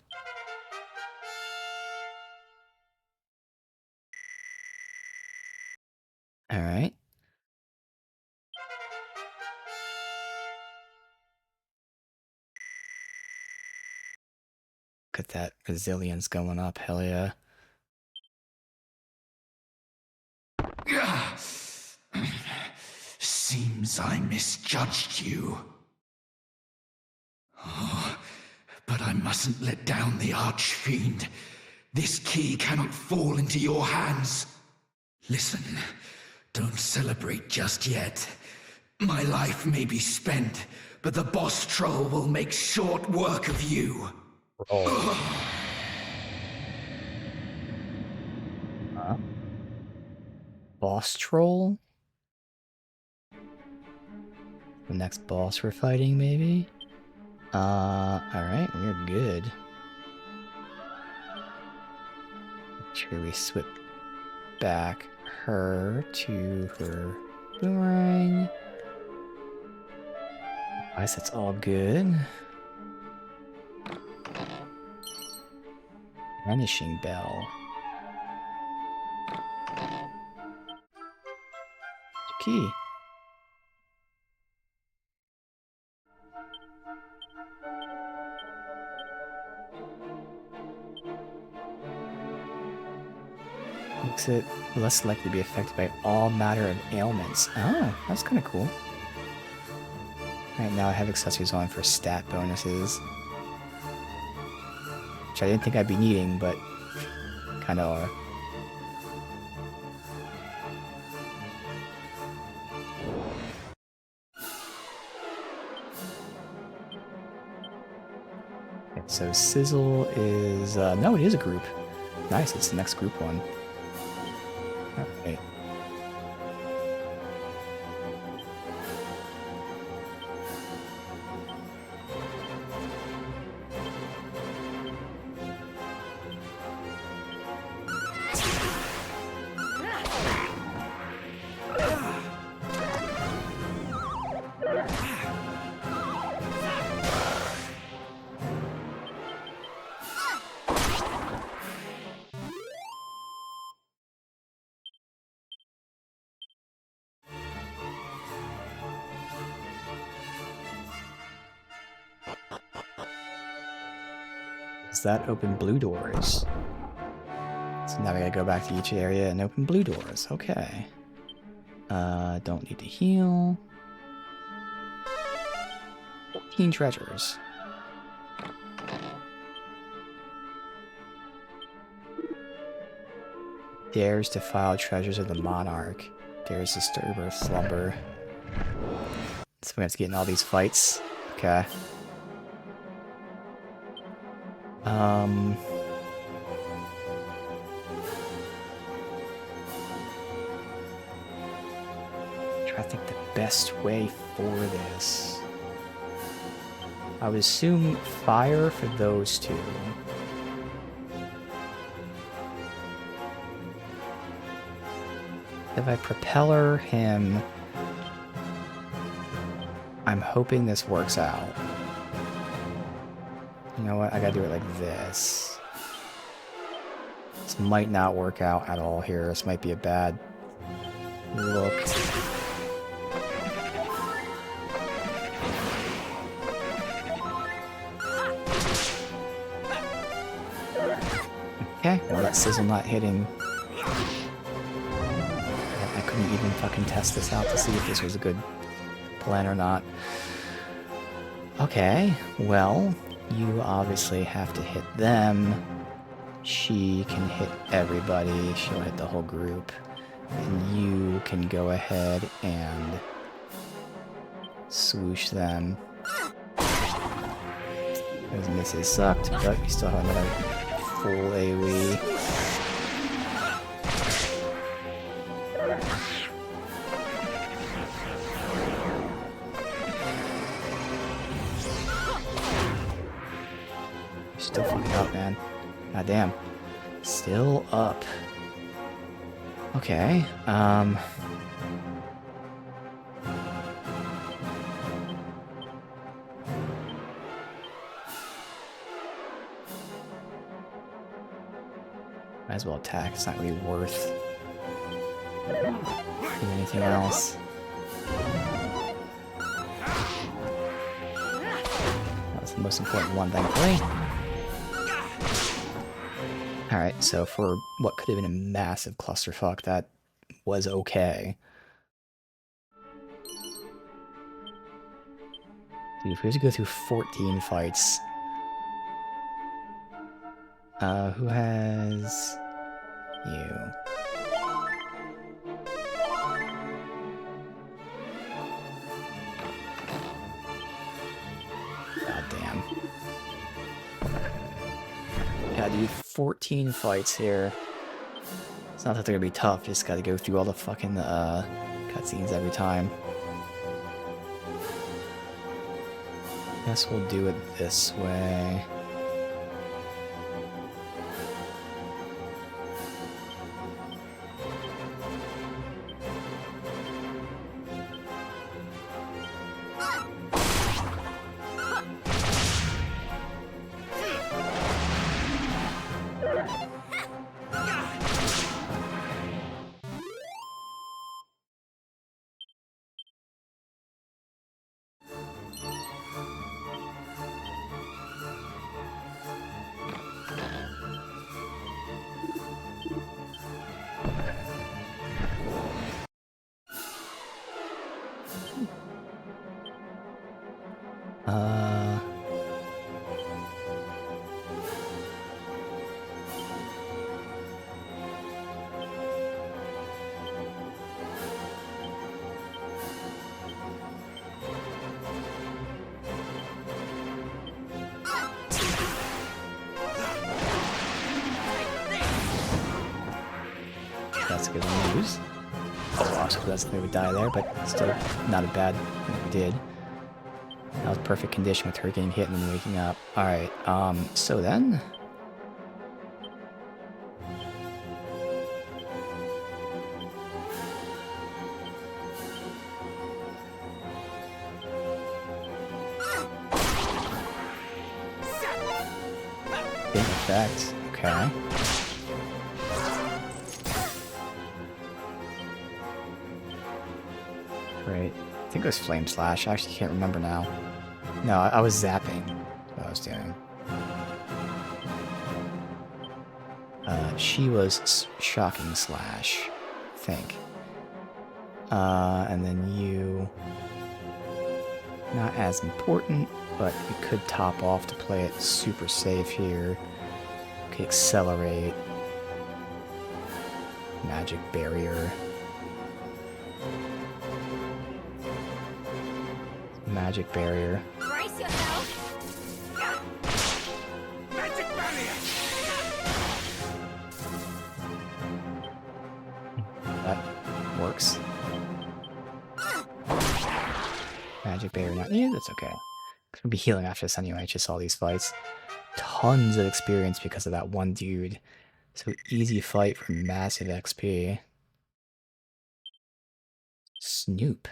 All right. Look at that resilience going up. Hell yeah. Seems I misjudged you. Oh, but I mustn't let down the archfiend. This key cannot fall into your hands. Listen, don't celebrate just yet. My life may be spent, but the boss troll will make short work of you. Boss troll? The next boss we're fighting, maybe? Alright, we're good. Make sure we switch back her to her boomerang. I guess that's all good. Vanishing bell. Key. Makes it less likely to be affected by all matter of ailments. Oh, that's kind of cool. Right now I have accessories on for stat bonuses. Which I didn't think I'd be needing, but kind of are. Okay, so Sizzle is... no, it is a group. Nice, it's the next group one. Alright. Does that open blue doors? So now we gotta go back to each area and open blue doors. Okay. Don't need to heal. 14 treasures. Dares to defile treasures of the monarch. Dares to disturb her slumber. So we have to get in all these fights. Okay. Try to think the best way for this. I would assume fire for those two. If I propeller him, I'm hoping this works out. You know what? I gotta do it like this. This might not work out at all here. This might be a bad look. Okay, well that sizzle not hitting. I couldn't even fucking test this out to see if this was a good plan or not. Okay, well, you obviously have to hit them. She can hit everybody. She'll hit the whole group. And you can go ahead and Swoosh them. Those misses sucked, but we still have another full AoE. Still fucking up, man. God damn. Still up. Okay, might as well attack. It's not really worth doing anything else. That was the most important one, thankfully. Alright, so for what could have been a massive clusterfuck, that was okay. Dude, if we have to go through 14 fights... who has... you? God damn. Yeah, dude, 14 fights here. It's not that they're gonna be tough, just gotta go through all the fucking, cutscenes every time. Guess we'll do it this way. That's a good one to use. Oh, also, that's we would die there, but still not a bad thing we did. That was perfect condition with her getting hit and then waking up. Alright, so then... big effect, okay. Great. I think it was Flame Slash. I actually can't remember now. No, I was zapping what I was doing. She was Shocking Slash, I think. And then you... not as important, but you could top off to play it super safe here. Okay, Accelerate. Magic Barrier. Magic Barrier. Brace yourself. Magic barrier. That works. Magic Barrier, not yeah, that's okay. Cause we'll be healing after this anyway, just all these fights. Tons of experience because of that one dude. So easy fight for massive XP. Snoop.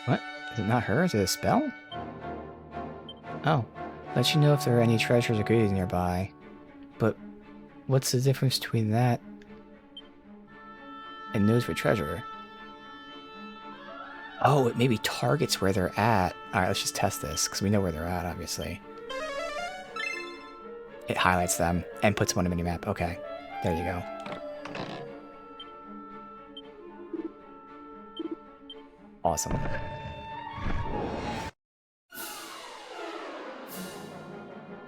What? Is it not her? Is it a spell? Oh. Let you know if there are any treasures or goodies nearby. But what's the difference between that and knows for treasure? Oh, it maybe targets where they're at. Alright, let's just test this, because we know where they're at, obviously. It highlights them and puts them on a minimap. Okay, there you go. Awesome.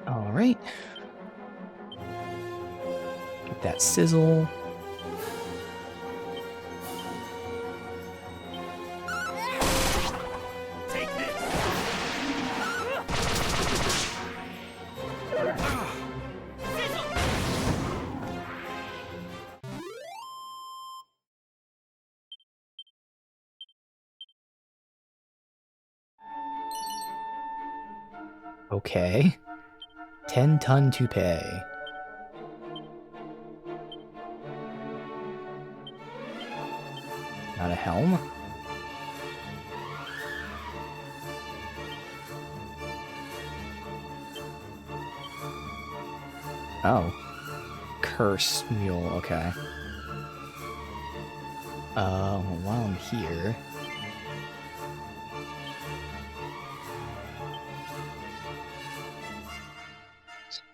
Alright. that sizzle. Take this. Sizzle. Okay. 10 ton to pay. Not a helm? Oh. Curse mule, okay. While I'm here...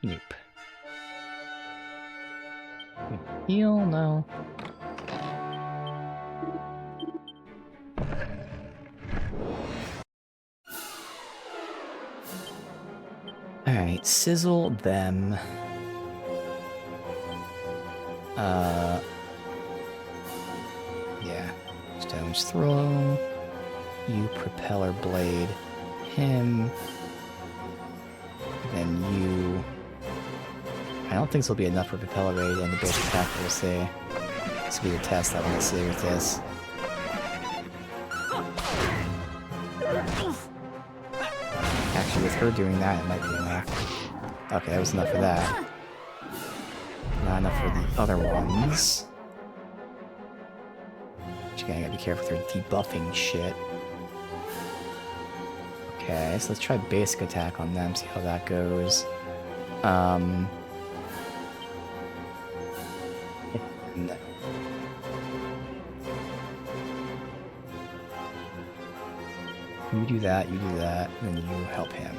Snoop. Heal? No. Alright, sizzle them. Yeah. Stone's throw. You propeller blade him. Then you... I don't think this will be enough for propeller blade and the base attack. We'll see. This will be the test I want to see with this. Actually, with her doing that, it might be enough. Okay, that was enough for that. Not enough for the other ones. But you gotta be careful with her debuffing shit. Okay, so let's try basic attack on them, see how that goes. And you do that, and then you help him.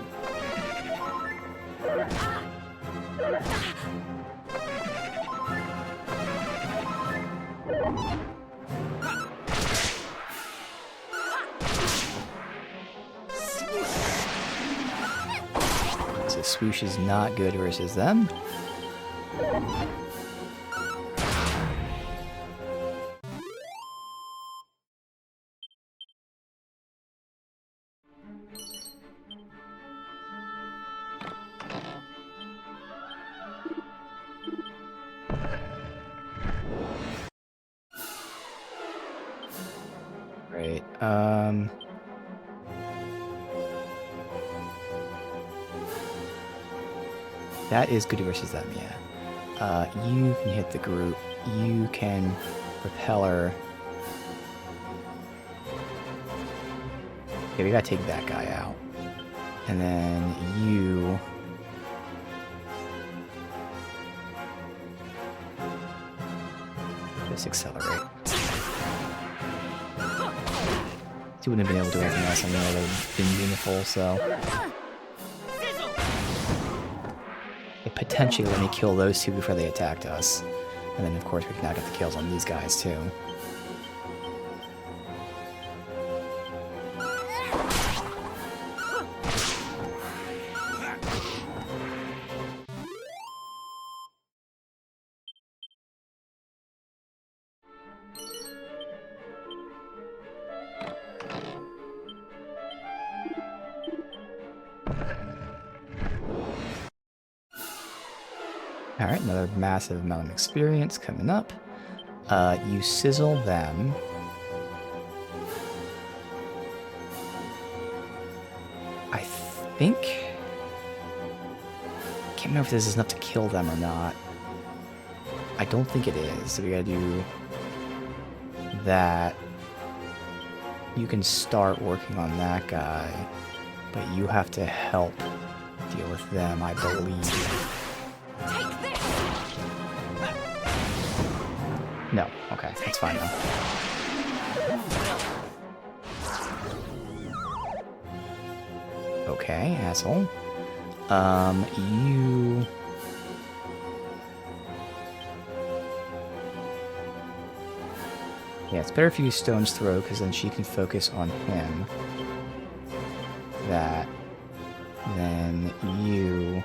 So swoosh is not good versus them. Great. That is good versus them, yeah. You can hit the group. You can repeller. Okay, we gotta take that guy out. And then you... just accelerate. You wouldn't have been able to do anything else. I mean, it would have been meaningful, so... It potentially let me kill those two before they attacked us. And then, of course, we can now get the kills on these guys, too. Alright, another massive amount of experience coming up. You sizzle them. I think... can't remember if this is enough to kill them or not. I don't think it is, so we gotta do that. You can start working on that guy, but you have to help deal with them, I believe. No, okay, that's fine though. Okay, asshole. You... yeah, it's better if you use Stone's Throw, because then she can focus on him. That. Then you...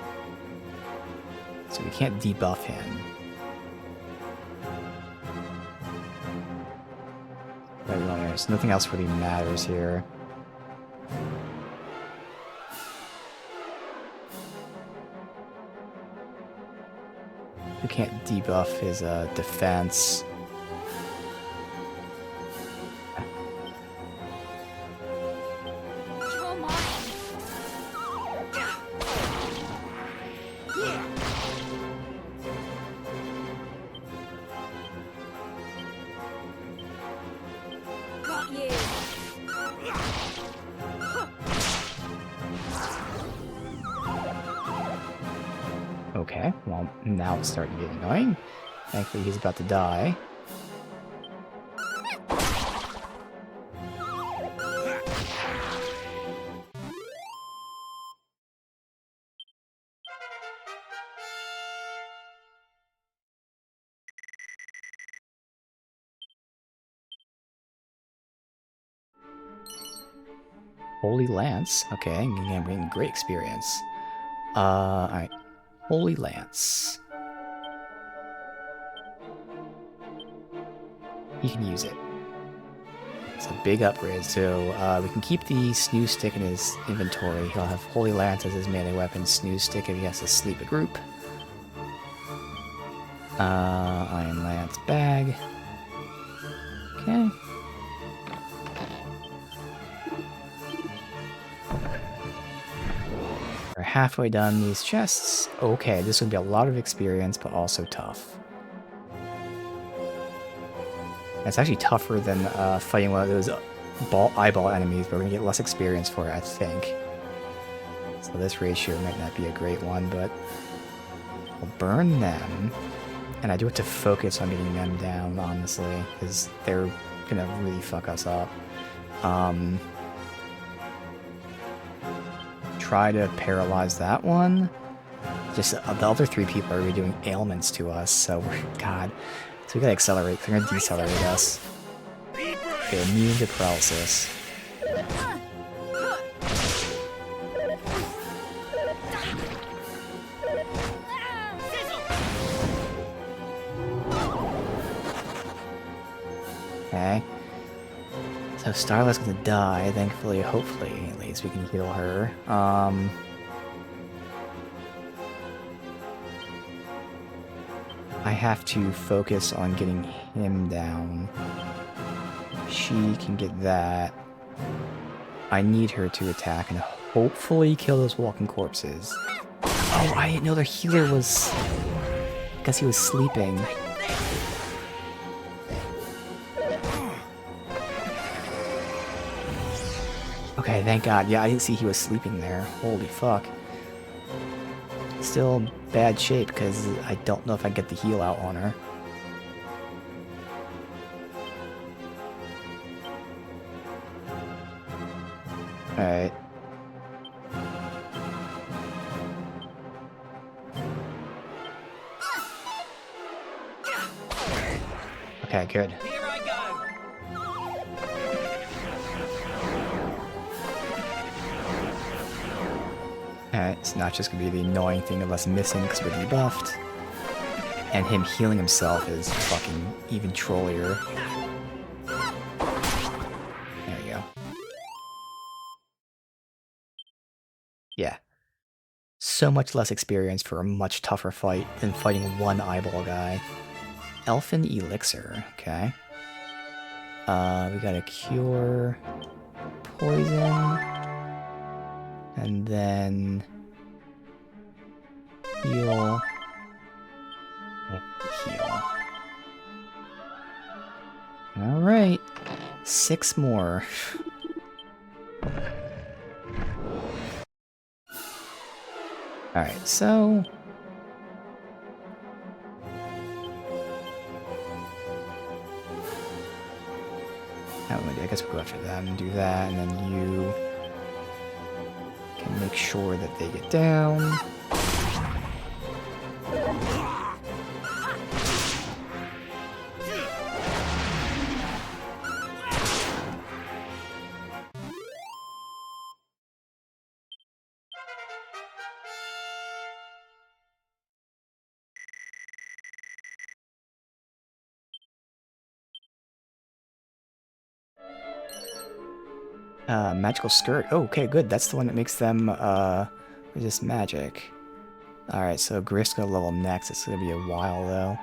so we can't debuff him. Alright, so nothing else really matters here. We can't debuff his defense. You're mine. Got you. Okay, well, now it's starting to get annoying. Thankfully, he's about to die. Holy Lance. Okay, I'm getting great experience. Alright. Holy Lance. He can use it. It's a big upgrade, so we can keep the snooze stick in his inventory. He'll have Holy Lance as his melee weapon, snooze stick if he has to sleep a group. Iron Lance bag. Okay. We're halfway done these chests. Okay, this would be a lot of experience, but also tough. It's actually tougher than fighting one of those eyeball enemies, but we're gonna get less experience for it, I think. So this ratio might not be a great one, but we'll burn them. And I do have to focus on getting them down, honestly, because they're gonna really fuck us up. Try to paralyze that one. Just the other three people are really doing ailments to us, so we're... God. So we gotta accelerate. They're gonna decelerate us. Okay, immune to paralysis. Okay. So Starlight's gonna die. Thankfully, hopefully, at least we can heal her. I have to focus on getting him down. She can get that. I need her to attack and hopefully kill those walking corpses. Oh, I didn't know their healer was... I guess he was sleeping. Okay, thank God. Yeah, I didn't see he was sleeping there. Holy fuck. Still bad shape because I don't know if I get the heal out on her. Alright. Okay, good. Here I go. Alright, it's not just gonna be the annoying thing of us missing because we're debuffed. And him healing himself is fucking even trollier. There you go. Yeah. So much less experience for a much tougher fight than fighting one eyeball guy. Elfin Elixir, okay. We gotta cure poison. And then heal. Heal. Alright. 6 more. Alright, so... I guess we'll go after them and do that, and then you can make sure that they get down. Magical skirt. Oh, okay, good. That's the one that makes them, resist magic. Alright, so Griff's gonna level next. It's gonna be a while, though.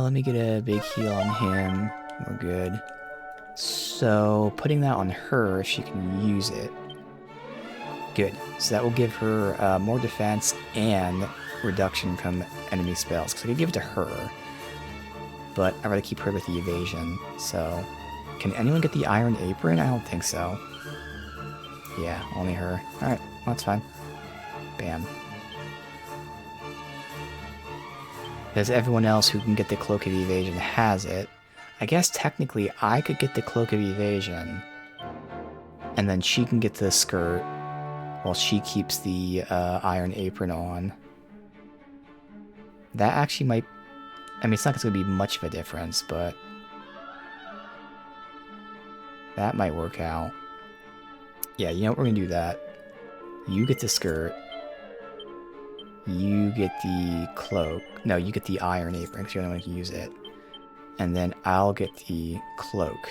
Let me get a big heal on him. We're good. So, putting that on her, she can use it. Good. So that will give her more defense and reduction from enemy spells. Because I could give it to her. But I'd rather keep her with the evasion. So, can anyone get the Iron Apron? I don't think so. Yeah, only her. Alright, well, that's fine. Bam. Because everyone else who can get the Cloak of Evasion has it. I guess technically I could get the Cloak of Evasion. And then she can get the skirt while she keeps the Iron Apron on. That actually might... I mean, it's not going to be much of a difference, but... that might work out. Yeah, you know what? We're going to do that. You get the skirt. You get the cloak. No, you get the Iron Apron because you're the only one who can use it. And then I'll get the cloak.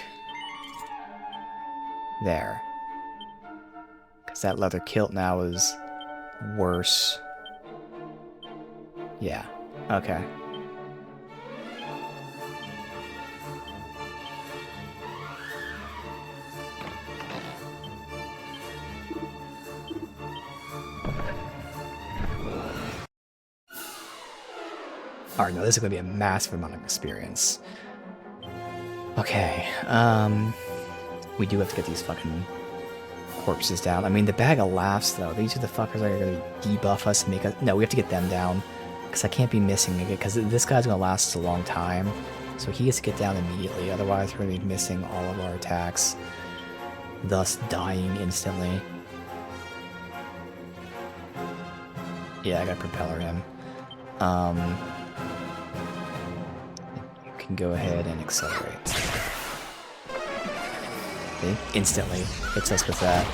There. Because that leather kilt now is worse. Yeah. Okay. Alright, no, this is going to be a massive amount of experience. Okay, we do have to get these fucking corpses down. I mean, the Bag of Laughs, though, these are the fuckers that are going to debuff us and make us... No, we have to get them down. Because I can't be missing it, because this guy's going to last us a long time. So he has to get down immediately, otherwise we're going to be missing all of our attacks. Thus dying instantly. Yeah, I gotta propeller him. You can go ahead and accelerate. See? Instantly hits us with that.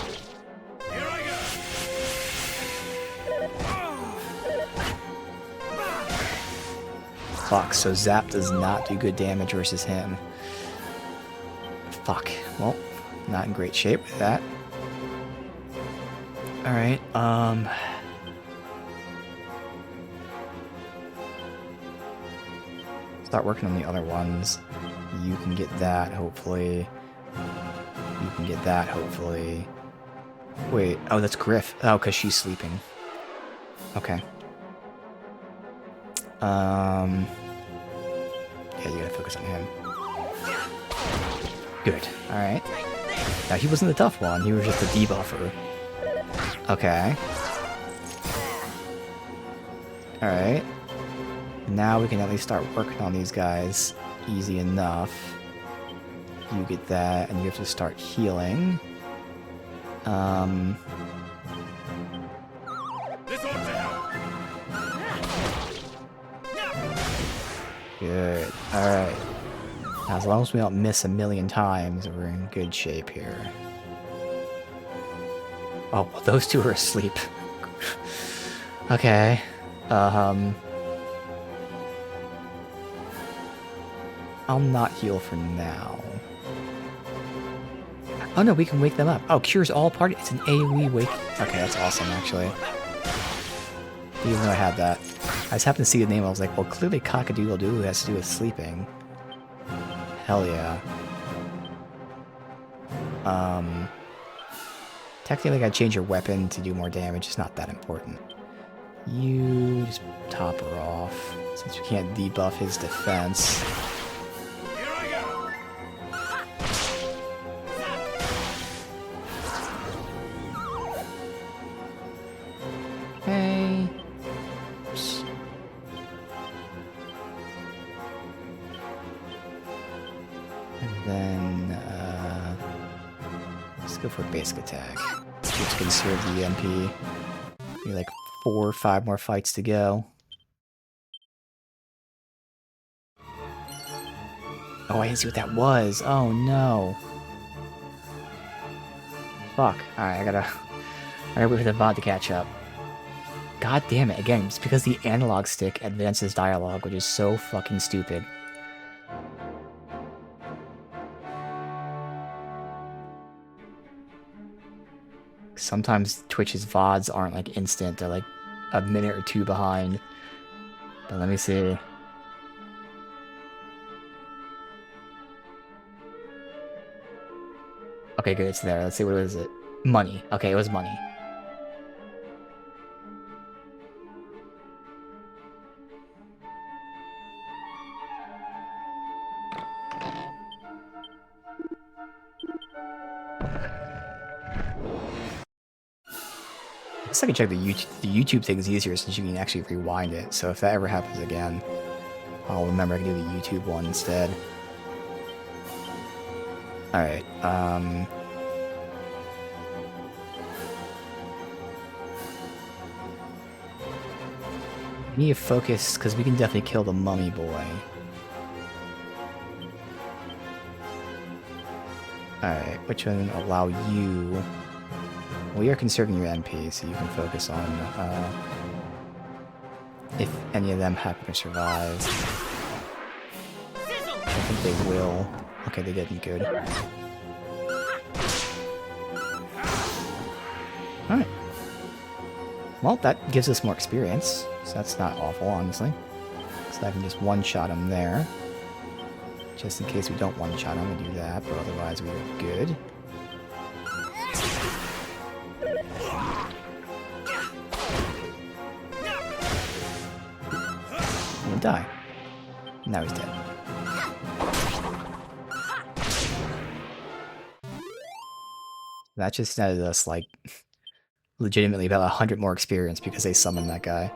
Fuck, so Zap does not do good damage versus him. Fuck. Well, not in great shape with that. Alright, start working on the other ones. You can get that, hopefully. You can get that, hopefully. Wait, oh, that's Griff. Oh, because she's sleeping. Okay. Yeah, you gotta focus on him. Good. Alright. Now, he wasn't the tough one. He was just a debuffer. Okay. Alright. Now we can at least start working on these guys. Easy enough. You get that, and you have to start healing. Good. Alright. As long as we don't miss a million times, we're in good shape here. Oh, well, those two are asleep. Okay. I'll not heal for now. Oh no, we can wake them up. Oh, cures all party. It's an AoE wake. Okay, that's awesome, actually. Even though I had that. I just happened to see the name, I was like, well, clearly cock-a-doodle-doo has to do with sleeping. Hell yeah. Technically, I change your weapon to do more damage. It's not that important. You just top her off, since you can't debuff his defense. Okay. Oops. And then, let's go for a basic attack. Let's conserve the MP. Maybe like 4 or 5 more fights to go. Oh, I didn't see what that was. Oh no. Fuck. Alright, I gotta wait for the VOD to catch up. God damn it, again, it's because the analog stick advances dialogue, which is so fucking stupid. Sometimes Twitch's VODs aren't like instant, they're like a minute or two behind. But let me see. Okay, good, it's there. Let's see, what is it? Money. Okay, it was money. I guess I can check the YouTube thing is easier since you can actually rewind it. So if that ever happens again, I'll remember I can do the YouTube one instead. Alright, we need to focus, because we can definitely kill the mummy boy. Alright, which one allow you... Well, you're conserving your MP, so you can focus on, if any of them happen to survive. I think they will. Okay, they didn't. Good. Alright. Well, that gives us more experience, so that's not awful, honestly. So I can just one-shot him there. Just in case we don't one-shot him, we'll do that, but otherwise we're good. He'll die. Now he's dead. That just netted us, like, legitimately about 100 more experience because they summoned that guy.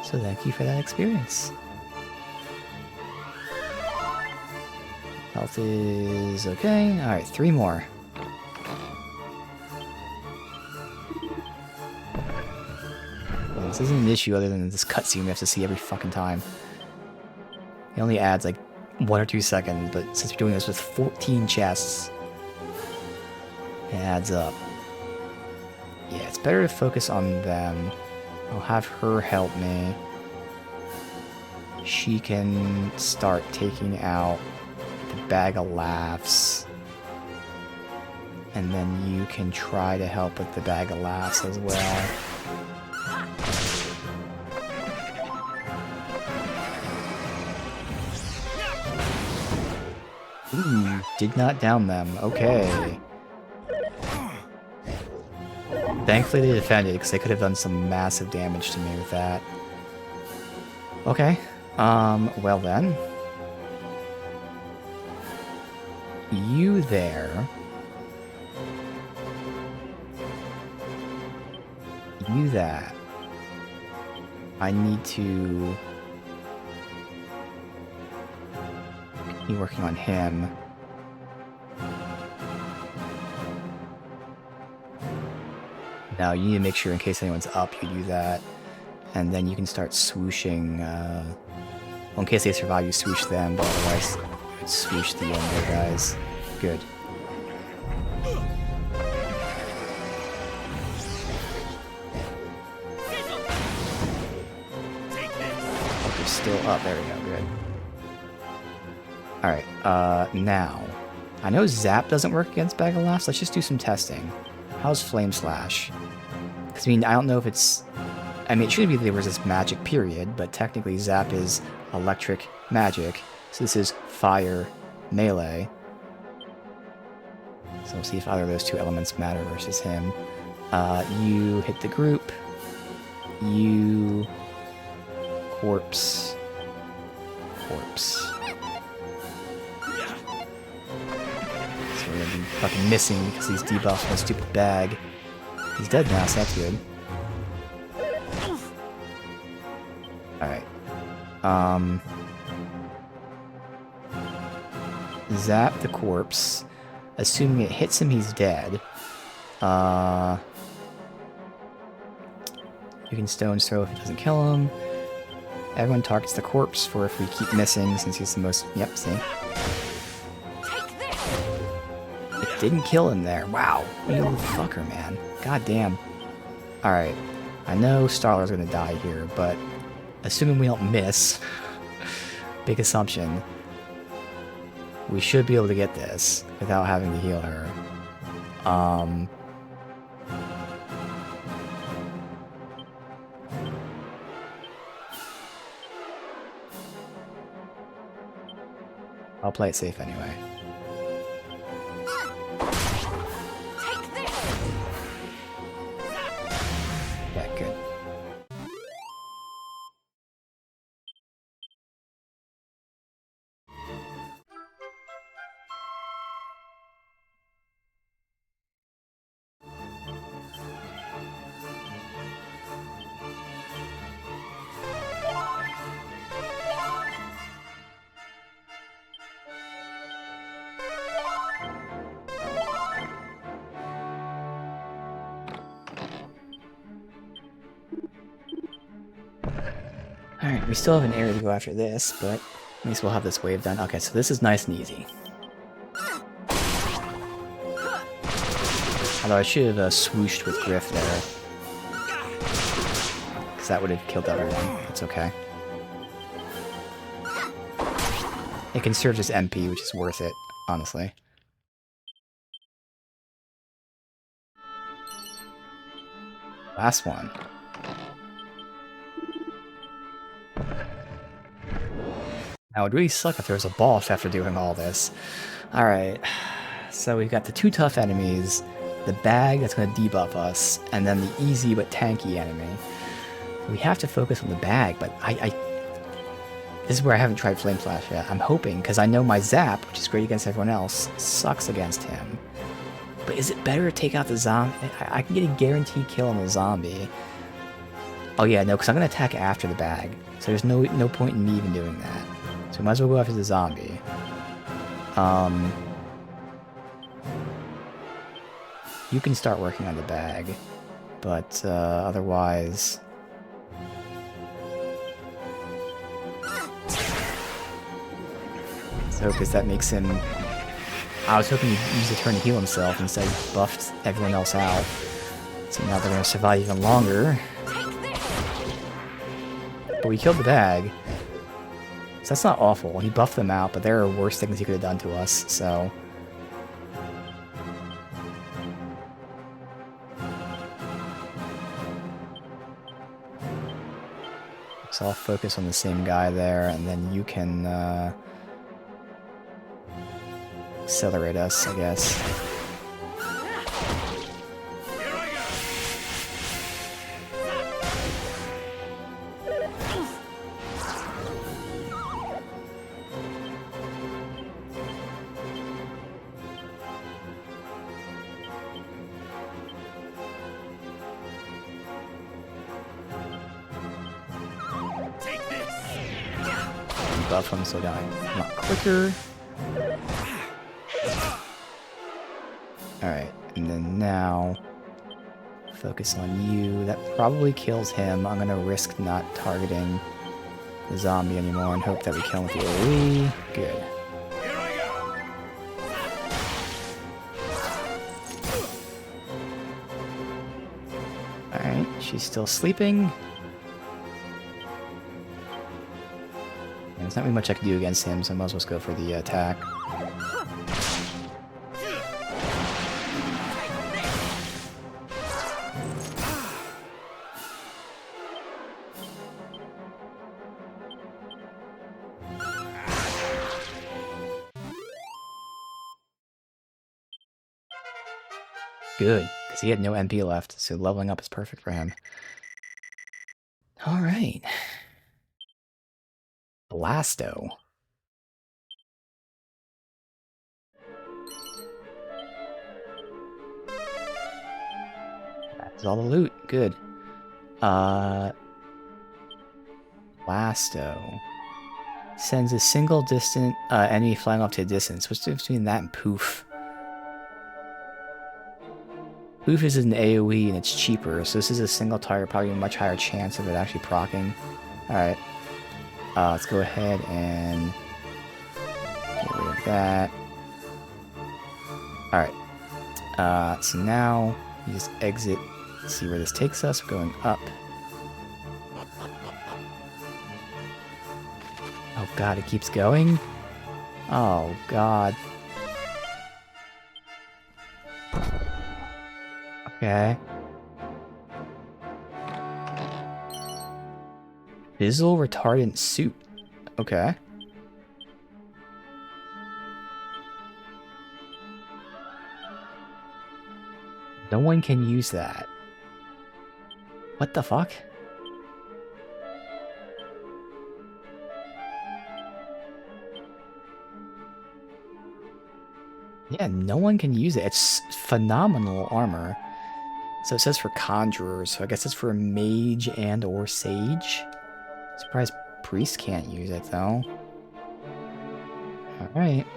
So thank you for that experience. Health is okay. Alright, 3 more. Well, this isn't an issue other than this cutscene we have to see every fucking time. It only adds like 1 or 2 seconds, but since we're doing this with 14 chests, it adds up. Yeah, it's better to focus on them. I'll have her help me. She can start taking out the bag of laughs. And then you can try to help with the bag of laughs as well. Ooh, did not down them. Okay. Thankfully they defended, because they could have done some massive damage to me with that. Okay. Well then. You there. You that. I need to... continue working on him. Now, you need to make sure in case anyone's up, you do that. And then you can start swooshing, well, in case they survive, you swoosh them, but otherwise, you would swoosh the other guys. Good. Oh, they're still up. There we go. Good. Alright, now. I know Zap doesn't work against Bag of Laughs. Let's just do some testing. How's Flame Slash? Because, I mean, I don't know if it's... I mean, it shouldn't be that there was this magic period, but technically Zap is electric magic. So this is fire melee. So we'll see if either of those 2 elements matter versus him. You hit the group. You... Corpse. Corpse. So we're gonna be fucking missing because he's debuffed from a stupid bag. He's dead now, so that's good. Alright. Zap the corpse. Assuming it hits him, he's dead. You can stone's throw if it doesn't kill him. Everyone targets the corpse for if we keep missing, since he's the most... Yep, see? It didn't kill him there. Wow. You fucker, man. God damn. Alright. I know Starler's gonna die here, but... assuming we don't miss... big assumption... we should be able to get this without having to heal her. I'll play it safe anyway. Take this! Yeah, good. Alright, we still have an area to go after this, but at least we'll have this wave done. Okay, so this is nice and easy. Although I should have swooshed with Griff there. Because that would have killed everyone. It's okay. It can serve as MP, which is worth it, honestly. Last one. Now, it would really suck if there was a boss after doing all this. Alright, so we've got the two tough enemies, the bag that's going to debuff us, and then the easy but tanky enemy. We have to focus on the bag, but this is where I haven't tried Flame Slash yet. I'm hoping, because I know my Zap, which is great against everyone else, sucks against him. But is it better to take out the zombie? I can get a guaranteed kill on the zombie. Oh yeah, no, because I'm going to attack after the bag. So there's no point in me even doing that. So we might as well go after the zombie. You can start working on the bag. But otherwise... So, because that makes him... I was hoping he'd use the turn to heal himself, instead he buffed everyone else out. So now they're going to survive even longer. But we killed the bag. So that's not awful. He buffed them out, but there are worse things he could have done to us, so... So I'll focus on the same guy there, and then you can, accelerate us, I guess. Buff him so down a lot quicker. Alright, and then now focus on you. That probably kills him. I'm gonna risk not targeting the zombie anymore and hope that we kill him with the AoE. Good. Alright, she's still sleeping. There's not really much I can do against him, so I might as well go for the attack. Good, because he had no MP left, so leveling up is perfect for him. Alright. Blasto. That's all the loot. Good. Blasto. Sends a single distant enemy flying off to a distance. What's the difference between that and Poof? Poof is an AoE and it's cheaper, so this is a single target, probably a much higher chance of it actually proccing. Alright. Let's go ahead and get rid of that. Alright. So now you just exit, see where this takes us. We're going up. Oh god, it keeps going? Oh god. Okay. Fizzle retardant suit. Okay. No one can use that. What the fuck? Yeah, no one can use it. It's phenomenal armor. So it says for conjurers, so I guess it's for mage and or sage. Surprised priest can't use it though. Alright.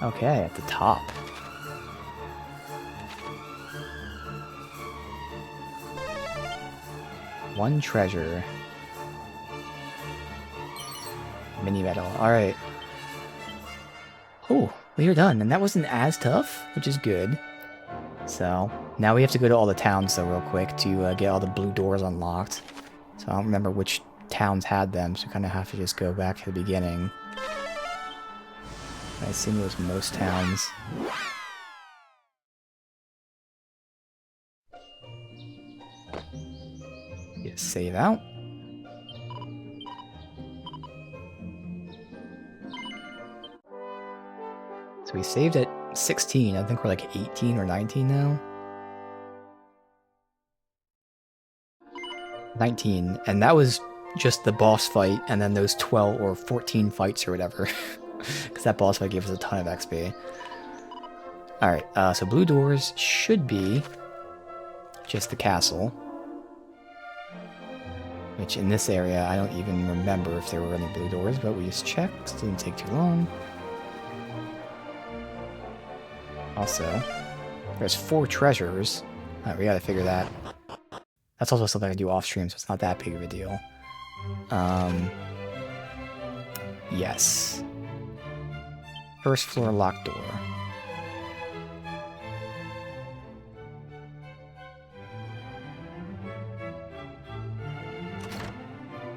Okay, at the top. One treasure. Mini medal. Alright. Oh, we are done. And that wasn't as tough, which is good. So, now we have to go to all the towns, though, real quick to get all the blue doors unlocked. So I don't remember which towns had them, so we kind of have to just go back to the beginning. I assume it was most towns. Just save out. So we saved at 16. I think we're like 18 or 19 now. 19. And that was just the boss fight, and then those 12 or 14 fights or whatever. Because that boss fight gave us a ton of XP. Alright, so blue doors should be just the castle. Which in this area, I don't even remember if there were any blue doors, but we just checked. It didn't take too long. Also, there's 4 treasures. Alright, we gotta figure that. That's also something I do off stream, so it's not that big of a deal. Yes. First floor locked door.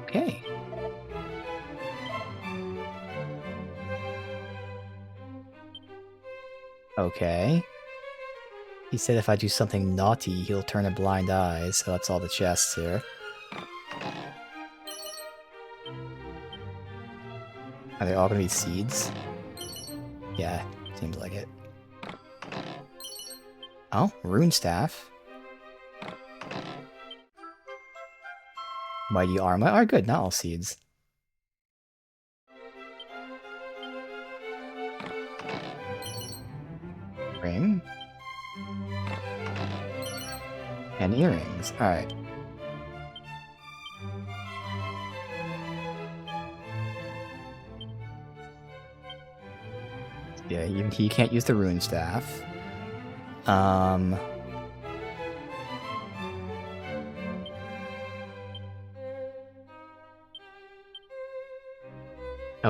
Okay. Okay. He said if I do something naughty, he'll turn a blind eye, so that's all the chests here. Are they all gonna be seeds? Yeah, seems like it. Oh, rune staff. Mighty armor. Alright, good, not all seeds. Ring. And earrings. Alright. Yeah, even he can't use the rune staff. Oh,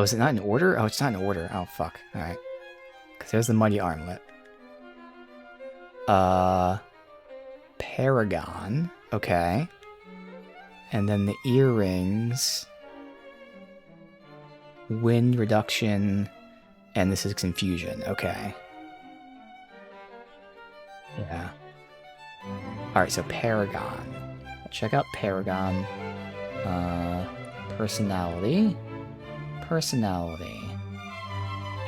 is it not in order? Oh, it's not in order. Oh, fuck. Alright. Because there's the mighty armlet. Paragon. Okay. And then the earrings. Wind reduction. And this is confusion. Okay. Yeah. Alright, so Paragon. Check out Paragon. Personality. Personality.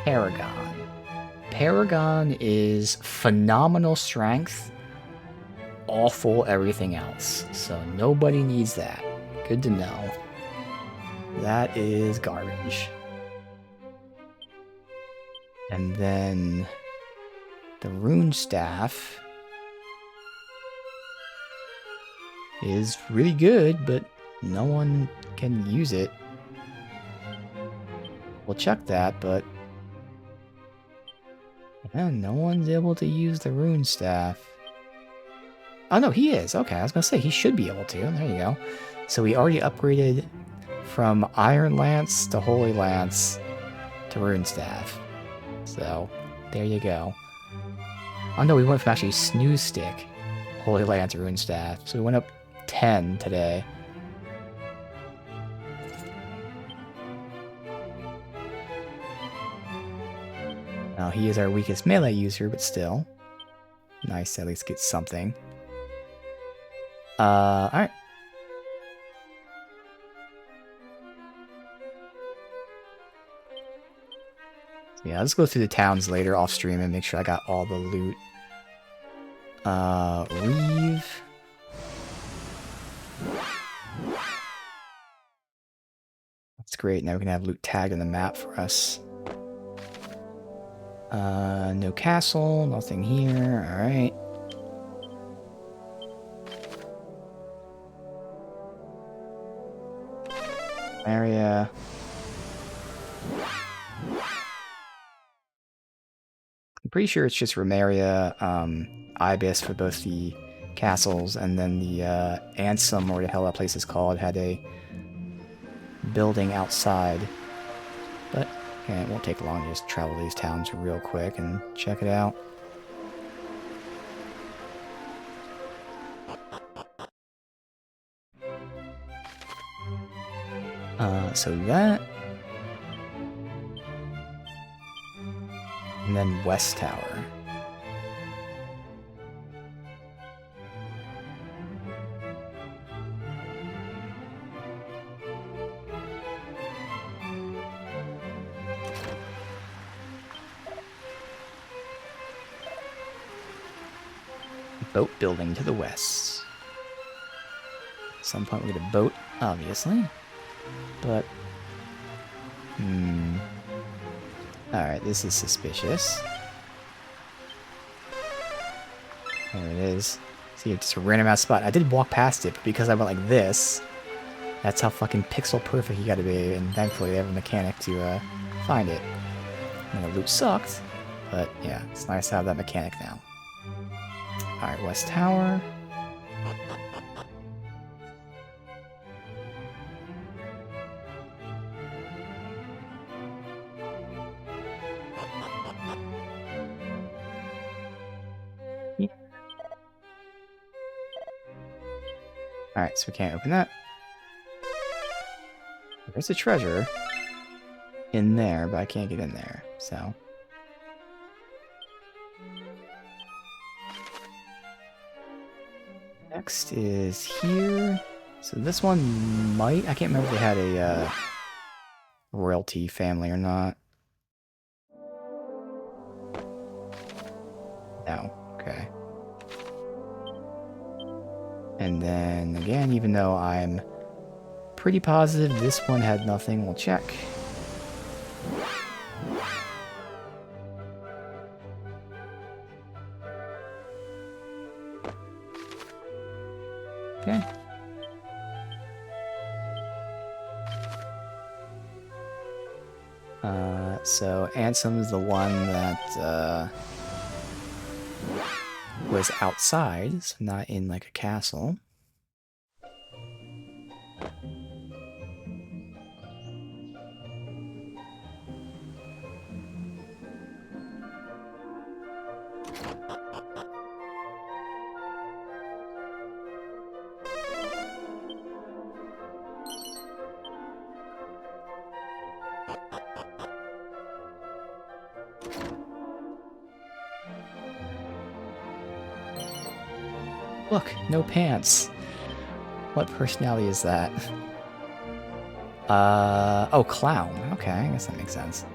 Paragon. Paragon is phenomenal strength. Awful everything else. So nobody needs that. Good to know. That is garbage. And then the rune staff is really good, but no one can use it. We'll check that, but yeah, no one's able to use the rune staff. Oh no, he is. Okay, I was gonna say he should be able to. There you go. So we already upgraded from Iron Lance to Holy Lance to rune staff. So, there you go. Oh no, we went from actually Snooze Stick, Holy Lance, Rune Staff. So we went up 10 today. Now, he is our weakest melee user, but still. Nice to at least get something. Alright. Yeah, let's go through the towns later off stream and make sure I got all the loot. Reeve. That's great. Now we can have loot tagged on the map for us. No castle, nothing here. Alright. Area. I'm pretty sure it's just Romaria, Ibis for both the castles, and then the Ansem, or the hell that place is called, had a building outside. But okay, it won't take long to just travel these towns real quick and check it out. So that. And then West Tower. Boat building to the west. At some point we get a boat, obviously. But... Alright, this is suspicious. There it is. See, it's just a random ass spot. I did walk past it, but because I went like this, that's how fucking pixel perfect you gotta be, and thankfully they have a mechanic to find it. And the loot sucked, but yeah, it's nice to have that mechanic now. Alright, West Tower. Alright, so we can't open that. There's a treasure in there, but I can't get in there, so... Next is here. So this one might... I can't remember if they had a royalty family or not. No. Okay. And then, again, even though I'm pretty positive this one had nothing, we'll check. Okay. So Ansem is the one that was outside, so not in like a castle. Look, no pants. What personality is that? Oh, clown. Okay, I guess that makes sense.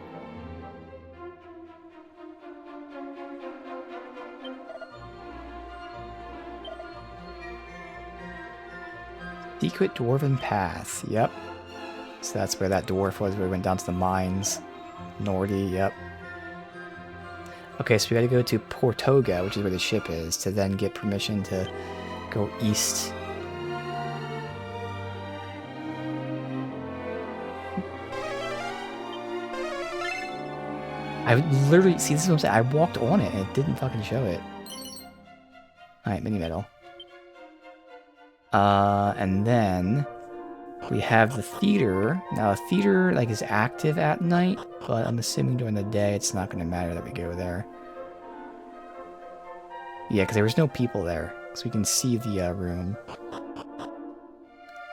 Secret Dwarven Path, yep. So that's where that dwarf was, where we went down to the mines. Nordy, yep. Okay, so we gotta go to Portoga, which is where the ship is, to then get permission to go east. I literally, see, this is what I'm saying, I walked on it and it didn't fucking show it. Alright, mini medal. And then we have the theater. Now, the theater, like, is active at night, but I'm assuming during the day it's not going to matter that we go there. Yeah, because there was no people there, so we can see the room.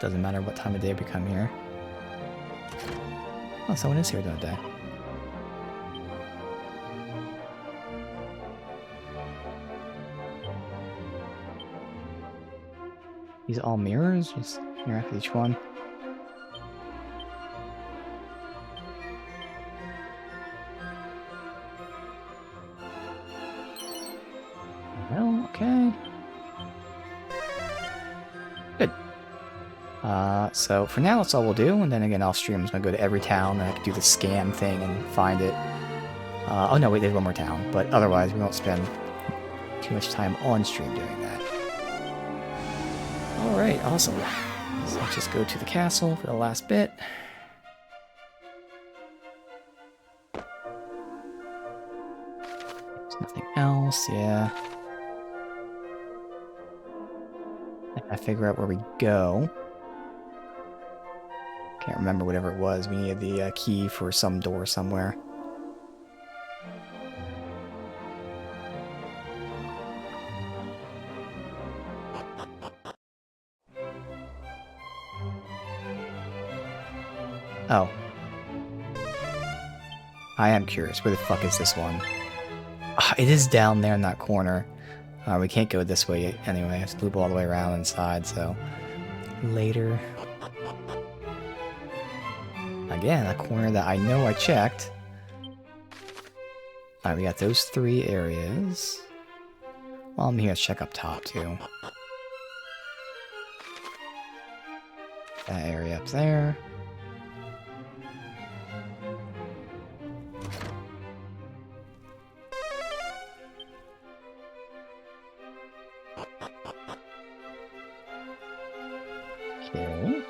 Doesn't matter what time of day we come here. Oh, someone is here during the day. These all mirrors? Just interact with each one. Well, okay. Good. So for now, that's all we'll do, and then again, off stream, I'm just gonna go to every town, and I can do the scan thing and find it. Oh no, wait, there's one more town, but otherwise, we won't spend too much time on stream doing that. Alright, awesome. So let's just go to the castle for the last bit. There's nothing else, yeah. I figure out where we go. Can't remember whatever it was. We needed the key for some door somewhere. Oh. I am curious. Where the fuck is this one? It is down there in that corner. We can't go this way anyway. I have to loop all the way around inside, so... Later. Again, a corner that I know I checked. Alright, we got those 3 areas. Well, I'm here to check up top, too. That area up there. Okay.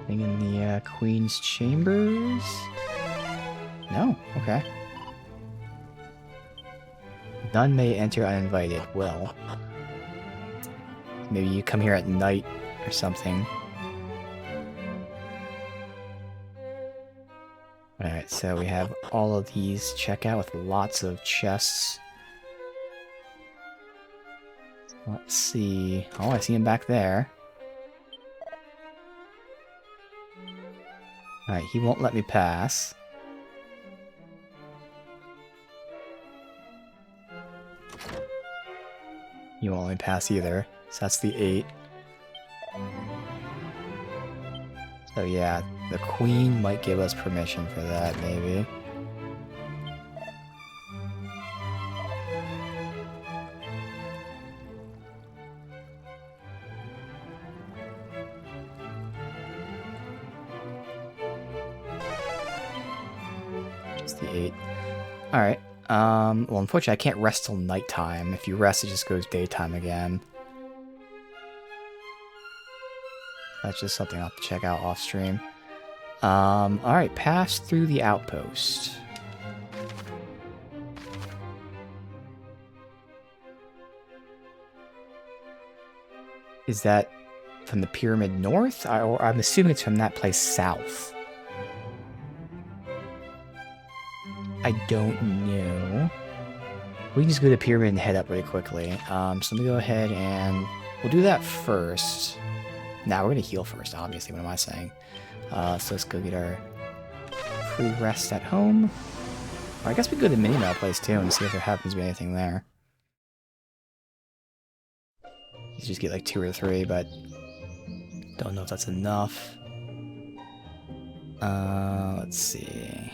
Thing in the Queen's Chambers? No? Okay. None may enter uninvited. Well, maybe you come here at night or something. Alright, so we have all of these check out with lots of chests. Let's see. Oh, I see him back there. Alright, he won't let me pass. You won't let me pass either. So that's the 8. So yeah, the Queen might give us permission for that, maybe. Just the 8. Alright. Well, unfortunately, I can't rest till nighttime. If you rest, it just goes daytime again. That's just something I'll have to check out off stream. Alright, pass through the outpost. Is that from the pyramid north? Or I'm assuming it's from that place south. I don't know. We can just go to the pyramid and head up really quickly. So let me go ahead and we'll do that first. Nah, we're gonna heal first, obviously. What am I saying? So let's go get our free rest at home. Or I guess we can go to the mini-mail place too and see if there happens to be anything there. You just get like 2 or 3, but don't know if that's enough. Let's see.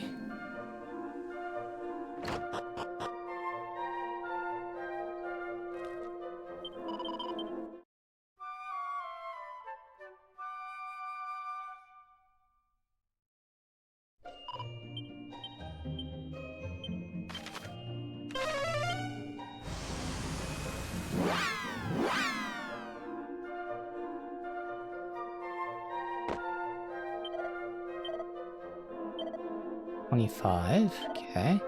$25, okay.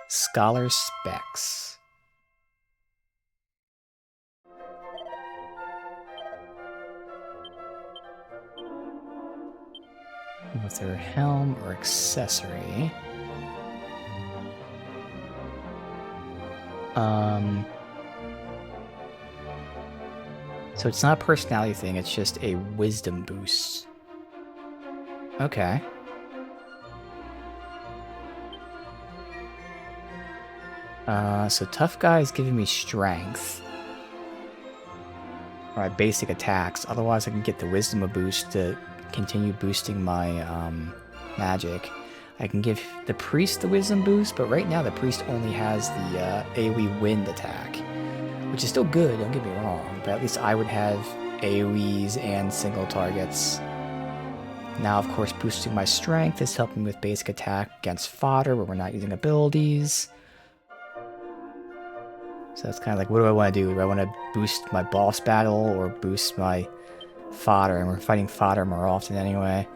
Scholar specs. With their helm or accessory. So it's not a personality thing, it's just a wisdom boost. Okay. So tough guy is giving me strength. Or my basic attacks. Otherwise I can get the wisdom a boost to continue boosting my magic. I can give the priest the wisdom boost, but right now the priest only has the AoE wind attack. Which is still good, don't get me wrong, but at least I would have AoEs and single targets. Now, of course, boosting my strength is helping with basic attack against fodder, where we're not using abilities. So that's kind of like, what do I want to do? Do I want to boost my boss battle or boost my fodder? And we're fighting fodder more often anyway.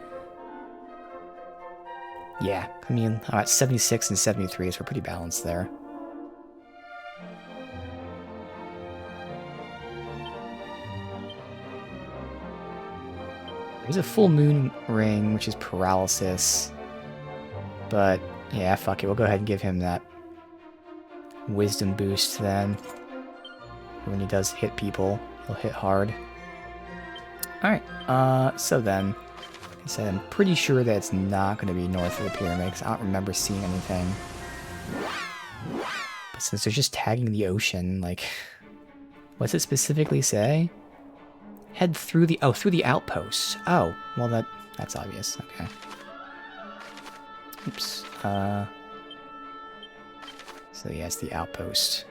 Yeah, I mean, I'm at 76 and 73, so we're pretty balanced there. There's a full moon ring, which is paralysis. But, yeah, fuck it. We'll go ahead and give him that wisdom boost then. When he does hit people, he'll hit hard. Alright, so then, like I said, I'm pretty sure that it's not going to be north of the pyramid, because I don't remember seeing anything. But since they're just tagging the ocean, like, what's it specifically say? Head through the, oh, through the outposts. Oh, well that's obvious, okay. Oops, so yes, the outpost.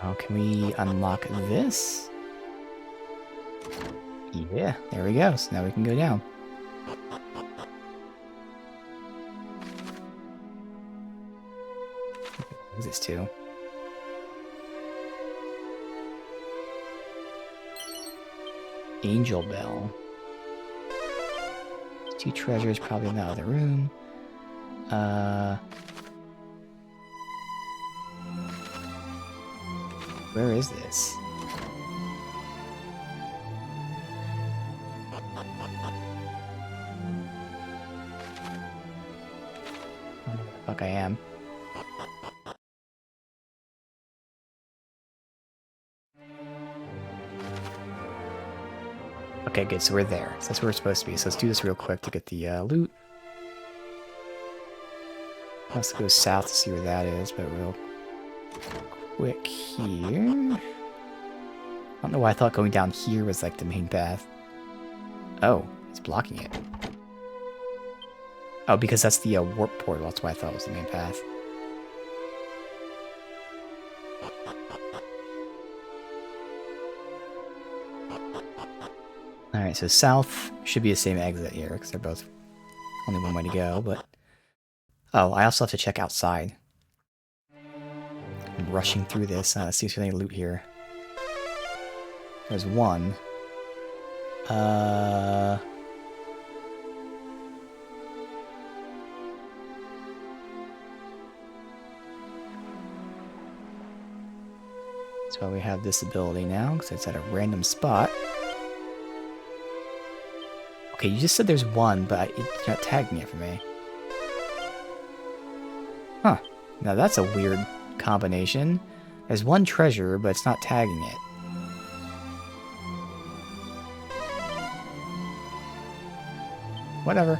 Oh, can we unlock this? Yeah, there we go, so now we can go down. What is this to? Angel Bell. 2 treasures probably in the other room. Where is this? I don't know where the fuck I am. Okay, good, so we're there. So that's where we're supposed to be. So let's do this real quick to get the loot. Let's go south to see where that is, but real quick here. I don't know why I thought going down here was like the main path. Oh, it's blocking it. Oh, because that's the warp portal. That's why I thought it was the main path. Alright, so south should be the same exit here, because they're both only one way to go, but... Oh, I also have to check outside. I'm rushing through this. Let's see if there's any loot here. There's one. That's why we have this ability now, because it's at a random spot. Okay, you just said there's one, but you're not tagging it for me. Huh. Now that's a weird combination. There's one treasure, but it's not tagging it. Whatever.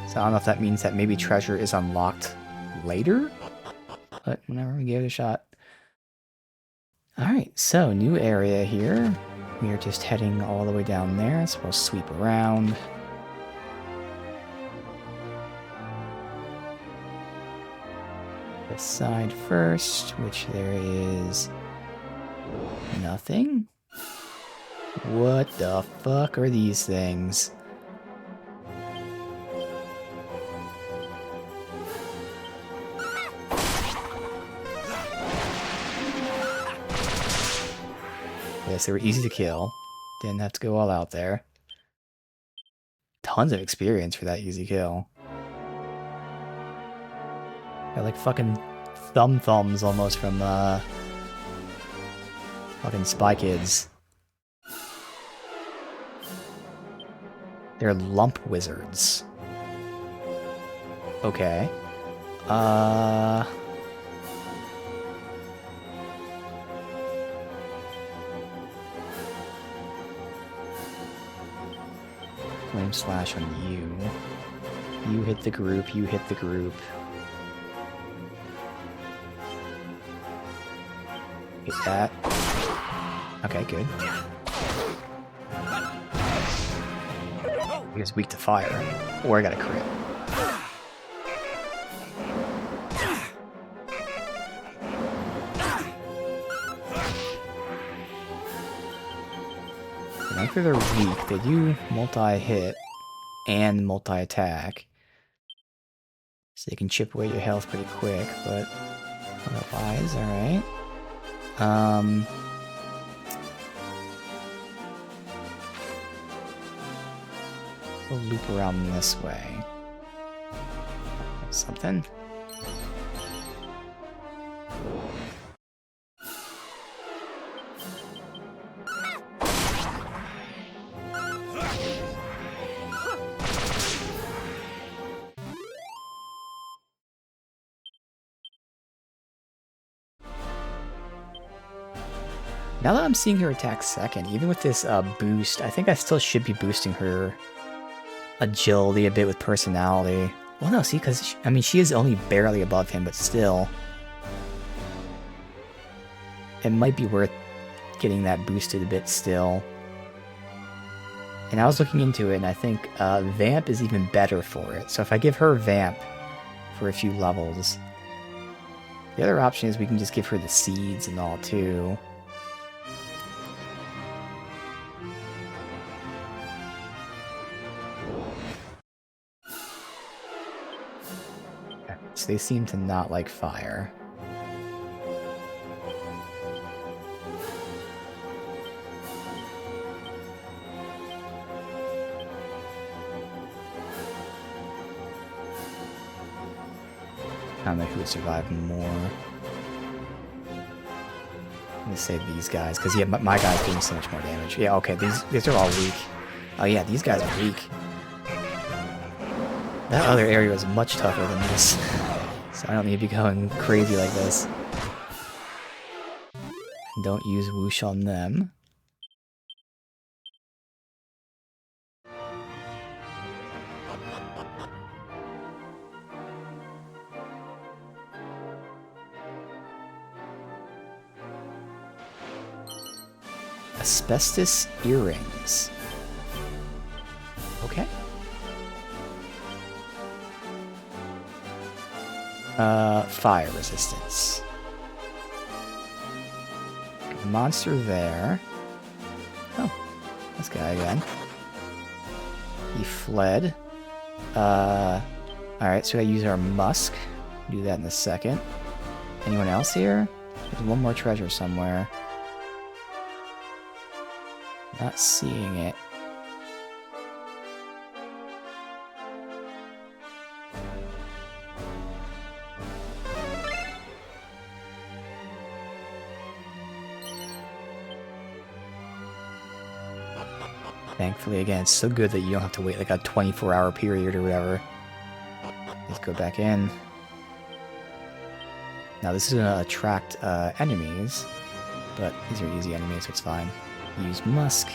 So I don't know if that means that maybe treasure is unlocked later? But whenever we give it a shot. Alright, so new area here. We are just heading all the way down there, so we'll sweep around. This side first, which there is nothing. What the fuck are these things? Yes, they were easy to kill. Didn't have to go all out there. Tons of experience for that easy kill. Got like fucking thumbs almost from fucking Spy Kids. They're lump wizards. Okay. Flame Slash on you. You hit the group, you hit the group. Hit that. Okay, good. He was weak to fire. Or I got a crit. After they're weak, they do multi-hit and multi-attack. So they can chip away your health pretty quick, but otherwise, alright. We'll loop around this way. Something. Now that I'm seeing her attack second, even with this boost, I think I still should be boosting her agility a bit with personality. Well, no, see, because, I mean, she is only barely above him, but still. It might be worth getting that boosted a bit still. And I was looking into it, and I think Vamp is even better for it. So if I give her Vamp for a few levels, the other option is we can just give her the seeds and all, too. So they seem to not like fire. I don't know who would survive more. I'm gonna say these guys, because yeah, my guy's doing so much more damage. Yeah, okay, these are all weak. Oh yeah, these guys are weak. That other area was much tougher than this, so I don't need to be going crazy like this. Don't use whoosh on them. Asbestos earrings. Okay. Fire resistance. Monster there. Oh, this guy again. He fled. Alright, so I use our musk. Do that in a second. Anyone else here? There's one more treasure somewhere. Not seeing it. Thankfully, again, it's so good that you don't have to wait like a 24-hour period or whatever. Let's go back in. Now this is going to attract enemies, but these are easy enemies, so it's fine. Use musk.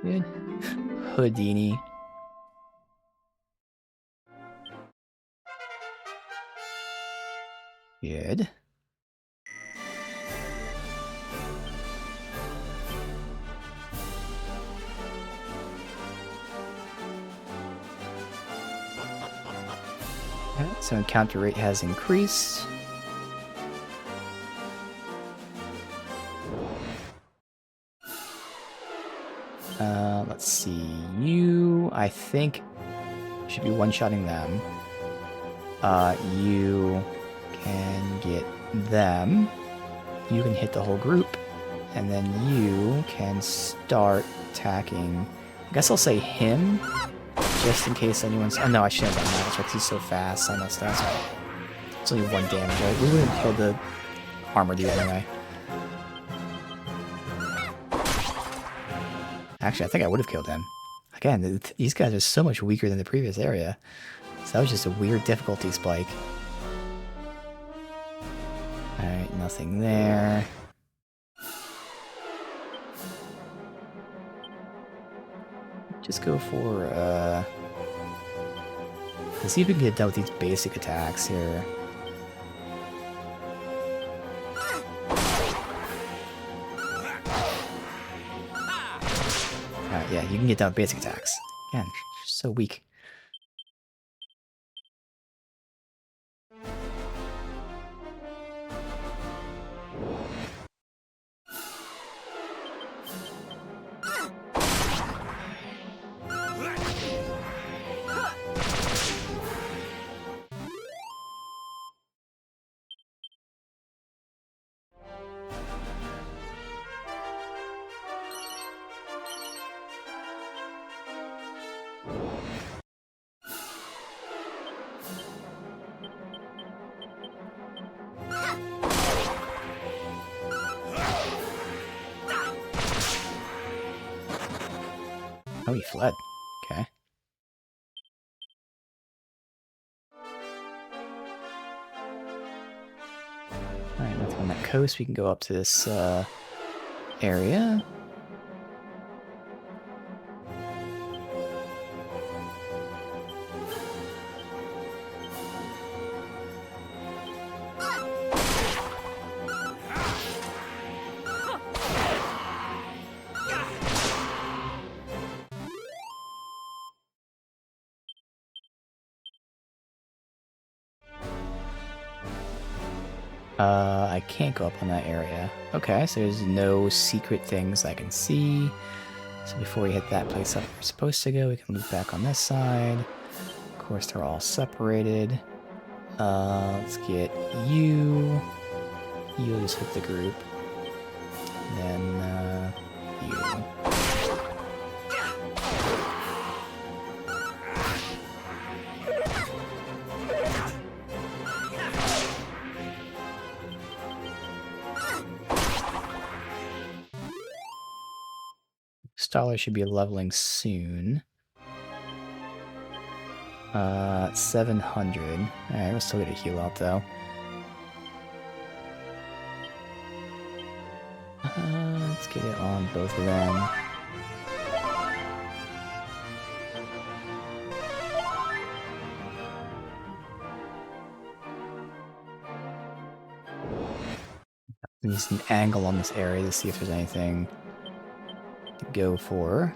Good. Houdini. Good. Okay, so encounter rate has increased. Let's see. You, I think, should be one-shotting them. You can get them. You can hit the whole group. And then you can start attacking. I guess I'll say him, just in case anyone's... Oh no, I shouldn't have done that. That's because he's so fast. I messed up. It's only 1 damage, right? We wouldn't kill the armor dude anyway. Actually, I think I would have killed him. Again, these guys are so much weaker than the previous area. So that was just a weird difficulty spike. Alright, nothing there. Just go for, let's see if we can get done with these basic attacks here. Alright, yeah, you can get done with basic attacks. Again, so weak. Oh, he fled. Okay. Alright, nothing on that coast. We can go up to this, area. I can't go up on that area. Okay, so there's no secret things I can see. So before we hit that place up we're supposed to go, we can loop back on this side. Of course, they're all separated. Let's get you. You'll just hit the group. Then, you. Starlight should be leveling soon. 700. Alright, we'll still get a heal out though. Let's get it on both of them. Need an angle on this area to see if there's anything to go for.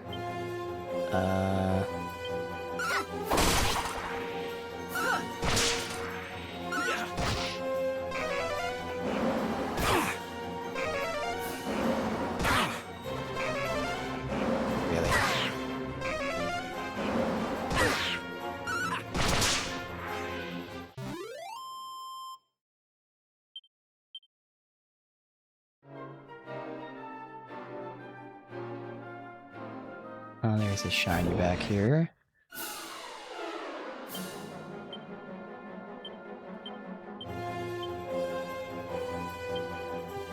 Really? Oh, there's a shiny back here.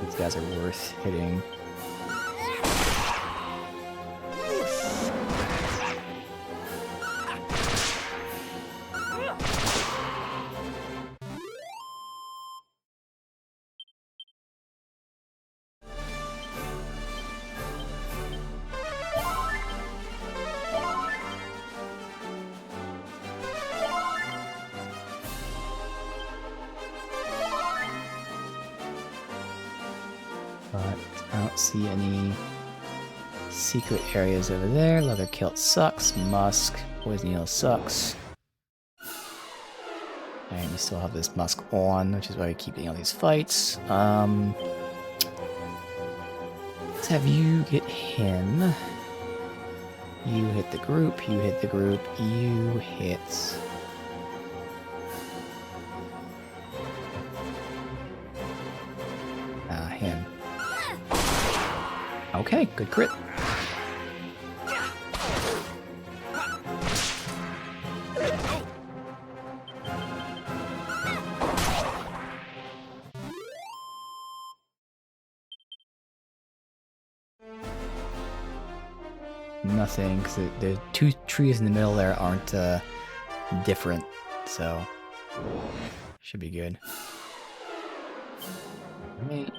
These guys are worth hitting. But I don't see any secret areas over there. Leather kilt sucks. Musk. Poison eel sucks. And we still have this musk on, which is why we keep getting all these fights. Let's have you get him. You hit the group, you hit the group, you hit... him. Okay, good crit. Nothing, because the two trees in the middle there aren't different so should be good. Right.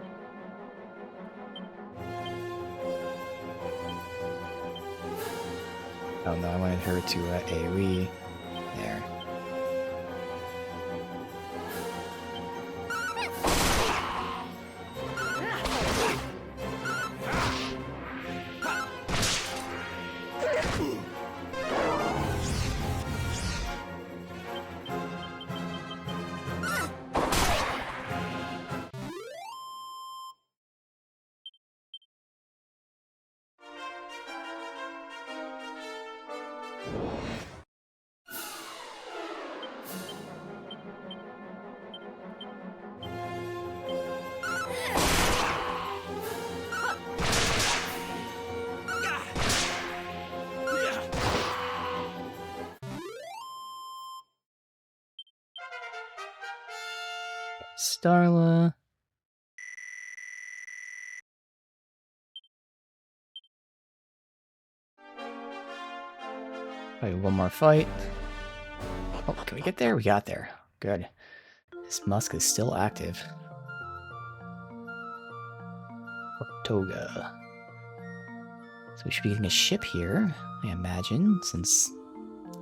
Oh no, I wanted her to AoE. There. Starla. Wait, one more fight. Oh, can we get there? We got there. Good. This musk is still active. Toga. So we should be getting a ship here, I imagine, since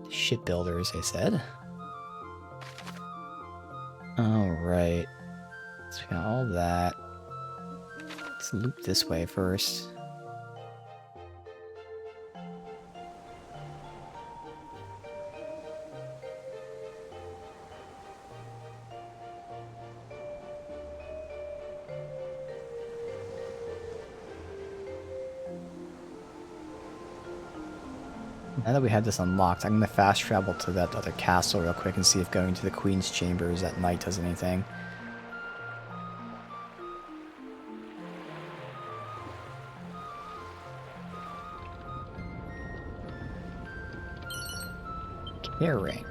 shipbuilders, I said. Alright. So we got all that. Let's loop this way first. Now that we have this unlocked, I'm going to fast travel to that other castle real quick and see if going to the Queen's Chambers at night does anything. Care ring.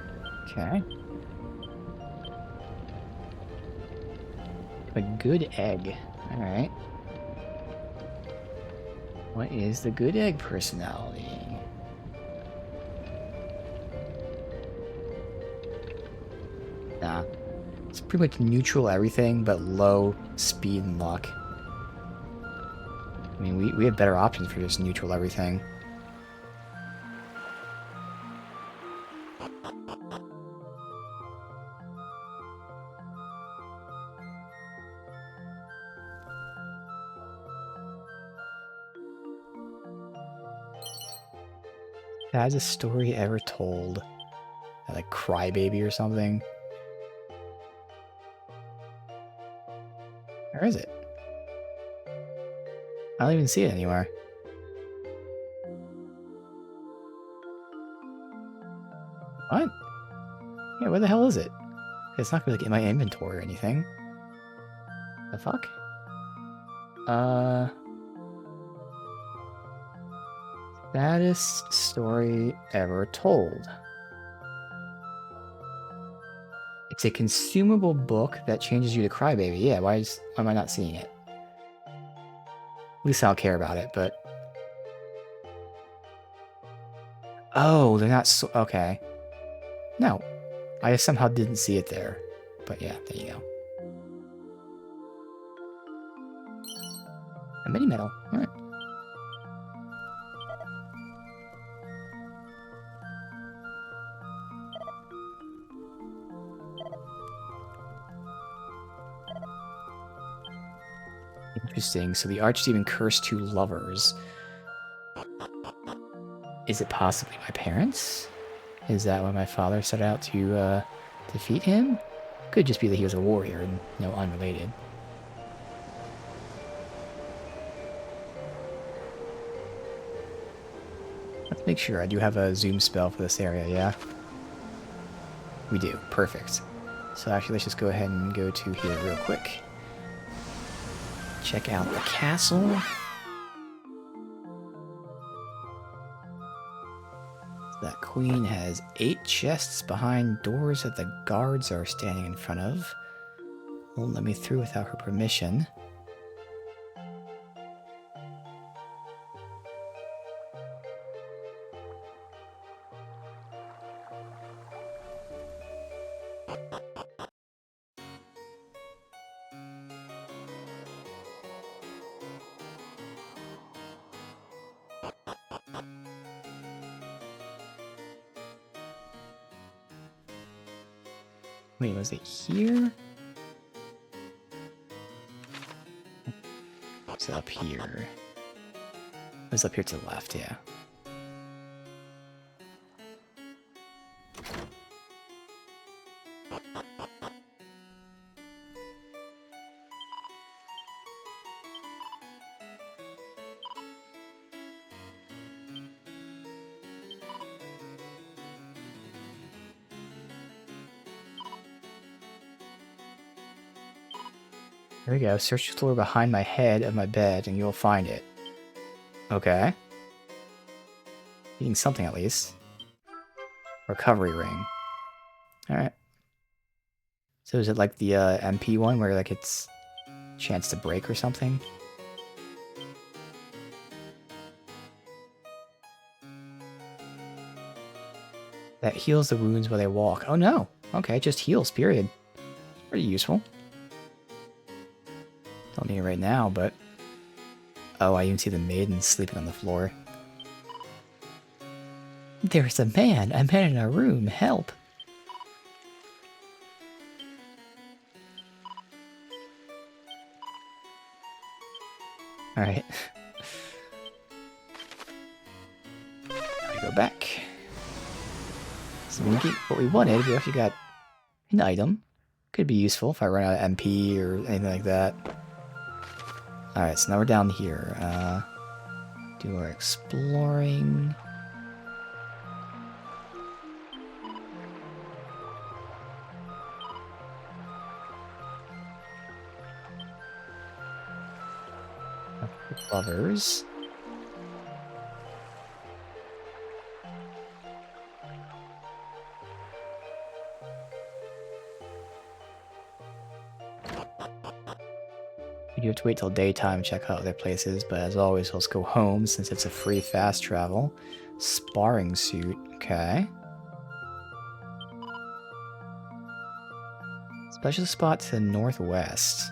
Okay. A good egg. Alright. What is the good egg personality? Nah. It's pretty much neutral everything, but low speed and luck. I mean, we have better options for just neutral everything. Has a story ever told? Like Crybaby or something? Where is it? I don't even see it anywhere. What? Yeah, where the hell is it? It's not really in my inventory or anything. The fuck? Saddest story ever told. It's a consumable book that changes you to Crybaby. Yeah, why am I not seeing it? At least I don't care about it, but... Oh, they're not so... Okay. No. I just somehow didn't see it there. But yeah, there you go. A mini medal. Alright. Interesting. So the Archdemon cursed two lovers. Is it possibly my parents? Is that why my father set out to defeat him? Could just be that he was a warrior and no unrelated. Let's make sure. I do have a zoom spell for this area, yeah? We do. Perfect. So actually, let's just go ahead and go to here real quick. Check out the castle. That queen has 8 chests behind doors that the guards are standing in front of. Won't let me through without her permission. Wait, was it here? It's up here. It was up here to the left, yeah. There we go. Search the floor behind my head of my bed and you'll find it. Okay. Eating something at least. Recovery ring. Alright. So is it like the MP one where like it's chance to break or something? That heals the wounds while they walk. Oh no! Okay, just heals, period. Pretty useful. Don't need it right now, but... Oh, I even see the maiden sleeping on the floor. There's a man in our room, help! Alright. Now we go back. So we get what we wanted. We actually got an item. Could be useful if I run out of MP or anything like that. Alright, so now we're down here. Do our exploring. Lovers. You do have to wait till daytime to check out other places, but as always, let's go home since it's a free fast travel. Sparring suit, okay. Special spot to the northwest.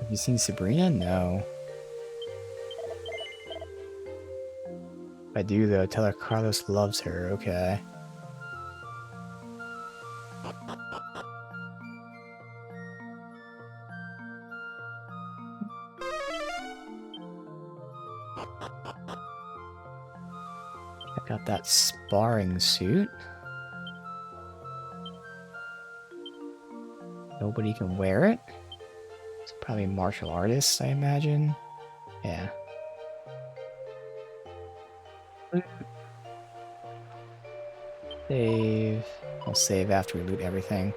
Have you seen Sabrina? No. If I do though, tell her Carlos loves her, okay. Check out that sparring suit. Nobody can wear it. It's probably martial artists, I imagine. Yeah. Save. I'll save after we loot everything.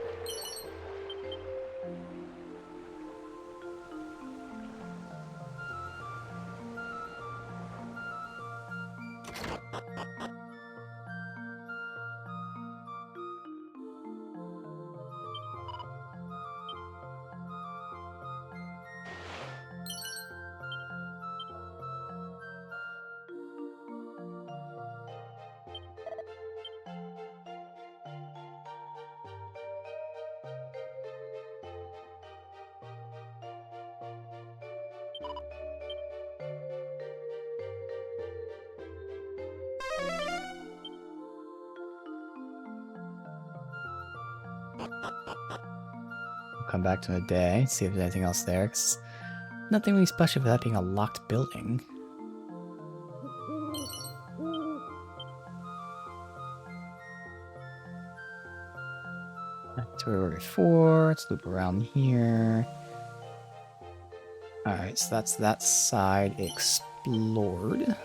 Come back to the day, see if there's anything else there. 'Cause nothing really special for that being a locked building. That's where we were before. Let's loop around here. Alright, so that's that side explored.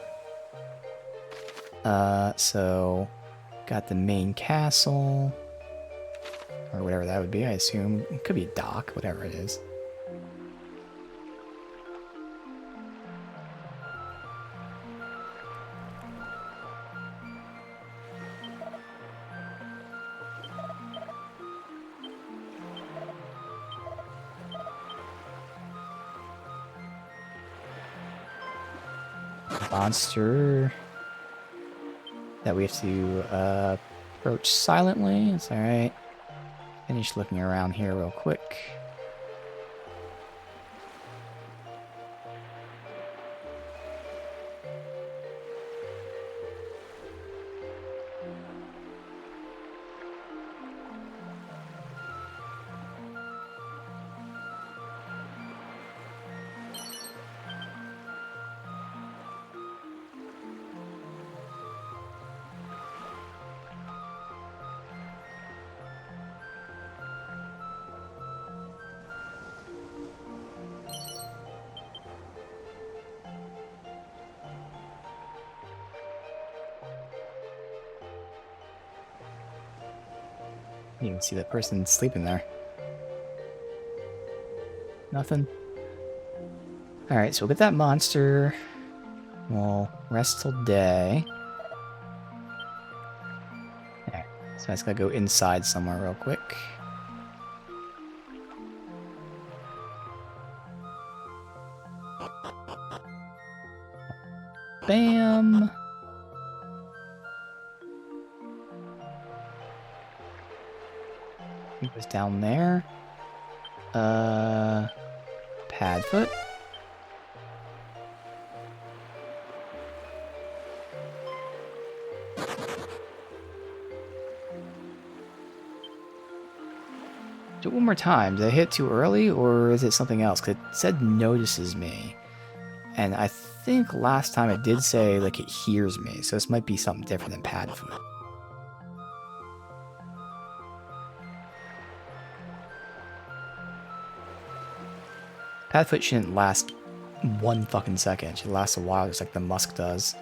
So got the main castle. Or whatever that would be, I assume. It could be a dock, whatever it is. monster that we have to approach silently. It's alright. Finish looking around here real quick. You can see that person sleeping there. Nothing. Alright, so we'll get that monster. We'll rest till day. Okay, so I just gotta go inside somewhere real quick. Bam! It was down there. Padfoot. Do it one more time. Did I hit too early, or is it something else? 'Cause it said notices me. And I think last time it did say, like, it hears me, so this might be something different than Padfoot. Padfoot shouldn't last 1 fucking second. It should last a while, just like the musk does.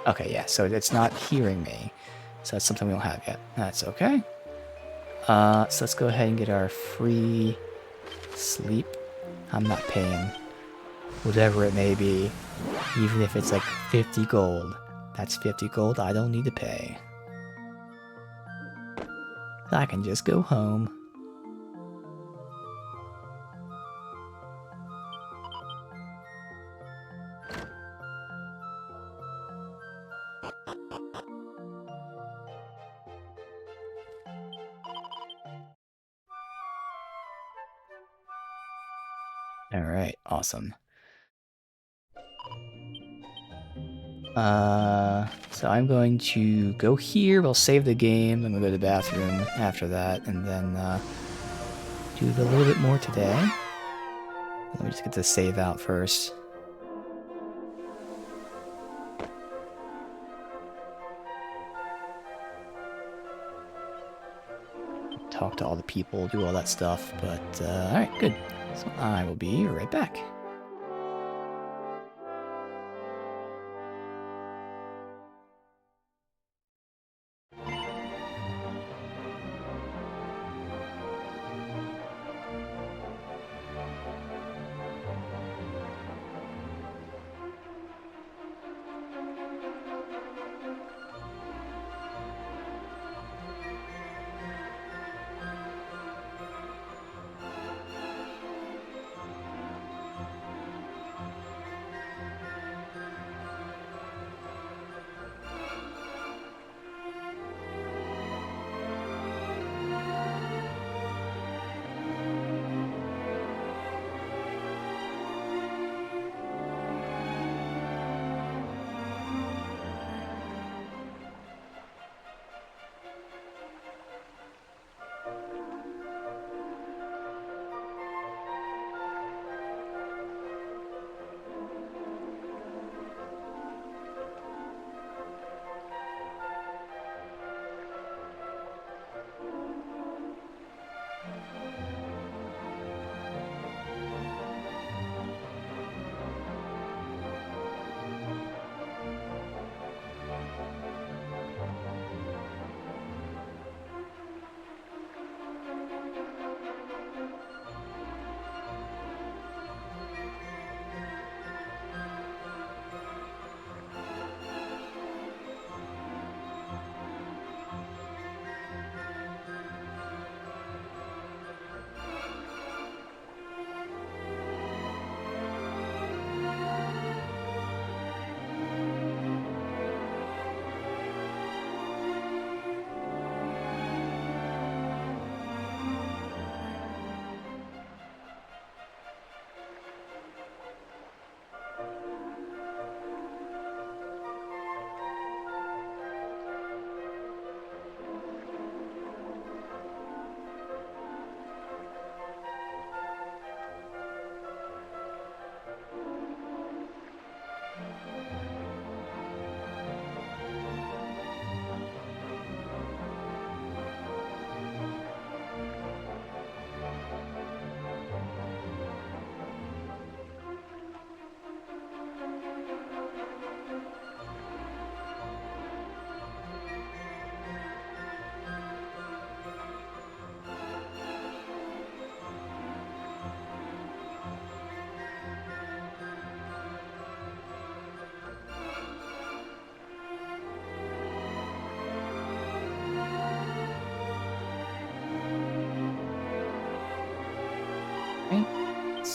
Okay, yeah, so it's not hearing me. So that's something we don't have yet. That's okay. So let's go ahead and get our free sleep. I'm not paying whatever it may be, even if it's like 50 gold. That's 50 gold I don't need to pay. I can just go home. Alright, awesome. So I'm going to go here, we'll save the game, then we'll go to the bathroom after that, and then, do a little bit more today. Let me just get the save out first. Talk to all the people, do all that stuff, but, alright, good. So I will be right back.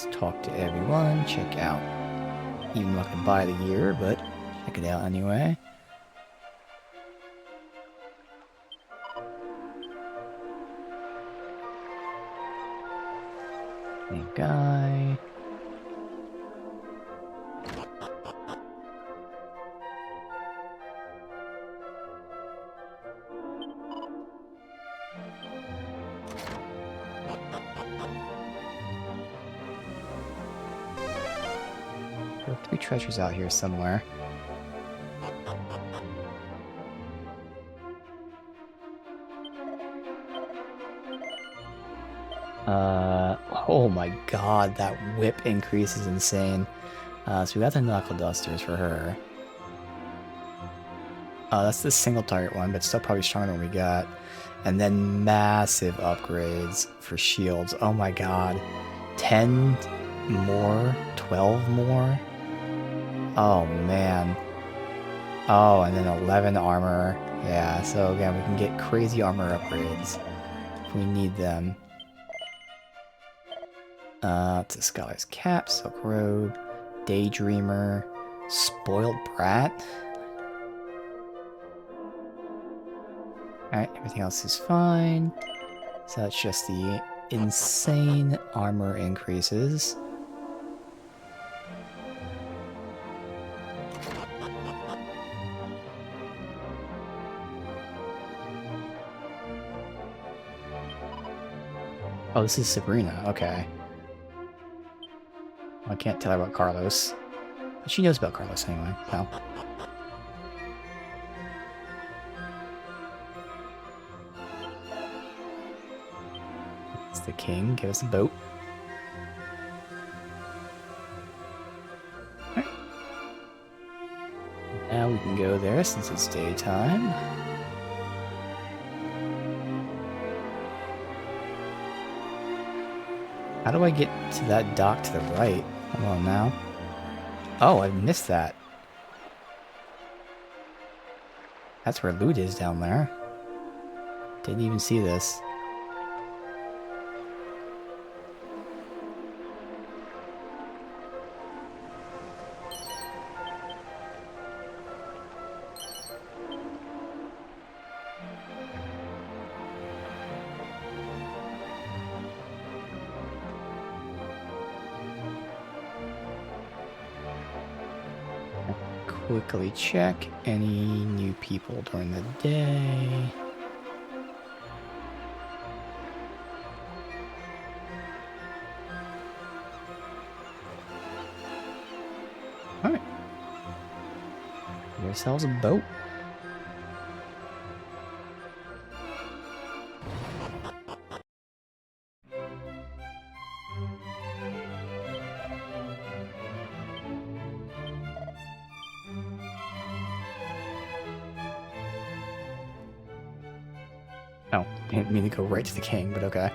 Let's talk to everyone, check out. Even though I can buy the gear, but check it out anyway. New guy. There are 3 treasures out here somewhere. Oh my god, that whip increase is insane. So we got the knuckle dusters for her. That's the single target one, but still probably stronger than we got. And then massive upgrades for shields. Oh my god. 10 more? 12 more? Oh man. Oh, and then 11 armor. Yeah, so again, we can get crazy armor upgrades if we need them. It's a Scholar's Cap, Silk Robe, Daydreamer, Spoiled Brat. Alright, everything else is fine. So that's just the insane armor increases. Oh, this is Sabrina, okay. I can't tell her about Carlos. But she knows about Carlos anyway, so. It's the king, give us a boat. Alright. Now we can go there since it's daytime. How do I get to that dock to the right? Hold on now. Oh, I missed that. That's where loot is down there. Didn't even see this. Quickly check any new people during the day. Alright. Get ourselves a boat. Oh, didn't mean to go right to the king, but okay.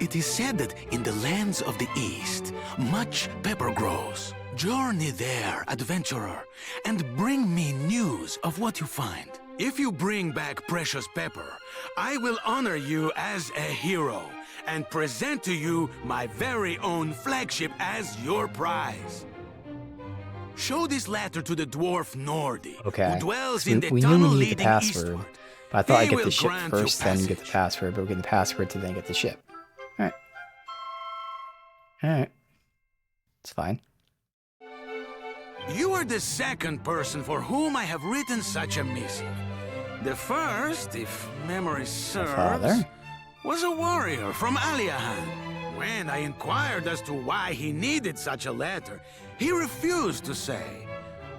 It is said that in the lands of the East, much pepper grows. Journey there, adventurer, and bring me news of what you find. If you bring back precious pepper, I will honor you as a hero and present to you my very own flagship as your prize. Show this letter to the dwarf Nordi, Okay. who dwells So in the we knew tunnel we need the leading password. eastward. But I thought I'd He get the will ship grant you first, then get the passage. password, but we're getting the password to then get the ship. Alright. Alright. It's fine. You are the second person for whom I have written such a missive. The first, if memory serves, father? was a warrior from Aliahan. When I inquired as to why he needed such a letter, he refused to say.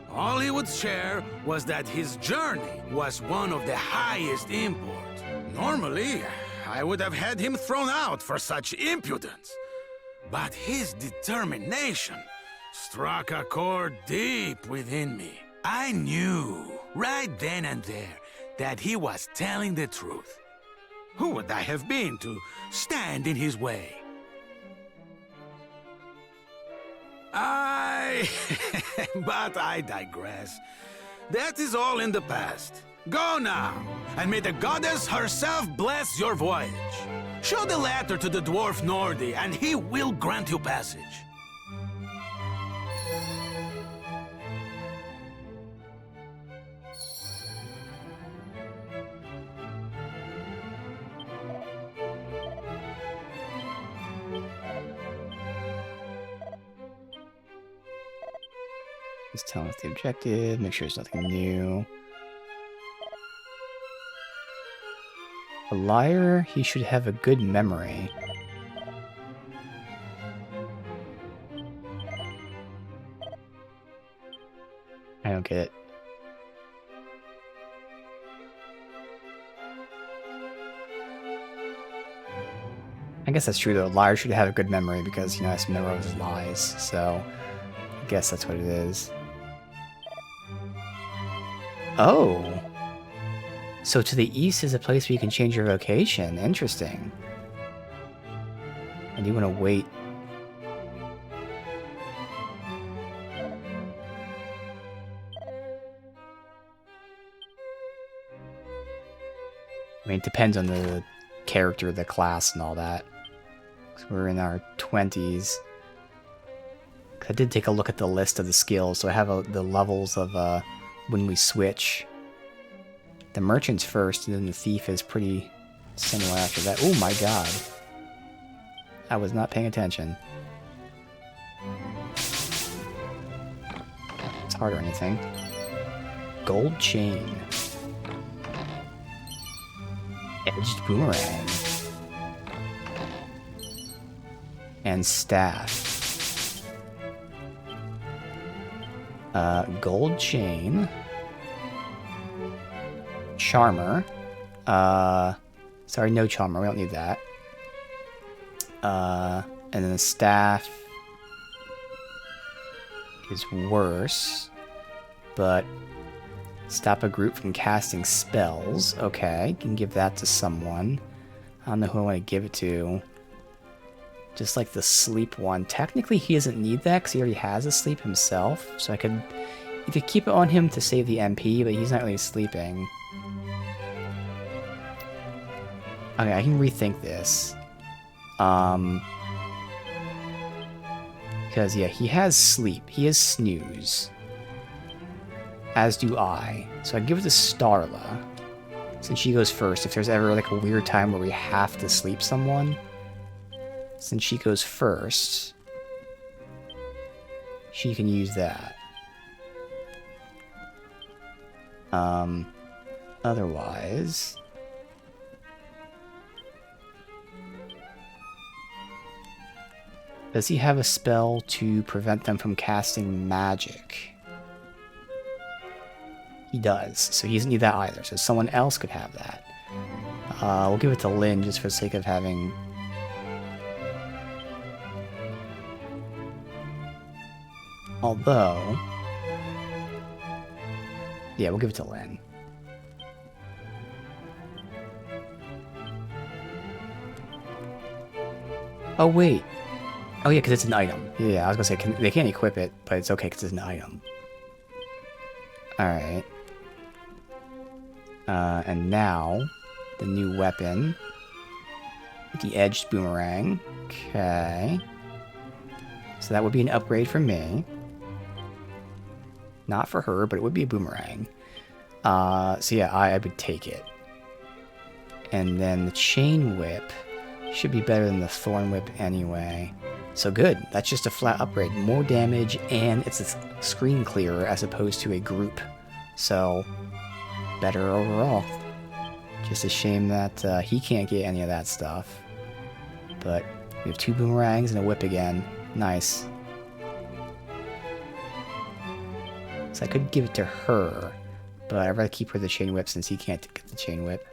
All he would share was that his journey was one of the highest import. Normally, I would have had him thrown out for such impudence. But his determination struck a chord deep within me. I knew, right then and there, that he was telling the truth. Who would I have been to stand in his way? But I digress. That is all in the past. Go now, and may the goddess herself bless your voyage. Show the letter to the dwarf Nordi, and he will grant you passage. Just telling us the objective, make sure there's nothing new. A liar, he should have a good memory. I don't get it. I guess that's true though. A liar should have a good memory because, you know, has to memorize his lies. So, I guess that's what it is. Oh! So to the east is a place where you can change your vocation. Interesting. And you want to wait. I mean, it depends on the character, the class, and all that. Because we're in our 20s. I did take a look at the list of the skills, so I have the levels of when we switch. The merchant's first, and then the thief is pretty similar after that. Oh my god. I was not paying attention. It's hard or anything. Gold chain. Edged boomerang. And staff. Gold chain. Charmer. Sorry, no charmer. We don't need that. And then the staff is worse, but stop a group from casting spells. Okay, can give that to someone. I don't know who I want to give it to. Just like the sleep one. Technically, he doesn't need that because he already has a sleep himself. So I could either keep it on him to save the MP, but he's not really sleeping. Okay, I can rethink this. Because, yeah, he has sleep. He has snooze. As do I. So I give it to Starla. Since she goes first. If there's ever, like, a weird time where we have to sleep someone. Since she goes first. She can use that. Otherwise... Does he have a spell to prevent them from casting magic? He does, so he doesn't need that either, so someone else could have that. We'll give it to Lynn just for the sake of having... Although... Yeah, we'll give it to Lynn. Oh, wait. Oh yeah, because it's an item. Yeah, I was gonna say, they can't equip it, but it's okay because it's an item. Alright. And now, the new weapon. The edged boomerang. Okay. So that would be an upgrade for me. Not for her, but it would be a boomerang. So yeah, I would take it. And then the chain whip should be better than the thorn whip anyway. So good, that's just a flat upgrade. More damage, and it's a screen clearer as opposed to a group. So, better overall. Just a shame that he can't get any of that stuff. But we have 2 boomerangs and a whip again. Nice. So I could give it to her, but I'd rather keep her the chain whip since he can't get the chain whip.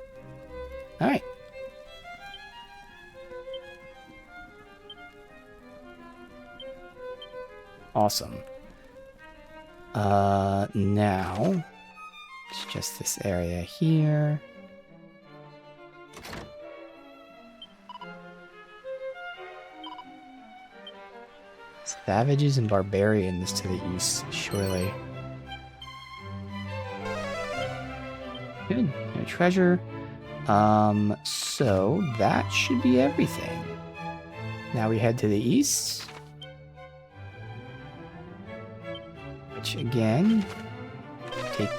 Alright. Awesome. Now, it's just this area here. Savages and barbarians to the east, surely. Good. No treasure. So that should be everything. Now we head to the east. Which again, take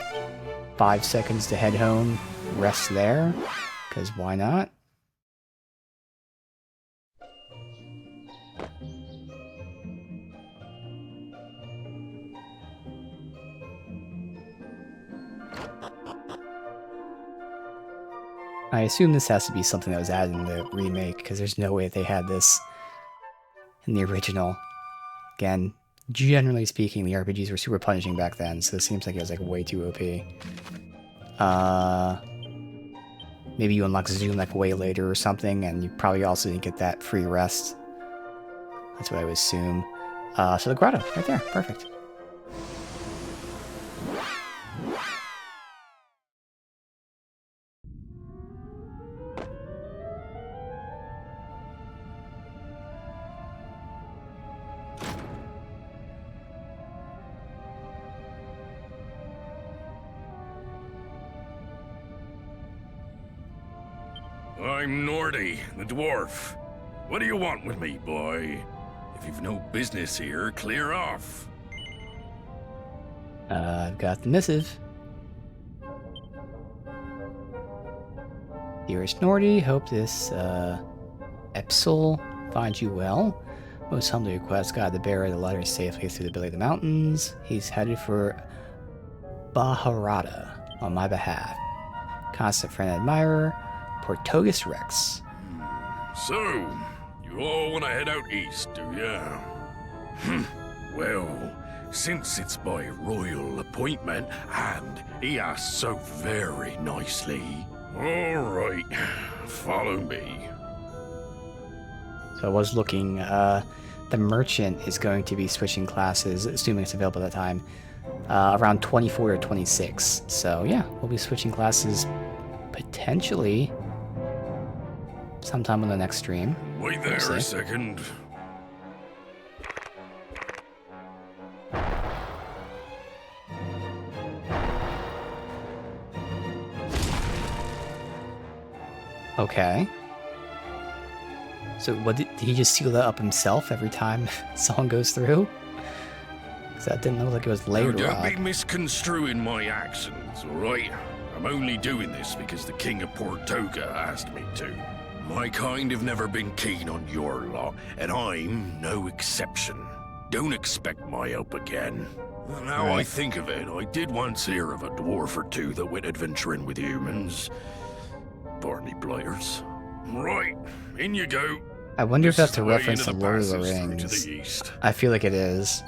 5 seconds to head home, rest there, because why not? I assume this has to be something that was added in the remake, because there's no way they had this in the original. Again, generally speaking, the RPGs were super punishing back then, so it seems like it was like way too OP. Maybe you unlock Zoom like way later or something, and you probably also didn't get that free rest. That's what I would assume. So the grotto, right there, perfect. I'm Nordy, the dwarf. What do you want with me, boy? If you've no business here, clear off. I've got the missive. Dearest Nordy, hope this, Epsil finds you well. Most humbly request God to bear the letter safely through the belly of the mountains. He's headed for Baharata on my behalf. Constant friend and admirer, Portogus Rex. So, you all want to head out east, do ya? Well, since it's by royal appointment, and he asked so very nicely, all right, follow me. So I was looking, the merchant is going to be switching classes, assuming it's available at that time, around 24 or 26. So yeah, we'll be switching classes potentially sometime on the next stream. Wait there a second. Okay. So what did he just seal that up himself every time someone goes through? Because that didn't look like it was later. Don't be misconstruing my actions, alright? I'm only doing this because the King of Portoga asked me to. My kind have never been keen on your lot, and I'm no exception. Don't expect my help again. Now I think of it, I did once hear of a dwarf or two that went adventuring with humans. Pardon me, blighters. Right, in you go. I wonder if that's a the way reference to into the Lord of the passage through to Rings. the east. I feel like it is.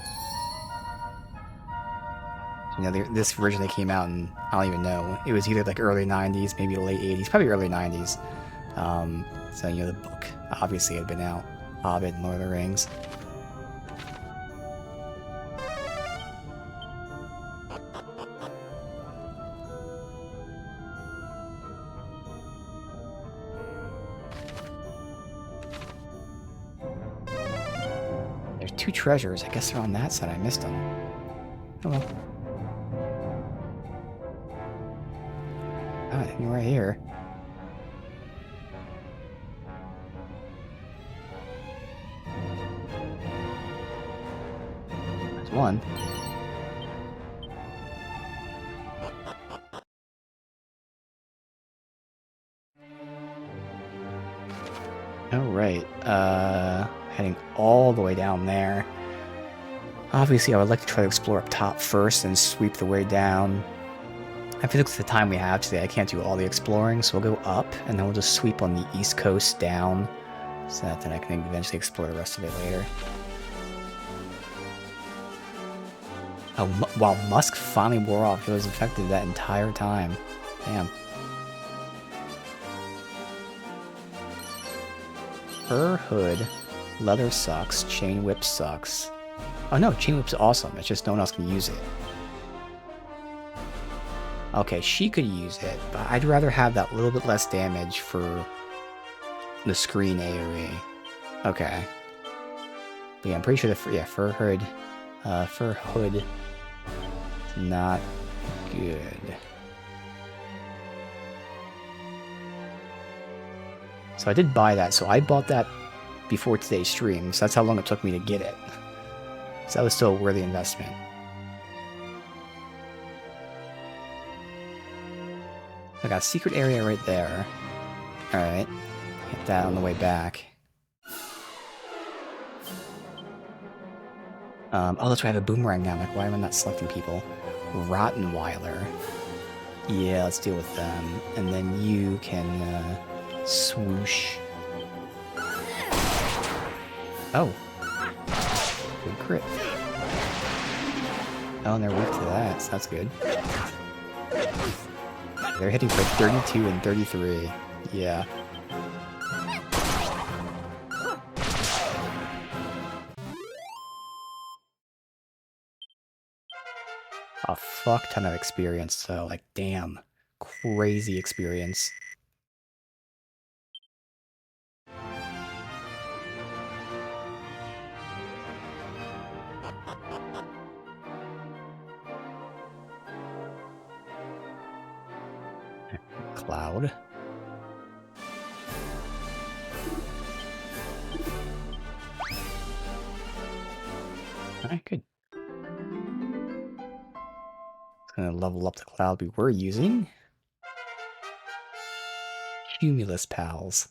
You know, this originally came out in, I don't even know, it was either like early 90s, maybe late 80s, probably early 90s. So, you know, the book obviously had been out. Hobbit and Lord of the Rings. There's 2 treasures. I guess they're on that side. I missed them. Oh well. Ah, right here. There's one. Alright, heading all the way down there. Obviously, I would like to try to explore up top first and sweep the way down. I feel like with the time we have today, I can't do all the exploring, so we'll go up, and then we'll just sweep on the east coast down, so that then I can eventually explore the rest of it later. Oh, wow, Musk finally wore off. It was infected that entire time. Damn. Fur hood, leather sucks, chain whip sucks. Oh no, chain whip's awesome, it's just no one else can use it. Okay, she could use it, but I'd rather have that little bit less damage for the screen AoE. Okay. But yeah, I'm pretty sure the fur hood is not good. So I did buy that. So I bought that before today's stream. So that's how long it took me to get it. So that was still a worthy investment. I got a secret area right there. Alright. Hit that on the way back. Oh, that's why I have a boomerang now. Like, why am I not selecting people? Rottenweiler. Yeah, let's deal with them. And then you can, swoosh. Oh. Good crit. Oh, and they're weak to that, so that's good. They're hitting for 32 and 33. Yeah. A fuck ton of experience, so, like, damn. Crazy experience. Cloud. Alright, good. It's gonna level up the cloud we were using. Cumulus Pals.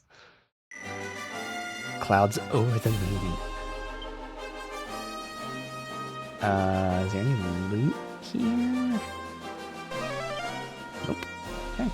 Clouds over the moon. Is there any loot here? Nope. Okay.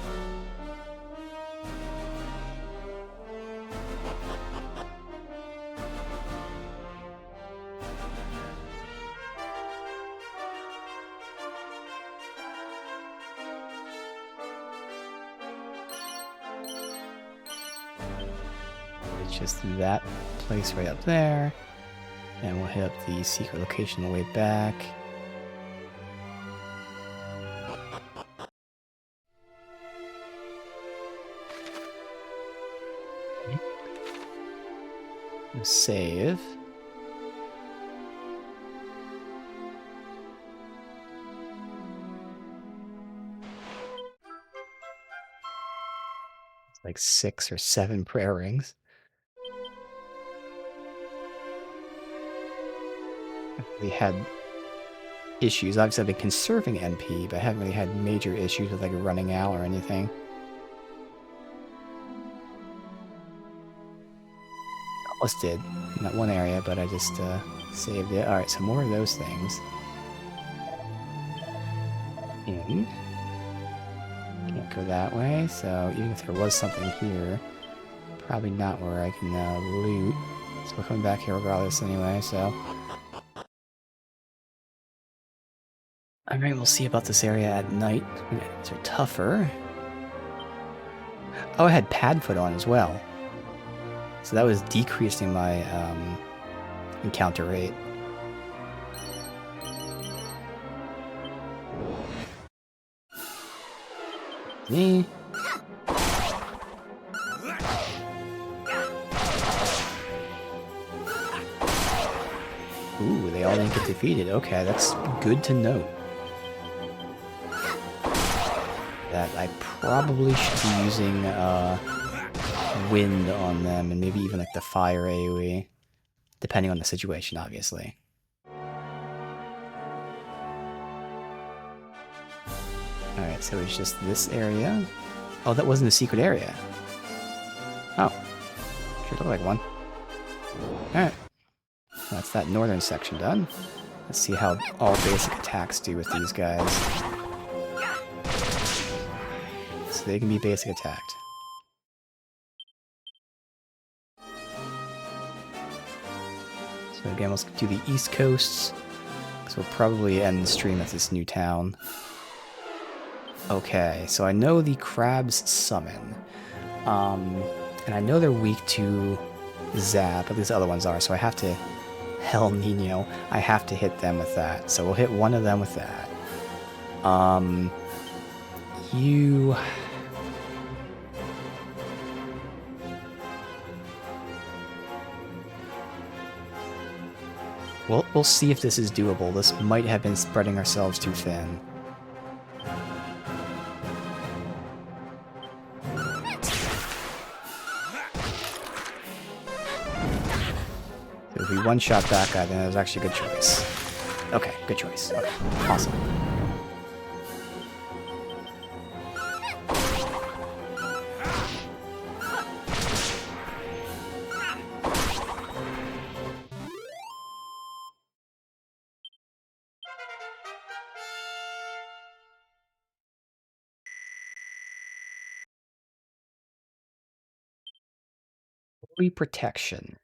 It's just that place right up there. And we'll hit up the secret location on the way back. Save. It's like 6 or 7 prayer rings. We had issues. Obviously, I've been conserving MP, but I haven't really had major issues with like running out or anything. Almost did in that one area, but I just saved it. Alright, so more of those things. In. Can't go that way, so even if there was something here, probably not where I can loot. So we're coming back here regardless anyway, so... Alright, we'll see about this area at night. These are tougher. Oh, I had Padfoot on as well. So that was decreasing my encounter rate. Me. Ooh, they all didn't get defeated. Okay, that's good to know. That I probably should be using wind on them, and maybe even like the fire AoE, depending on the situation, obviously. Alright, so it's just this area. Oh, that wasn't a secret area. Oh. Sure looked like one. Alright. That's that northern section done. Let's see how all basic attacks do with these guys. So they can be basic attacked. So again, let's do the east coasts. So we'll probably end the stream at this new town. Okay, so I know the crabs summon. And I know they're weak to zap, but these other ones are, so I have to... Hell Nino, I have to hit them with that. So we'll hit one of them with that. You... Well, we'll see if this is doable. This might have been spreading ourselves too thin. if we one-shot that guy, then it was actually a good choice. Okay, good choice. Okay, awesome. Holy Protection.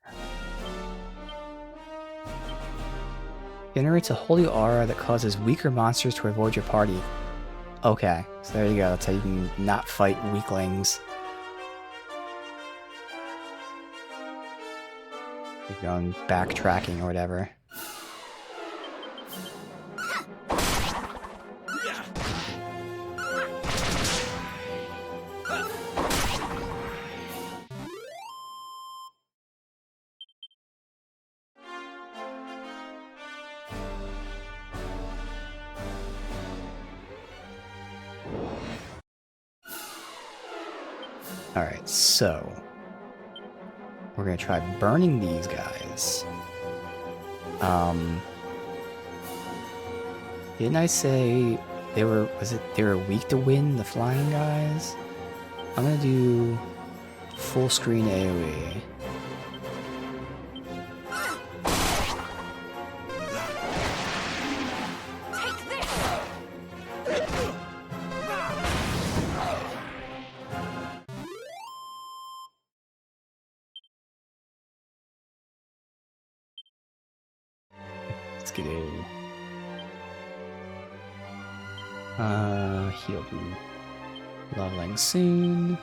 Generates a holy aura that causes weaker monsters to avoid your party. Okay, so there you go. That's how you can not fight weaklings. You're going backtracking or whatever. Alright, so we're gonna try burning these guys. Didn't I say they were weak to wind, the flying guys? I'm gonna do full screen AoE. Take this! Let's get a heal you. Leveling soon.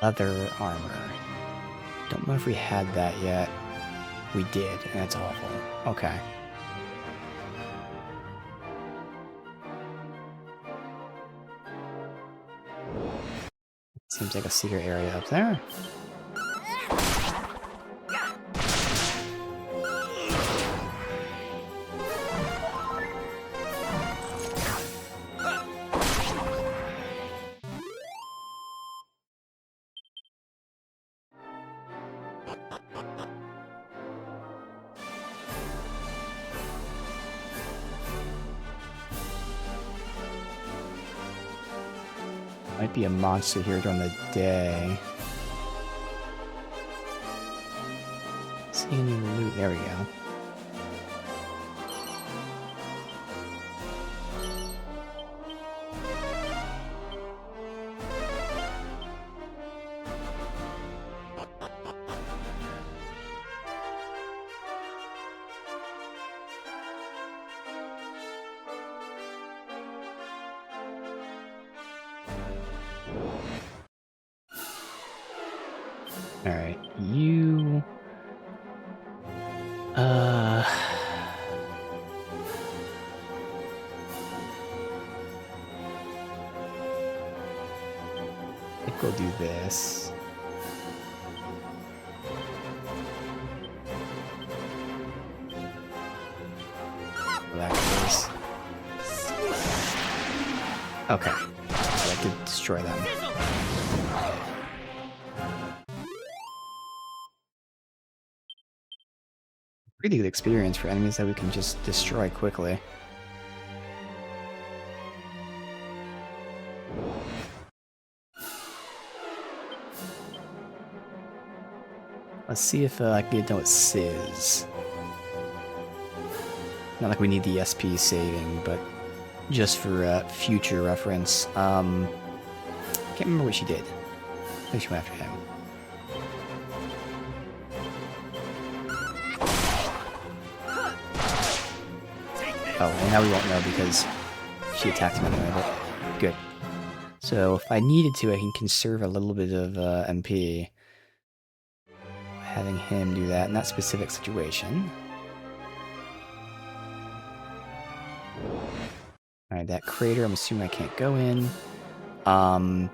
Leather armor. Don't know if we had that yet. We did, and that's awful. Okay. Seems like a secret area up there. Might be a monster here during the day. See any loot? There we go. Alright, you... I think we'll do this. That goes. Okay. I'd like to destroy them. Pretty good experience for enemies that we can just destroy quickly. Let's see if I can know what Sizz. Not like we need the SP saving, but just for future reference. Can't remember what she did. I think she went after him. Oh, and now we won't know because she attacked him anyway, but good. So if I needed to, I can conserve a little bit of MP. Having him do that in that specific situation. Alright, that crater, I'm assuming I can't go in. I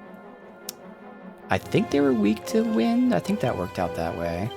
think they were weak to wind. I think that worked out that way.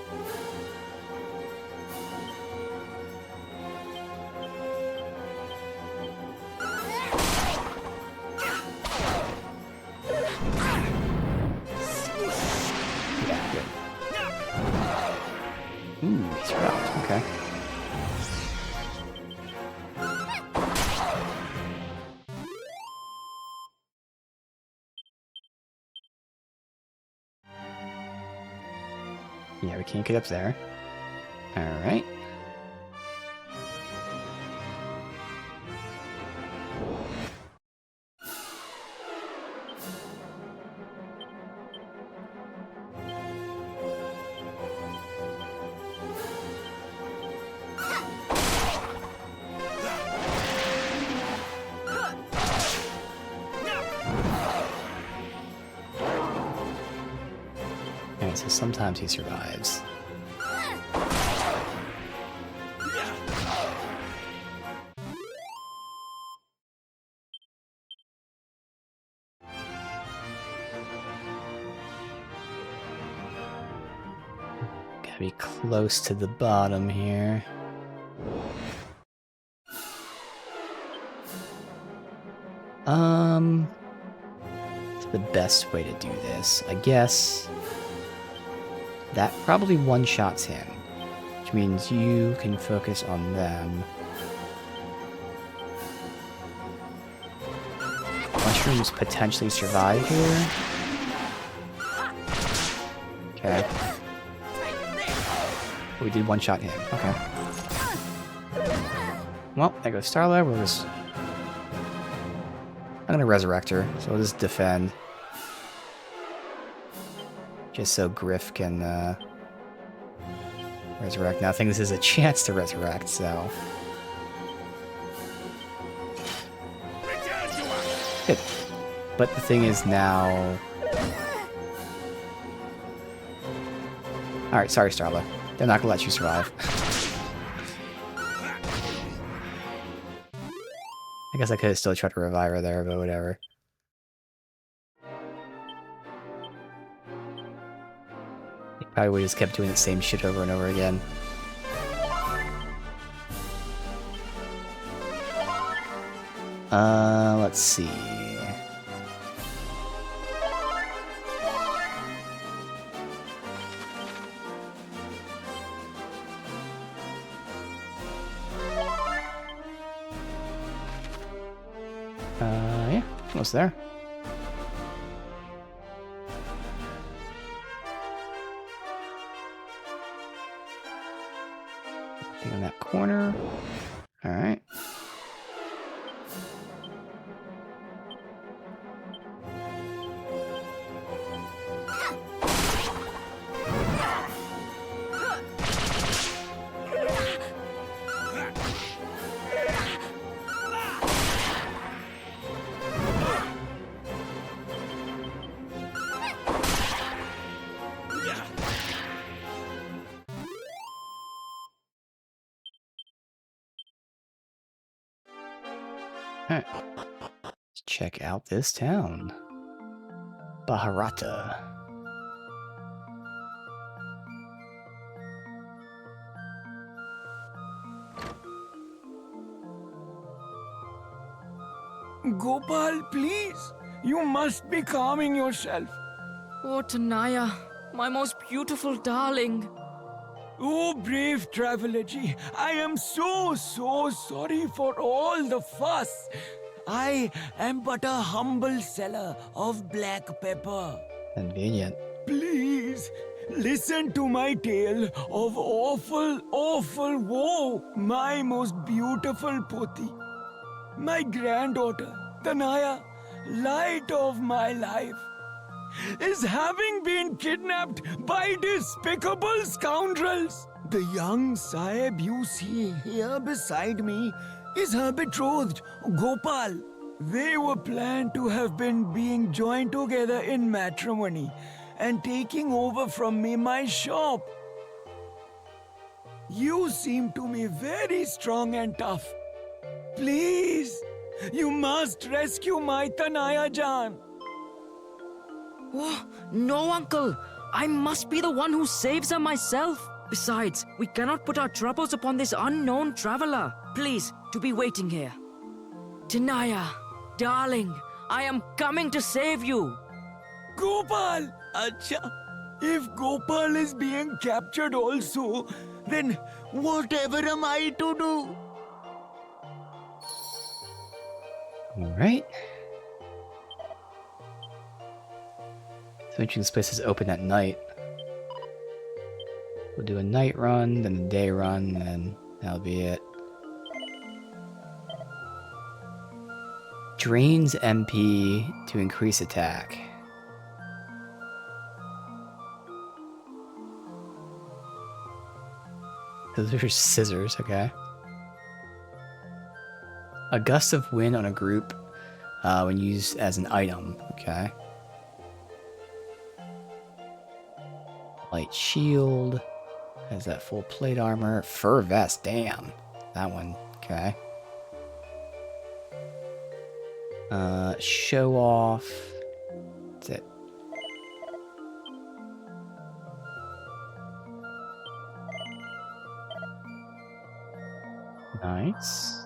can't get up there. Alright. Alright, so sometimes he survives. Gotta be close to the bottom here. What's the best way to do this? I guess that probably one-shots him, which means you can focus on them. Mushrooms potentially survive here. Okay. We did one-shot him. Okay. Well, there goes Starla. We're just... I'm gonna resurrect her, so we'll just defend. Just so Griff can resurrect. Now I think this is a chance to resurrect, so... Good. But the thing is now... Alright, sorry Starla. They're not gonna let you survive. I guess I could have still tried to revive her there, but whatever. They probably would have just kept doing the same shit over and over again. Let's see. Yeah, almost there. Nothing in that corner. Alright. Alright. Let's check out this town. Baharata. Gopal, please. You must be calming yourself. Oh, Tanaya, my most beautiful darling. Oh, brave traveler G, I am so sorry for all the fuss. I am but a humble seller of black pepper. Convenient. Please, listen to my tale of awful woe, my most beautiful Poti. My granddaughter, Tanaya, light of my life, is having been kidnapped by despicable scoundrels. The young Sahib you see here beside me is her betrothed, Gopal. They were planned to have been being joined together in matrimony and taking over from me my shop. You seem to me very strong and tough. Please, you must rescue my Tanaya Jan. Oh, no, Uncle. I must be the one who saves her myself. Besides, we cannot put our troubles upon this unknown traveler. Please, to be waiting here. Tanaya, darling, I am coming to save you. Gopal! Acha, if Gopal is being captured also, then whatever am I to do? Alright. So this place is open at night. We'll do a night run, then a day run, and then that'll be it. Drains MP to increase attack. Those are scissors, okay. A gust of wind on a group when used as an item, okay. Light shield. Has that full plate armor. Fur vest, damn. That one, okay. Show off. That's it. Nice.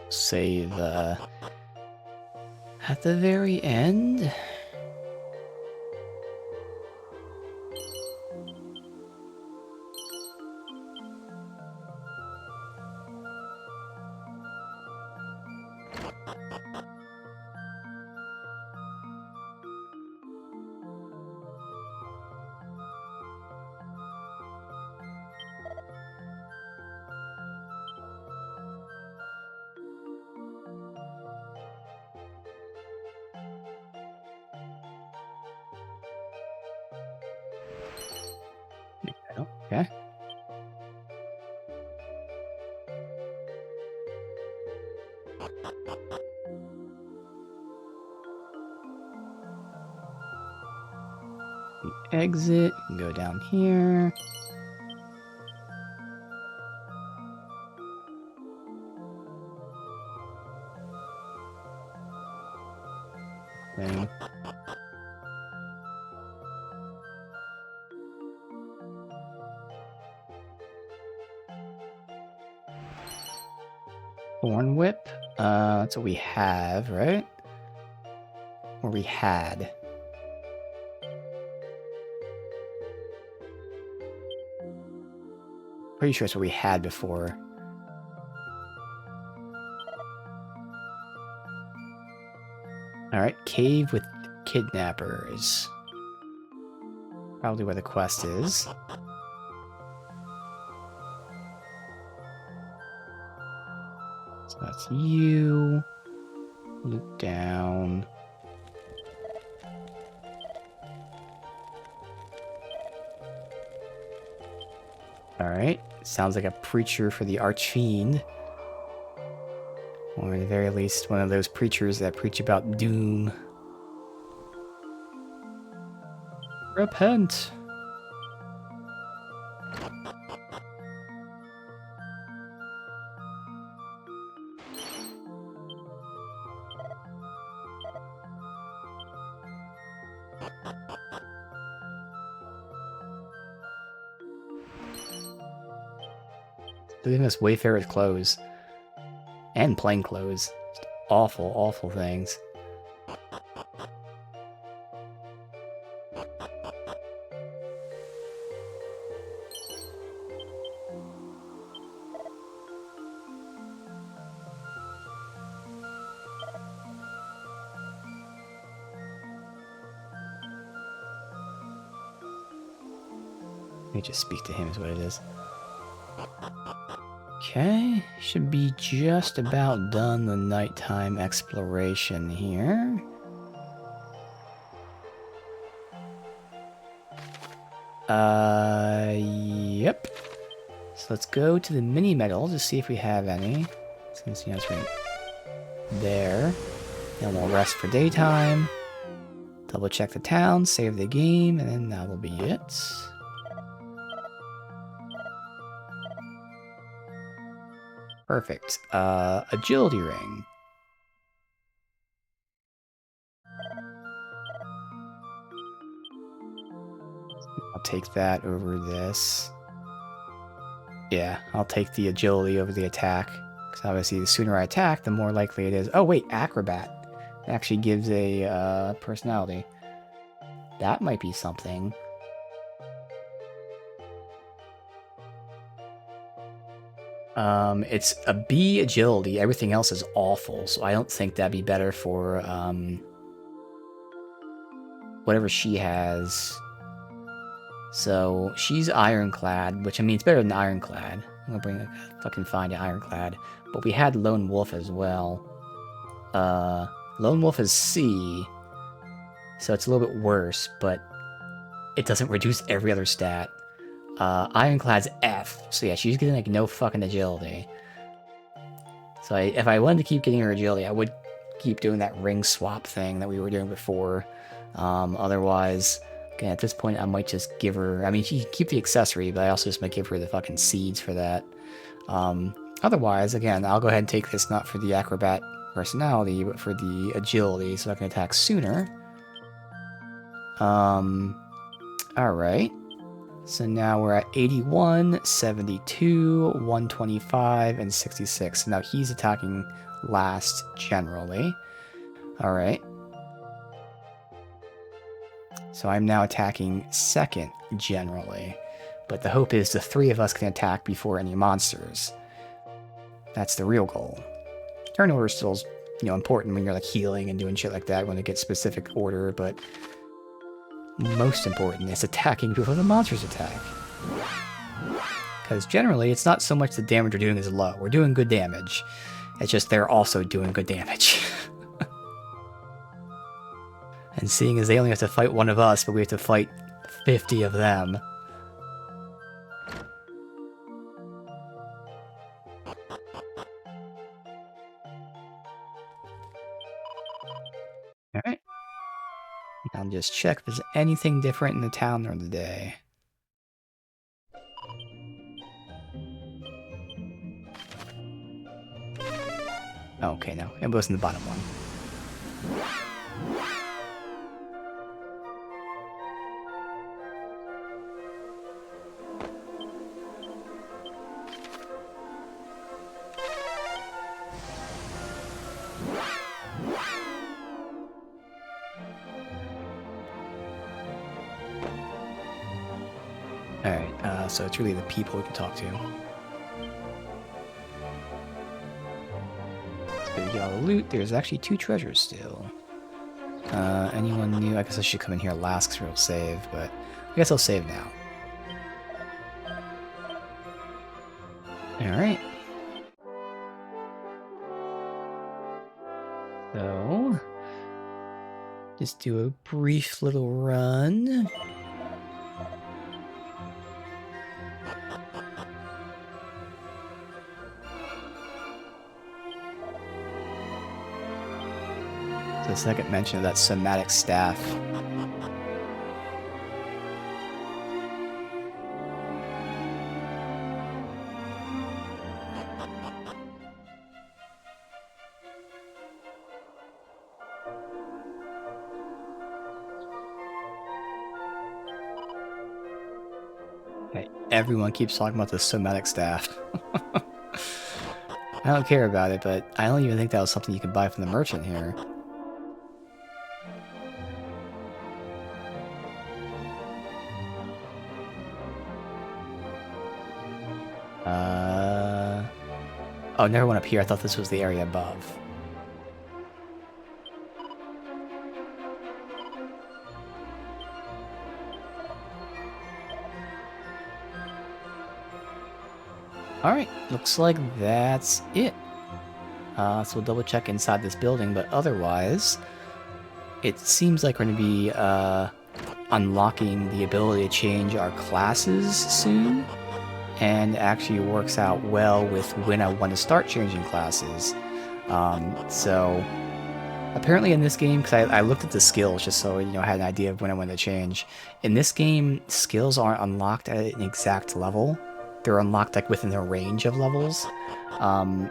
Save at the very end. Okay. We exit and go down here. Thing. Thorn whip. That's what we have, right? Or we had. Pretty sure it's what we had before. Alright, cave with kidnappers. Probably where the quest is. So that's you. Loop down. Alright, sounds like a preacher for the archfiend. Or at the very least, one of those preachers that preach about doom. Repent! They're giving us Wayfarer's clothes. And plain clothes. Just awful, awful things. Let me just speak to him is what it is. Okay, should be just about done the nighttime exploration here. Yep. So let's go to the mini medal to see if we have any. Since, you know, it's right there. Then we'll rest for daytime. Double check the town, save the game, and then that'll be it. Perfect. Agility ring. I'll take that over this. Yeah, I'll take the agility over the attack. Because obviously the sooner I attack, the more likely it is. Oh wait, acrobat. It actually gives a personality. That might be something. It's a B agility. Everything else is awful, so I don't think that'd be better for, whatever she has. So, she's ironclad, which I mean, it's better than ironclad. I'm gonna fucking find an ironclad. But we had Lone Wolf as well. Lone Wolf is C, so it's a little bit worse, but it doesn't reduce every other stat. Ironclad's F, so yeah, she's getting like no fucking agility. So if I wanted to keep getting her agility, I would keep doing that ring swap thing that we were doing before. Otherwise, again, at this point, I might just give her... I mean, she can keep the accessory, but I also just might give her the fucking seeds for that. Otherwise, again, I'll go ahead and take this not for the acrobat personality, but for the agility, so I can attack sooner. Alright. So now we're at 81, 72, 125, and 66. So now he's attacking last generally. Alright. So I'm now attacking second generally. But the hope is the three of us can attack before any monsters. That's the real goal. Turn order still is, you know, important when you're like healing and doing shit like that when it gets specific order, but most important is attacking before the monsters attack. Because generally, it's not so much the damage we're doing is low. We're doing good damage. It's just they're also doing good damage. And seeing as they only have to fight one of us, but we have to fight 50 of them. Alright. I'll just check if there's anything different in the town during the day. Okay, no. It was in the bottom one. Alright, so it's really the people we can talk to. So we get all the loot. There's actually 2 treasures still. Anyone new? I guess I should come in here last because we'll save, but I guess I'll save now. Alright. So, just do a brief little run. The second mention of that somatic staff. Okay, everyone keeps talking about the somatic staff. I don't care about it, but I don't even think that was something you could buy from the merchant here. Oh, never went up here. I thought this was the area above. Alright, looks like that's it. So we'll double check inside this building, but otherwise, it seems like we're going to be unlocking the ability to change our classes soon. And actually works out well with when I want to start changing classes. So apparently in this game, because I looked at the skills just so I had an idea of when I wanted to change. In this game, skills aren't unlocked at an exact level. They're unlocked like within a range of levels.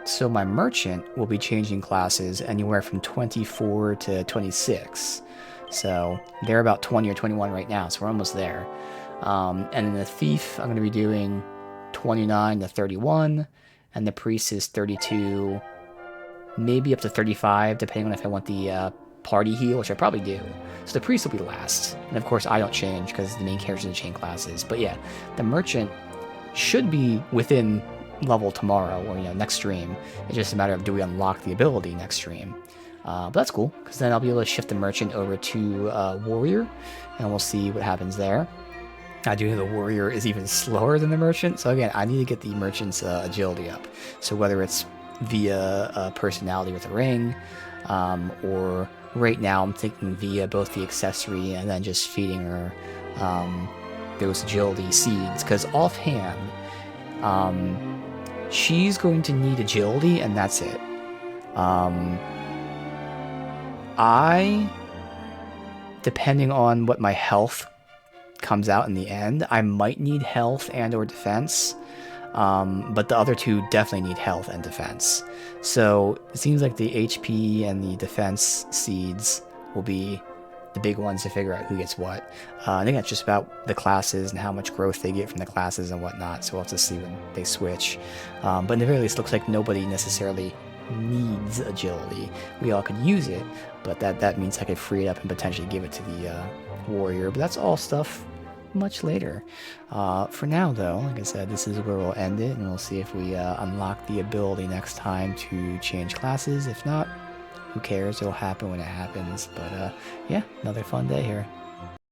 So my merchant will be changing classes anywhere from 24 to 26. So they're about 20 or 21 right now, so we're almost there. And then the thief, I'm going to be doing 29 to 31, and the priest is 32, maybe up to 35, depending on if I want the party heal, which I probably do. So the priest will be last. And of course I don't change because the main characters are chain classes. But yeah, the merchant should be within level tomorrow or next stream. It's just a matter of do we unlock the ability next stream. But that's cool, because then I'll be able to shift the merchant over to warrior, and we'll see what happens there. I do know the warrior is even slower than the merchant, so again, I need to get the merchant's agility up. So whether it's via personality with a ring, or right now I'm thinking via both the accessory and then just feeding her those agility seeds, because offhand, she's going to need agility, and that's it. Depending on what my health comes out in the end, I might need health and or defense, but the other two definitely need health and defense. So it seems like the HP and the defense seeds will be the big ones to figure out who gets what. I think that's just about the classes and how much growth they get from the classes and whatnot, so we'll have to see when they switch. But in the very least, it looks like nobody necessarily needs agility. We all could use it, but that means I could free it up and potentially give it to the warrior, but that's all stuff much later. For now though, like I said, this is where we'll end it, and we'll see if we unlock the ability next time to change classes. If not, who cares, it'll happen when it happens. But yeah, another fun day here.